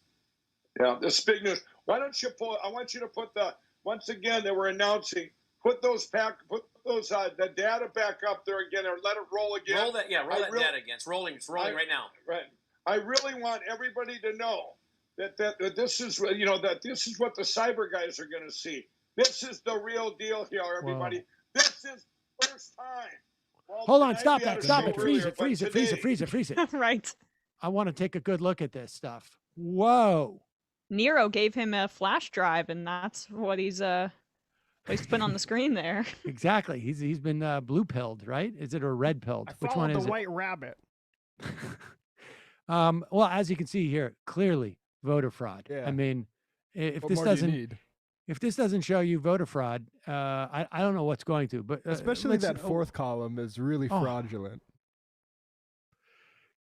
Yeah, this is big news. Why don't you I want you to put once again, they were announcing, put the data back up there again, or let it roll again. Roll that data again. It's rolling right now. Right. I really want everybody to know that this is, that this is what the cyber guys are going to see. This is the real deal here, everybody. Whoa. This is the first time. Well, hold on, stop it. Freeze it. Right. I want to take a good look at this stuff. Whoa. Nero gave him a flash drive, and that's what he's put on the screen there. Exactly. He's been blue pilled, right? Is it or red pilled? Which one is it? The White Rabbit. Well, as you can see here, clearly voter fraud. Yeah. I mean, if this doesn't show you voter fraud, I don't know what's going to. But especially that fourth column is really fraudulent.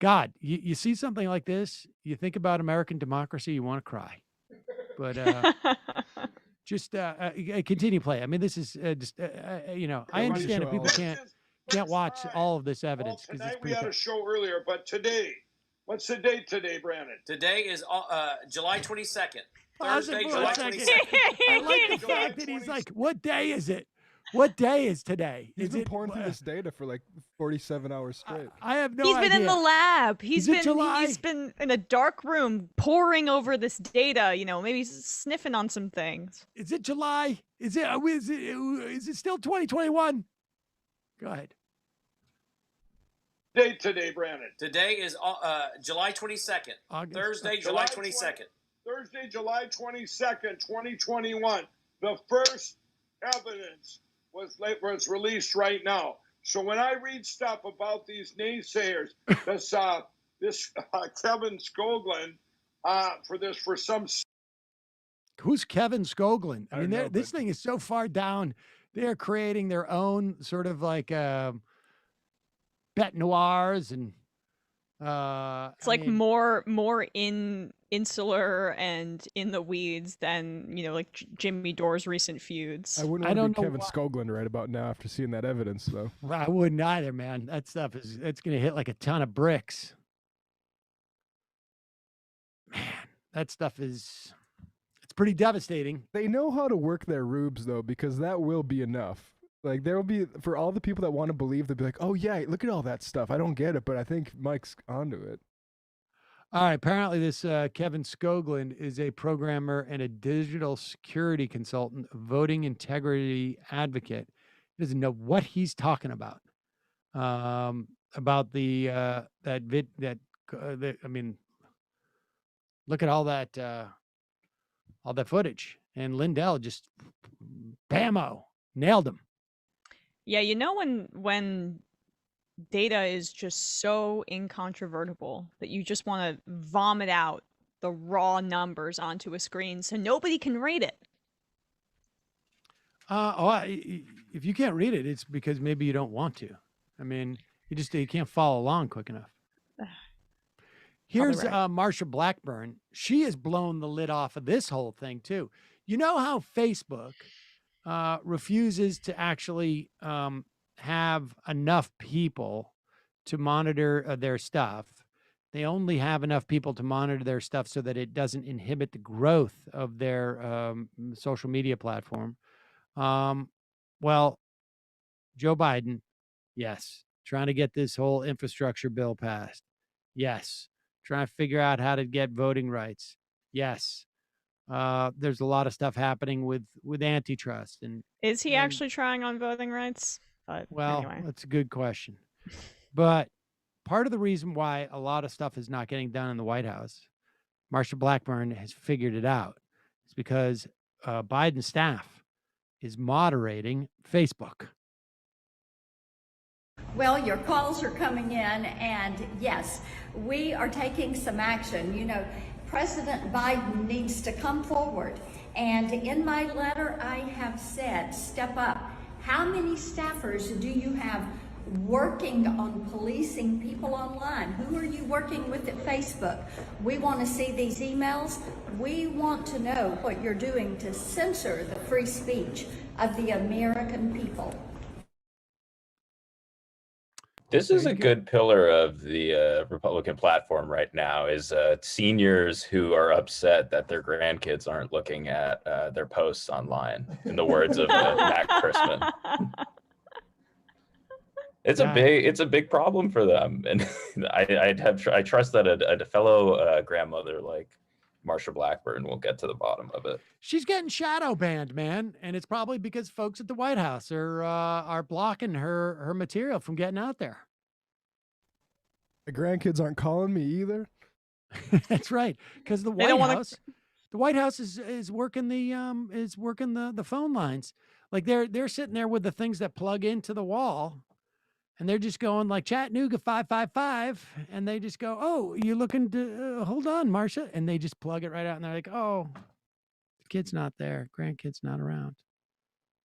God, you see something like this, you think about American democracy, you want to cry. But just continue play. I mean, this is I understand that people can't watch all of this evidence. Well, tonight we had a show earlier, but today, what's the date today, Brandon? Today is July 22nd. Thursday, July 22nd. I like the fact that he's like, what day is it? What day is today? He's been pouring through this data for like 47 hours straight. I have no idea. He's been in the lab. He's been in a dark room poring over this data, maybe sniffing on some things. Is it July? Is it still 2021? Go ahead. Date today, Brandon. Today is July 22nd. Thursday, July 22nd. Thursday, July 22nd, 2021. The first evidence was released right now. So when I read stuff about these naysayers, this Kevin Skoglund for some. Who's Kevin Skoglund? I mean, this thing is so far down. They're creating their own sort of like bet noirs and. It's like more insular and in the weeds than like Jimmy Dore's recent feuds. I wouldn't want to be Kevin Skoglund right about now after seeing that evidence, though. I wouldn't either, man. That stuff it's going to hit like a ton of bricks. Man, that stuff it's pretty devastating. They know how to work their rubes, though, because that will be enough. Like, there will be, for all the people that want to believe, they'll be like, oh, yeah, look at all that stuff. I don't get it, but I think Mike's onto it. All right. Apparently, this Kevin Skoglund is a programmer and a digital security consultant, voting integrity advocate. He doesn't know what he's talking about. About I mean, look at all that footage. And Lindell just, bammo, nailed him. Yeah, when data is just so incontrovertible that you just want to vomit out the raw numbers onto a screen so nobody can read it. If you can't read it, it's because maybe you don't want to. I mean, you can't follow along quick enough. Here's Marsha Blackburn. She has blown the lid off of this whole thing too. You know how Facebook refuses to actually have enough people to monitor their stuff. They only have enough people to monitor their stuff so that it doesn't inhibit the growth of their social media platform. Well, Joe Biden, yes. Trying to get this whole infrastructure bill passed. Yes. Trying to figure out how to get voting rights. Yes. There's a lot of stuff happening with antitrust. Is he actually trying on voting rights? But well, anyway. that's a good question. But part of the reason why a lot of stuff is not getting done in the White House, Marsha Blackburn has figured it out. It's because Biden's staff is moderating Facebook. Well, your calls are coming in, and yes, we are taking some action. You know, President Biden needs to come forward. And in my letter, I have said, step up. How many staffers do you have working on policing people online? Who are you working with at Facebook? We want to see these emails. We want to know what you're doing to censor the free speech of the American people. This is a good pillar of the Republican platform right now, is seniors who are upset that their grandkids aren't looking at their posts online, in the words of Mac Christman. It's a big problem for them, and I trust that a fellow grandmother like Marsha Blackburn will get to the bottom of it. She's getting shadow banned, man, and it's probably because folks at the White House are blocking her material from getting out there. The grandkids aren't calling me either. That's right, because the White House is working the phone lines. Like they're sitting there with the things that plug into the wall, and they're just going like Chattanooga 555, and they just go, "Oh, you looking to hold on, Marsha?" And they just plug it right out, and they're like, "Oh, the kid's not there, grandkid's not around."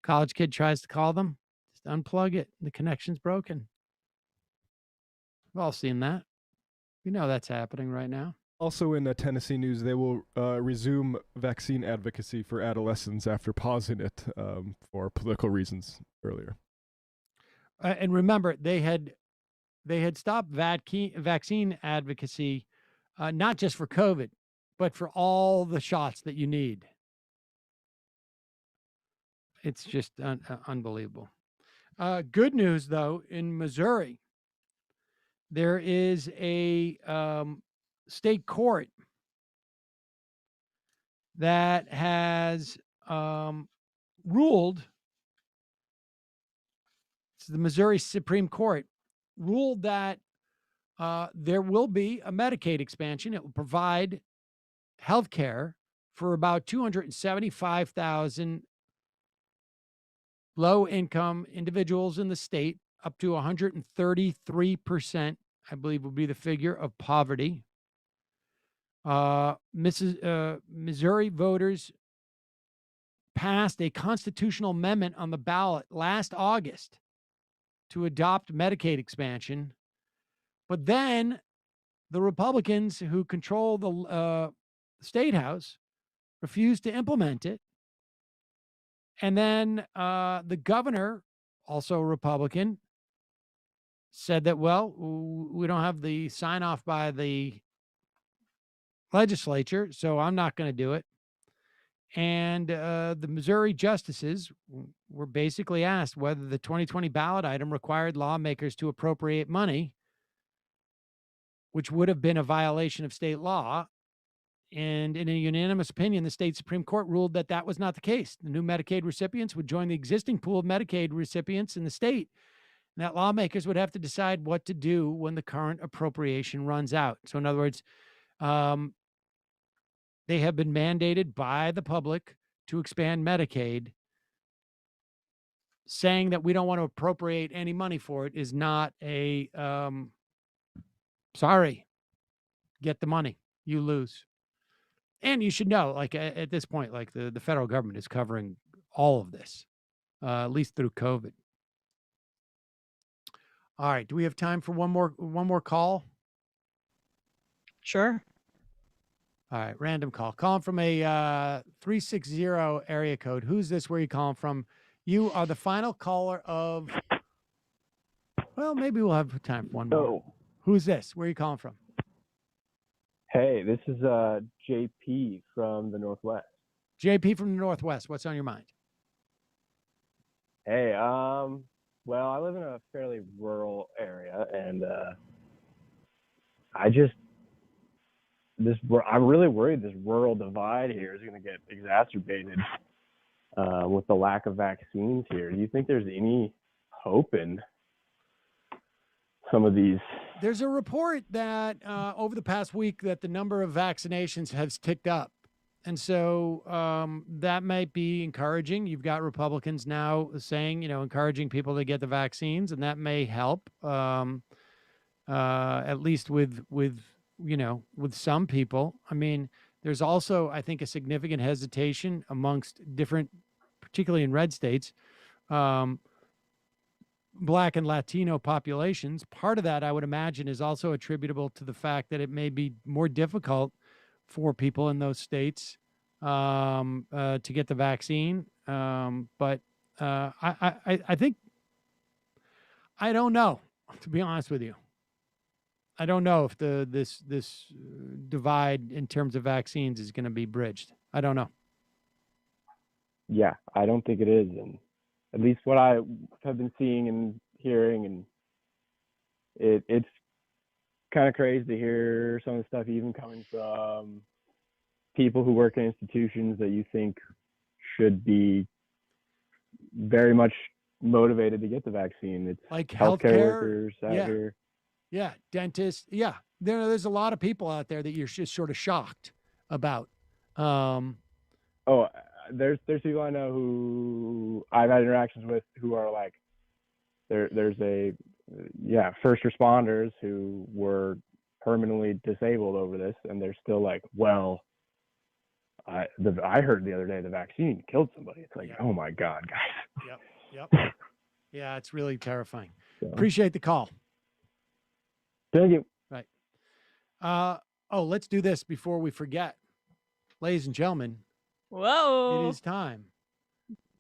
College kid tries to call them, just unplug it, the connection's broken. We've all seen that. We know that's happening right now. Also in Tennessee news, they will resume vaccine advocacy for adolescents after pausing it for political reasons earlier. And remember, they had stopped vaccine advocacy, not just for COVID, but for all the shots that you need. It's just unbelievable. Good news, though, in Missouri, there is a state court that has ruled. It's the Missouri Supreme Court ruled that there will be a Medicaid expansion. It will provide health care for about 275,000 low-income individuals in the state, up to 133%, I believe, would be the figure of poverty. Missouri voters passed a constitutional amendment on the ballot last August to adopt Medicaid expansion. But then the Republicans who control the state house refused to implement it. And then the governor, also a Republican, said that, well, we don't have the sign off by the legislature, so I'm not going to do it. And the Missouri justices were basically asked whether the 2020 ballot item required lawmakers to appropriate money, which would have been a violation of state law. And in a unanimous opinion, the state Supreme Court ruled that that was not the case. The new Medicaid recipients would join the existing pool of Medicaid recipients in the state, and that lawmakers would have to decide what to do when the current appropriation runs out. So in other words, they have been mandated by the public to expand Medicaid. Saying that we don't want to appropriate any money for it is not a, sorry, get the money, you lose. And you should know, like at this point, like the federal government is covering all of this, at least through COVID. All right. Do we have time for one more call? Sure. All right. Random call. Calling from a 360 area code. Who's this? Where are you calling from? You are the final caller of. Well, maybe we'll have time for one more. Who's this? Where are you calling from? Hey, this is JP from the Northwest. JP from the Northwest. What's on your mind? Hey, well, I live in a fairly rural area, and I'm really worried this rural divide here is going to get exacerbated with the lack of vaccines here. Do you think there's any hope in some of these? There's a report that over the past week that the number of vaccinations has ticked up. And so that might be encouraging. You've got Republicans now saying, encouraging people to get the vaccines, and that may help, at least with some people. I mean, there's also, I think, a significant hesitation amongst different, particularly in red states, Black and Latino populations. Part of that, I would imagine, is also attributable to the fact that it may be more difficult for people in those states to get the vaccine. But I think, I don't know, to be honest with you. I don't know if this divide in terms of vaccines is going to be bridged. I don't know. Yeah, I don't think it is. And at least what I have been seeing and hearing, and it's kind of crazy to hear some of the stuff even coming from people who work in institutions that you think should be very much motivated to get the vaccine. It's like healthcare workers out here. Yeah, dentists. Yeah, there's a lot of people out there that you're just sort of shocked about. There's people I know who I've had interactions with who are like, there's first responders who were permanently disabled over this, and they're still like, well, I heard the other day the vaccine killed somebody. It's like, oh my God, guys. Yep. Yeah, it's really terrifying. So. Appreciate the call. Thank you. Right. Let's do this before we forget. Ladies and gentlemen, whoa! It is time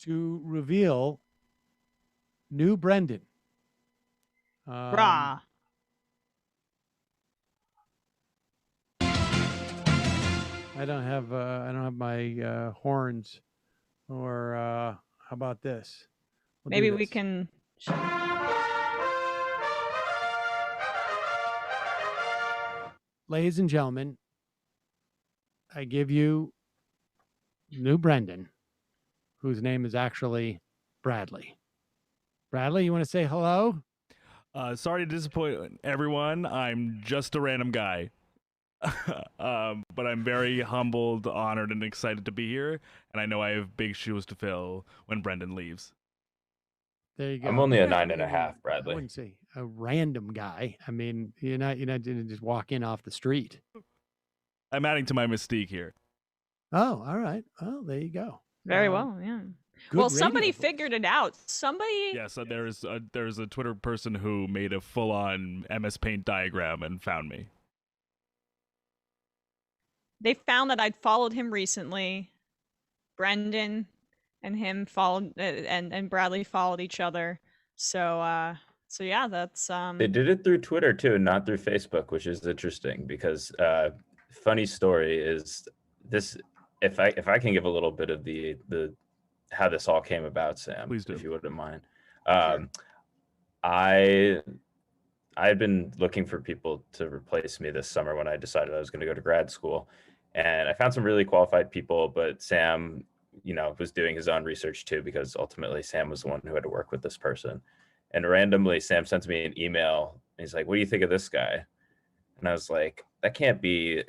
to reveal new Brendan. Brah. I don't have my horns, or how about this? Maybe we can. Ladies and gentlemen, I give you new Brendan, whose name is actually Bradley. Bradley, you want to say hello? Sorry to disappoint everyone. I'm just a random guy. But I'm very humbled, honored, and excited to be here. And I know I have big shoes to fill when Brendan leaves. There you go. I'm only a 9.5, Bradley. I wouldn't say a random guy. I mean, you're not going to just walk in off the street. I'm adding to my mystique here. Oh, all right. Well, there you go. Very well, yeah. Well, somebody figured it out. Somebody. Yes, there's a Twitter person who made a full-on MS Paint diagram and found me. They found that I'd followed him recently. Brendan and him followed, and Bradley followed each other. So yeah, that's They did it through Twitter too, not through Facebook, which is interesting because funny story is this. If I can give a little bit of the how this all came about, Sam, please do, if you wouldn't mind. Sure. I had been looking for people to replace me this summer when I decided I was going to go to grad school, and I found some really qualified people, but Sam, was doing his own research too, because ultimately Sam was the one who had to work with this person. And randomly Sam sent me an email and he's like, "What do you think of this guy?" And I was like, that can't be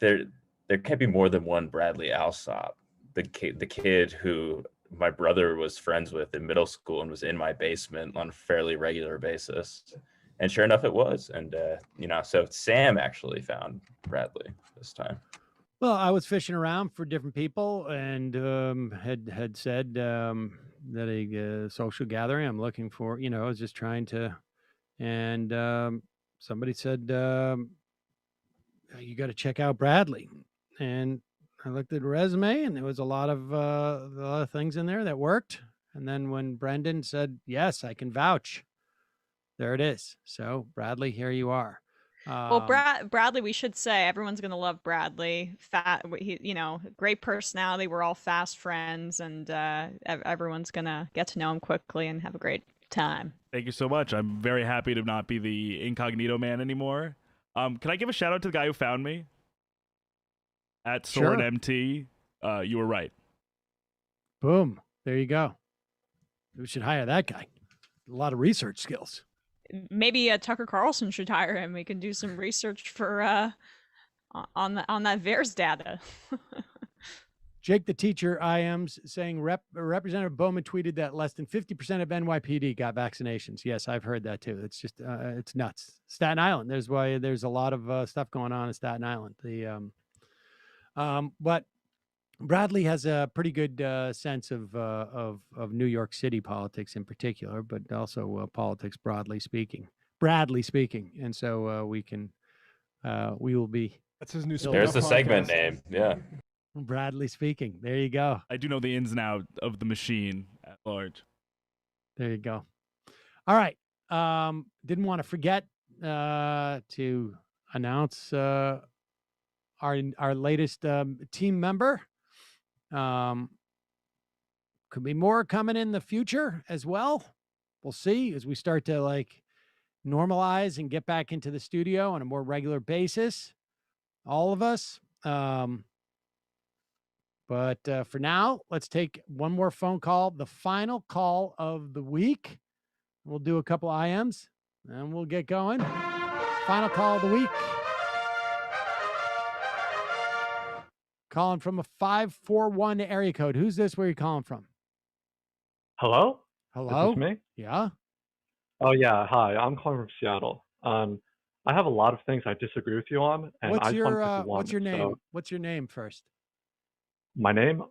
there. There can't be more than one Bradley Alsop, the kid who my brother was friends with in middle school and was in my basement on a fairly regular basis. And sure enough, it was. And, so Sam actually found Bradley this time. Well, I was fishing around for different people and had said that a social gathering I'm looking for, I was just trying to, and somebody said, you got to check out Bradley. And I looked at the resume and there was a lot of things in there that worked. And then when Brendan said, yes, I can vouch, there it is. So Bradley, here you are. Well, Bradley, we should say everyone's gonna love Bradley. Great personality. We're all fast friends, and everyone's gonna get to know him quickly and have a great time. Thank you so much. I'm very happy to not be the incognito man anymore. Can I give a shout out to the guy who found me? At Soren MT. You were right. Boom. There you go. We should hire that guy. A lot of research skills. Maybe Tucker Carlson should hire him. We can do some research for on that VAERS data. Jake the teacher IM's saying Representative Bowman tweeted that less than 50% of NYPD got vaccinations. Yes, I've heard that too. It's just it's nuts. Staten Island. There's a lot of stuff going on in Staten Island. But Bradley has a pretty good sense of New York City politics in particular, but also politics broadly speaking. And so we will be. That's his new. There's the segment name. Yeah. Bradley speaking. There you go. I do know the ins and outs of the machine at large. There you go. All right. Didn't want to forget to announce our latest team member. Could be more coming in the future as well. We'll see as we start to normalize and get back into the studio on a more regular basis. All of us. But for now, let's take one more phone call, the final call of the week. We'll do a couple IMs and we'll get going. Final call of the week. Calling from a 541 area code. Who's this? Where are you calling from? Hello? Hello? Is this me? Yeah. Oh, yeah. Hi. I'm calling from Seattle. I have a lot of things I disagree with you on. And What's I just want to pick one. what's your name? So, What's your name first? my name?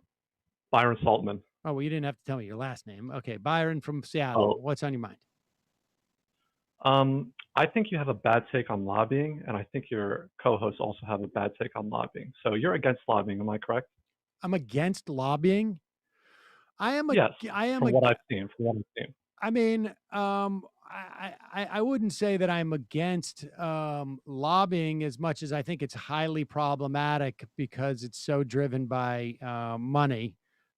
Byron Saltman. Oh, well, you didn't have to tell me your last name. Okay. Byron from Seattle. Oh. What's on your mind? I think you have a bad take on lobbying, and I think your co-hosts also have a bad take on lobbying. So you're against lobbying, am I correct? I'm against lobbying. Yes, from what I've seen. I mean, I wouldn't say that I'm against lobbying as much as I think it's highly problematic because it's so driven by money.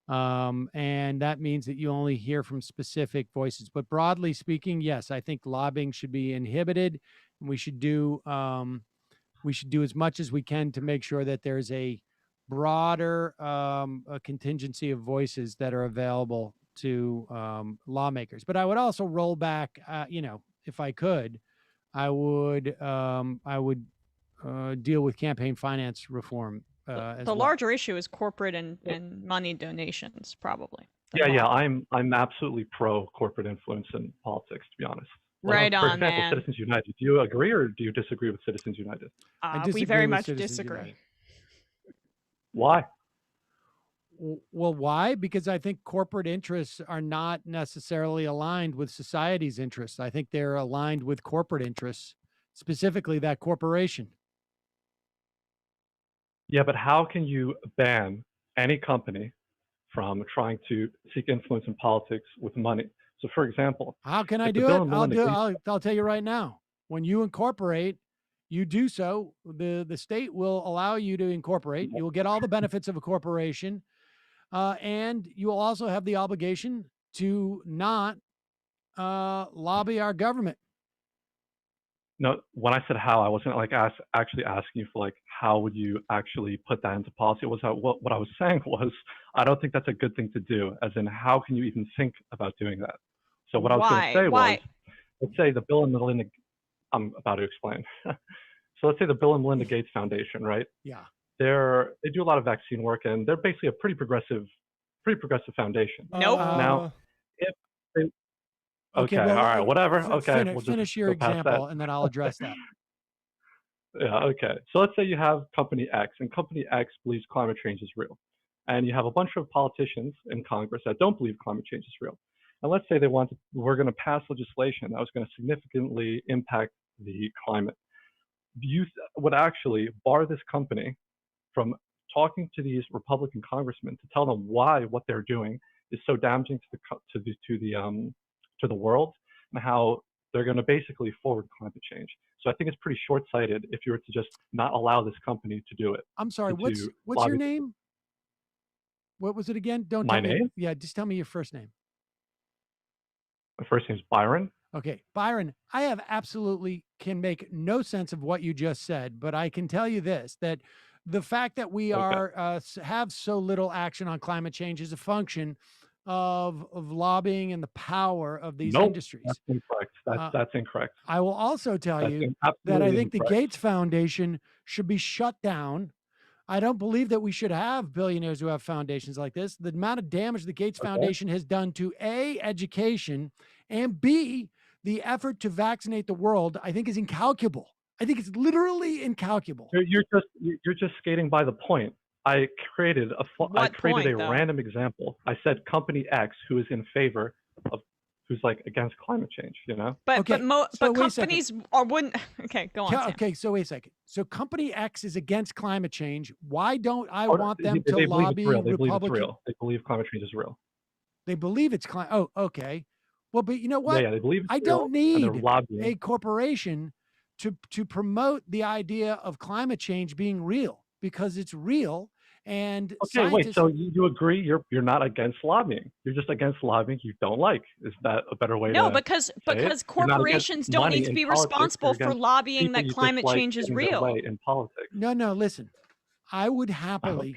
And that means that you only hear from specific voices. But broadly speaking, yes, I think lobbying should be inhibited. And we should do as much as we can to make sure that there's a broader a contingency of voices that are available to lawmakers. But I would also roll back, if I could, I would deal with campaign finance reform. The larger issue is corporate and money donations, probably. Yeah. I'm absolutely pro corporate influence in politics, to be honest. Right for on, example, man. Citizens United. Do you agree or do you disagree with Citizens United? We very much disagree. Why? Well, why? Because I think corporate interests are not necessarily aligned with society's interests. I think they're aligned with corporate interests, specifically that corporation. Yeah, but how can you ban any company from trying to seek influence in politics with money? So, for example, how can I do it? I'll tell you right now. When you incorporate, you do so. The state will allow you to incorporate. You will get all the benefits of a corporation, and you will also have the obligation to not lobby our government. No, when I said how, I wasn't actually asking you for how would you actually put that into policy. What I was saying was I don't think that's a good thing to do. As in, how can you even think about doing that? So what I was going to say was, let's say the Bill and Melinda. I'm about to explain. So let's say the Bill and Melinda Gates Foundation, right? Yeah. They do a lot of vaccine work, and they're basically a pretty progressive foundation. Nope. Now, if they Okay, all right, whatever. Okay, finish your example, and then I'll address that. Yeah, okay. So let's say you have Company X, and Company X believes climate change is real. And you have a bunch of politicians in Congress that don't believe climate change is real. And let's say we're going to pass legislation that was going to significantly impact the climate. You would actually bar this company from talking to these Republican congressmen to tell them why what they're doing is so damaging to the world, and how they're going to basically forward climate change. So I think it's pretty short-sighted if you were to just not allow this company to do it. I'm sorry, what's your name? What was it again? Don't My tell me. name? Yeah, just tell me your first name. My first name is Byron. Okay, Byron, I have can make no sense of what you just said, but I can tell you this, that the fact that we have so little action on climate change is a function of lobbying and the power of these industries. That's incorrect. That's incorrect. I will also tell you that I think the Gates Foundation should be shut down. I don't believe that we should have billionaires who have foundations like this. The amount of damage the Gates Foundation has done to A, education, and B, the effort to vaccinate the world, I think is incalculable. I think it's literally incalculable. You're just skating by the point. I created a random example. I said company X who is in favor of, who's like against climate change, you know? But companies wouldn't. Okay, go on. Sam. Okay, so wait a second. So company X is against climate change. Why don't I want them to lobby Republican? They believe climate change is real. They believe it's climate. Oh, okay. Well, but you know what? Yeah, they believe it's I don't real, need a corporation to promote the idea of climate change being real, because it's real. And okay, wait. So you agree you're not against lobbying? You're just against lobbying you don't like. Is that a better way? No, to because corporations don't need to be responsible for lobbying that climate change is real. In politics. No. Listen, I would happily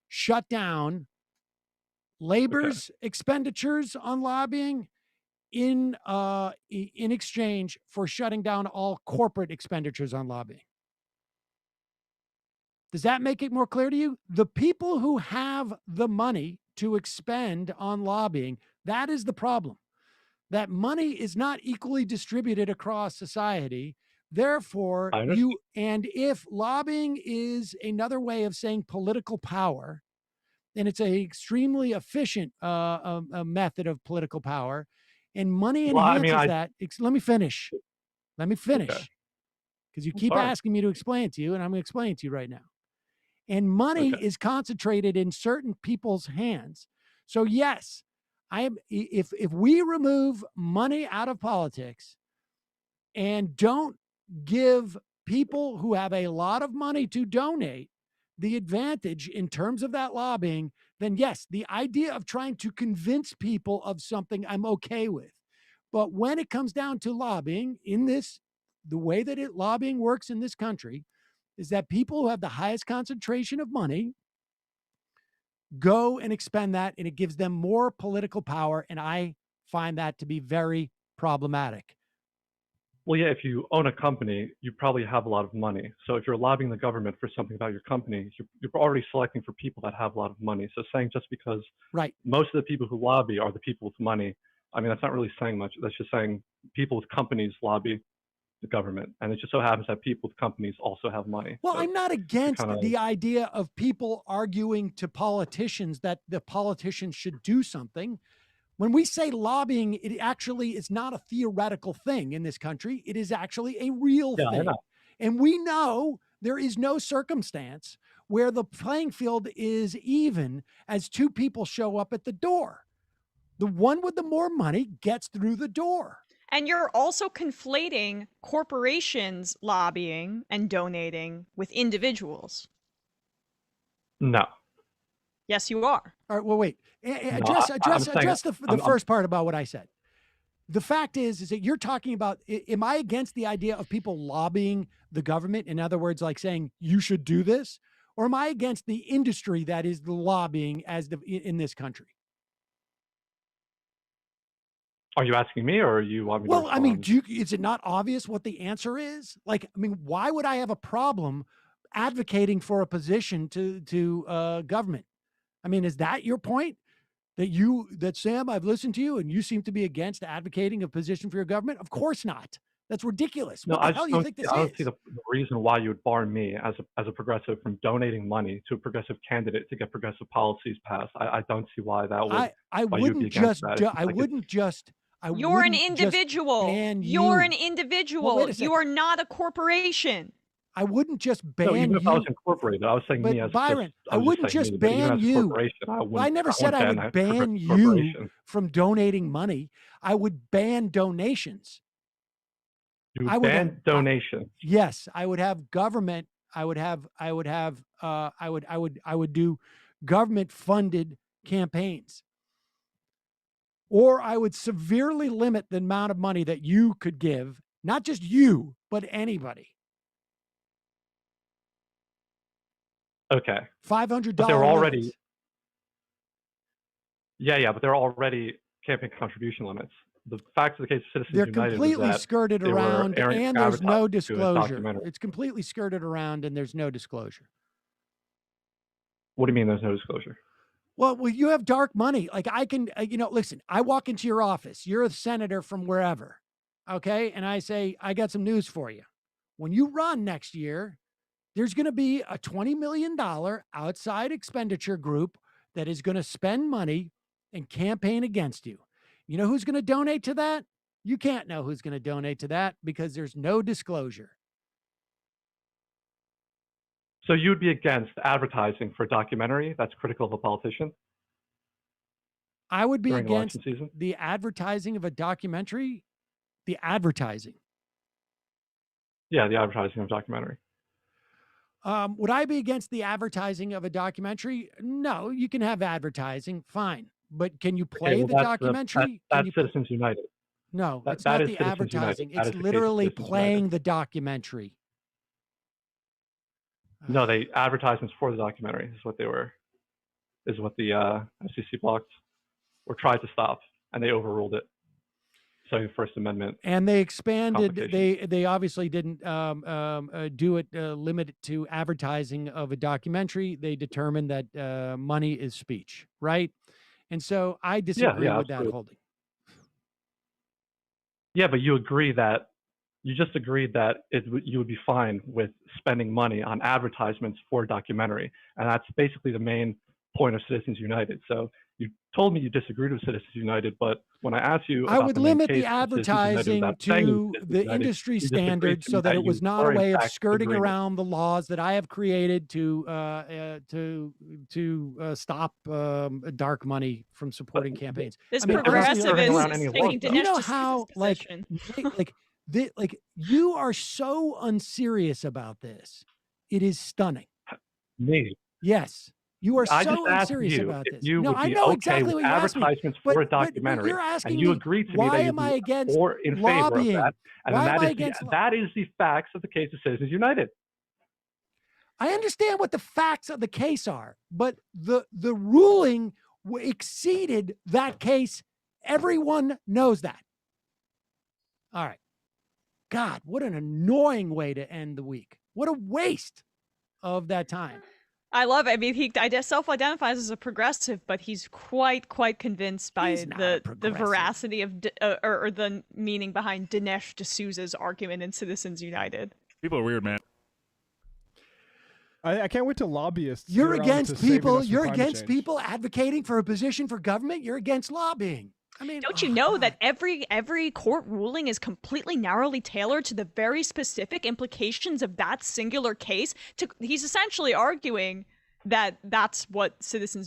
shut down labor's expenditures on lobbying in exchange for shutting down all corporate expenditures on lobbying. Does that make it more clear to you? The people who have the money to expend on lobbying, that is the problem. That money is not equally distributed across society. Therefore, if lobbying is another way of saying political power, and it's an extremely efficient method of political power, and money enhances that. Let me finish. Because you keep asking me to explain it to you, and I'm going to explain it to you right now. And money is concentrated in certain people's hands. So yes, if we remove money out of politics and don't give people who have a lot of money to donate the advantage in terms of that lobbying, then yes, the idea of trying to convince people of something I'm okay with. But when it comes down to lobbying the way that lobbying works in this country is that people who have the highest concentration of money go and expend that, and it gives them more political power. And I find that to be very problematic. Well, yeah, if you own a company, you probably have a lot of money. So if you're lobbying the government for something about your company, you're already selecting for people that have a lot of money. So saying just because most of the people who lobby are the people with money, I mean, that's not really saying much. That's just saying people with companies lobby the government. And it just so happens that people with companies also have money. Well, so I'm not against the idea of people arguing to politicians that the politicians should do something. When we say lobbying, it actually is not a theoretical thing in this country. It is actually a real thing. And we know there is no circumstance where the playing field is even as two people show up at the door. The one with the more money gets through the door. And you're also conflating corporations lobbying and donating with individuals. No. Yes, you are. All right, well, wait. Address the first part about what I said. The fact is that you're talking about, am I against the idea of people lobbying the government? In other words, like saying, you should do this? Or am I against the industry that is the lobbying in this country? Are you asking me, or you want me to respond? I mean, is it not obvious what the answer is? Like, I mean, why would I have a problem advocating for a position to government? I mean, is that your point? That Sam, I've listened to you, and you seem to be against advocating a position for your government? Of course not. That's ridiculous. What the hell do you think this is? I don't see the reason why you would bar me as a progressive from donating money to a progressive candidate to get progressive policies passed. I don't see why that would. You're an individual. You're an individual. You are not a corporation. I wouldn't just ban No, even if I was you. incorporated, I was saying But me as Byron, just, I wouldn't saying just me, but even ban as a you. corporation, Well, I never said I would ban you corporation. from donating money. I would ban donations. You I would would ban donations. Yes, I would have government. I would do government funded campaigns. Or I would severely limit the amount of money that you could give, not just you, but anybody. Okay. $500 But they're already. limits. Yeah, but they're already campaign contribution limits. The fact of the case, Citizens They're United, completely was that skirted they were around, and there's no advertising to a disclosure. documentary. It's completely skirted around, and there's no disclosure. What do you mean there's no disclosure? Well, you have dark money. Like I can, listen, I walk into your office. You're a senator from wherever. Okay. And I say, I got some news for you. When you run next year, there's going to be a $20 million outside expenditure group that is going to spend money and campaign against you. You know who's going to donate to that? You can't know who's going to donate to that because there's no disclosure. So you would be against advertising for a documentary that's critical of a politician? I would be during against election season? the advertising of a documentary. The advertising. Yeah, the advertising of a documentary. Would I be against the advertising of a documentary? No, you can have advertising, fine. But can you play the documentary? That's Citizens United. No, it's that not is the Citizens advertising. United. That It's is the case of literally Citizens playing United. the documentary. No, they advertisements for the documentary is what the FCC blocked or tried to stop, and they overruled it. So First Amendment. And they expanded. They obviously didn't do it, limit it to advertising of a documentary. They determined that money is speech, right? And so I disagree with that holding. Yeah, but you just agreed that you would be fine with spending money on advertisements for a documentary, and that's basically the main point of Citizens United. So you told me you disagreed with Citizens United, but when I asked you, I would limit the advertising to the industry standards so that it was not a way of skirting around the laws that I have created to stop dark money from supporting campaigns. This progressive is taking Dinesh you know how like you are so unserious about this. It is stunning. Me? Yes. You are I so just asked unserious you about if this. you No, would I be know okay exactly with what you asked me. advertisements for a documentary, you're asking and you me, agreed to me why that am I against or in lobbying? favor of that, and Why then am I against that is the facts of the case of Citizens United. I understand what the facts of the case are, but the ruling exceeded that case. Everyone knows that. All right. God, what an annoying way to end the week. What a waste of that time. I love it. I mean, he self-identifies as a progressive, but he's quite convinced by the veracity of or the meaning behind Dinesh D'Souza's argument in Citizens United. People are weird, man. I can't wait to lobbyists. You're against people. You're against people advocating for a position for government. You're against lobbying. I mean, don't you know that every court ruling is completely narrowly tailored to the very specific implications of that singular case? He's essentially arguing that that's what Citizen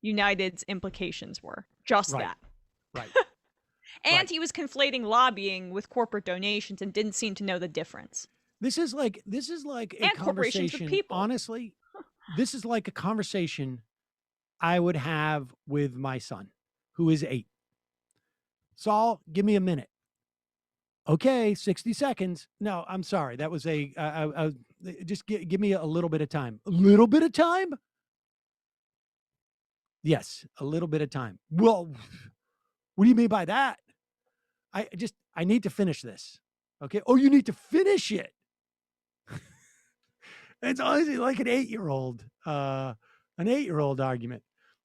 United's implications were. Just that. Right. And he was conflating lobbying with corporate donations and didn't seem to know the difference. This is like a conversation. Honestly, this is like a conversation I would have with my son, who is 8. Saul, give me a minute. Okay, 60 seconds. No, I'm sorry. That was just give me a little bit of time. A little bit of time? Yes, a little bit of time. Well, what do you mean by that? I need to finish this. Okay. Oh, you need to finish it. It's honestly like an 8-year-old, argument.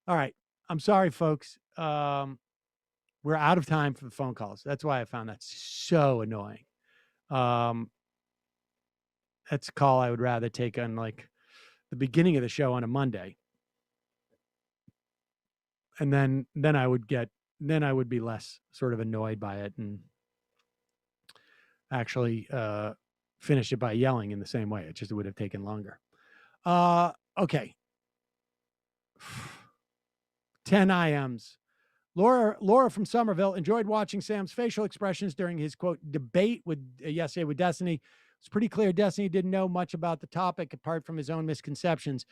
All right. I'm sorry, folks. We're out of time for the phone calls. That's why I found that so annoying. That's a call I would rather take on like the beginning of the show on a Monday. And then I would be less sort of annoyed by it. And actually finished it by yelling in the same way. It just would have taken longer. Okay. 10 IMs. Laura from Somerville enjoyed watching Sam's facial expressions during his, quote, debate with yesterday with Destiny. It's pretty clear Destiny didn't know much about the topic apart from his own misconceptions.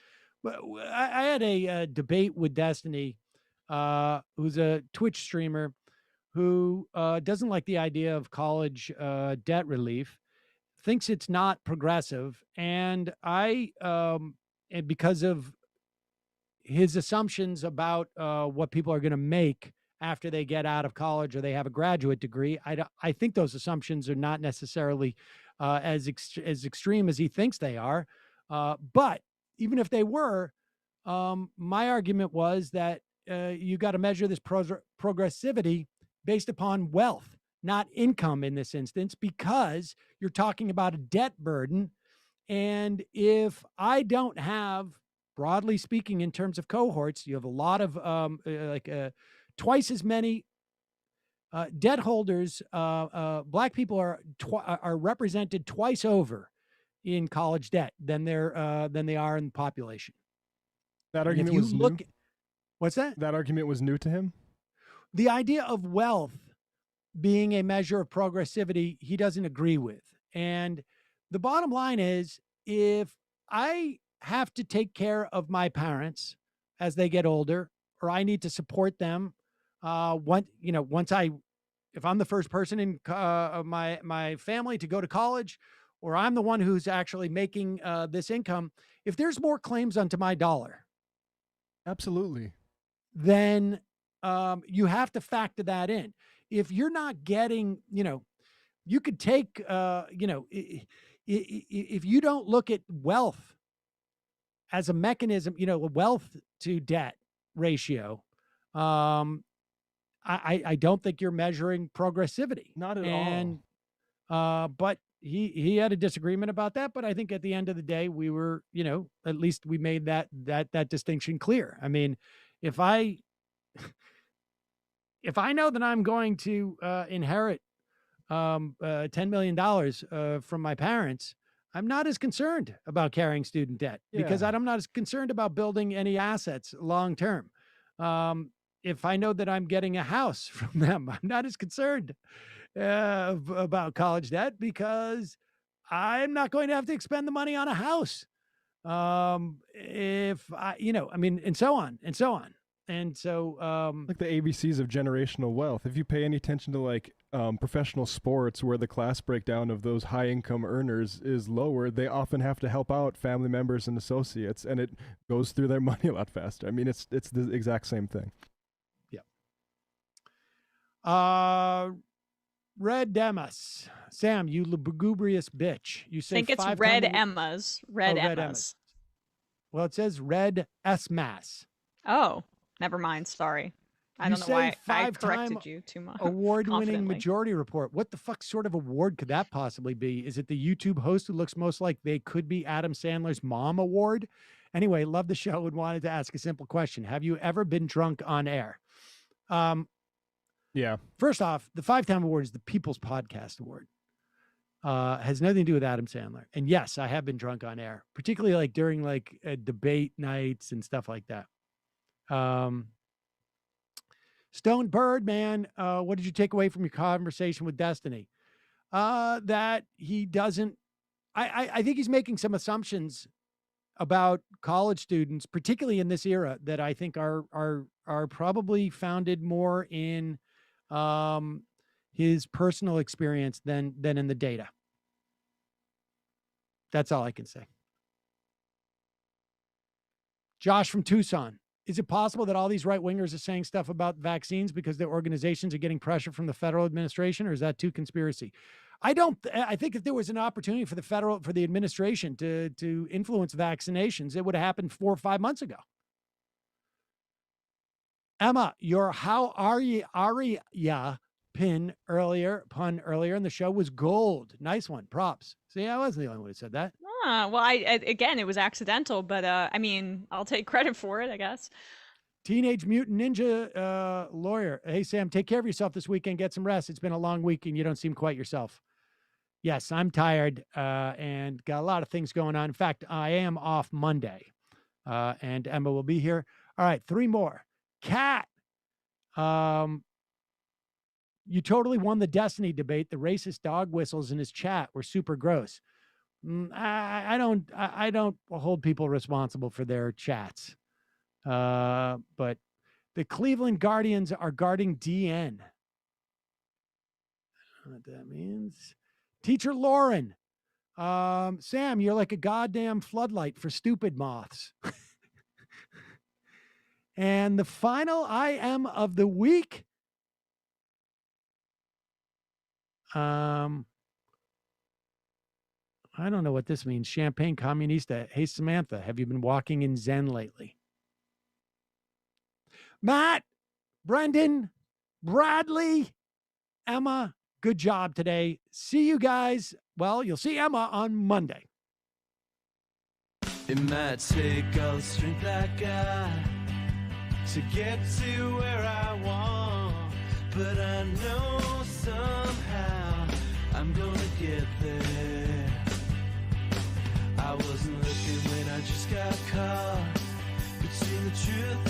But I had a debate with Destiny, who's a Twitch streamer who doesn't like the idea of college debt relief, thinks it's not progressive. And and because of his assumptions about what people are going to make after they get out of college or they have a graduate degree, I think those assumptions are not necessarily as extreme as he thinks they are. But even if they were, my argument was that you got to measure this progressivity based upon wealth, not income in this instance, because you're talking about a debt burden. And if I don't have, broadly speaking, in terms of cohorts, you have a lot of twice as many debt holders. Black people are represented twice over in college debt than they are in the population. That argument was new. What's that? That argument was new to him. The idea of wealth being a measure of progressivity, he doesn't agree with. And the bottom line is, if I have to take care of my parents as they get older, or I need to support them, if I'm the first person in my family to go to college, or I'm the one who's actually making this income, if there's more claims onto my dollar, absolutely, then you have to factor that in. If you're not getting, you could take, if you don't look at wealth as a mechanism, a wealth to debt ratio, I don't think you're measuring progressivity. Not at all. But he had a disagreement about that. But I think at the end of the day, we were, at least we made that distinction clear. I mean, if I know that I'm going to inherit $10 million from my parents, I'm not as concerned about carrying student debt because I'm not as concerned about building any assets long term. If I know that I'm getting a house from them, I'm not as concerned about college debt because I'm not going to have to expend the money on a house. If I, and so on and so on. And so, like the ABCs of generational wealth. If you pay any attention to professional sports where the class breakdown of those high income earners is lower, they often have to help out family members and associates, and it goes through their money a lot faster. I mean, it's the exact same thing. Yeah. Red Emmas. Sam, you lugubrious bitch. You say I think it's Red Emmas. Red Emmas. Well, it says Red S-Mass. Oh. Never mind. Sorry. I don't know why I corrected you too much. Award-winning Majority Report. What the fuck sort of award could that possibly be? Is it the YouTube host who looks most like they could be Adam Sandler's mom award? Anyway, love the show and wanted to ask a simple question. Have you ever been drunk on air? Yeah. First off, the 5-time award is the People's Podcast Award. Has nothing to do with Adam Sandler. And yes, I have been drunk on air, particularly during debate nights and stuff like that. Stone Bird, man, what did you take away from your conversation with Destiny? That he doesn't, I think he's making some assumptions about college students, particularly in this era, that I think are probably founded more in his personal experience than in the data. That's all I can say. Josh from Tucson. Is it possible that all these right-wingers are saying stuff about vaccines because their organizations are getting pressure from the federal administration, or is that too conspiracy? I think if there was an opportunity for the administration to influence vaccinations, it would have happened 4 or 5 months ago. Emma, your how are you Ari pun earlier in the show was gold. Nice one. Props. See, I wasn't the only one who said that. Well, again, it was accidental, but I'll take credit for it, I guess. Teenage Mutant Ninja Lawyer. Hey, Sam, take care of yourself this weekend. Get some rest. It's been a long week and you don't seem quite yourself. Yes, I'm tired and got a lot of things going on. In fact, I am off Monday, and Emma will be here. All right, 3 more. Kat, you totally won the Destiny debate. The racist dog whistles in his chat were super gross. I don't hold people responsible for their chats. But the Cleveland Guardians are guarding DN. I don't know what that means. Teacher Lauren, Sam, you're like a goddamn floodlight for stupid moths. And the final IM of the week. I don't know what this means. Champagne Communista. Hey, Samantha, have you been walking in Zen lately? Matt, Brendan, Bradley, Emma, good job today. See you guys. Well, you'll see Emma on Monday. It might take all the strength I got to get to where I want, but I know somehow I'm gonna get there. I wasn't looking when I just got caught between the truth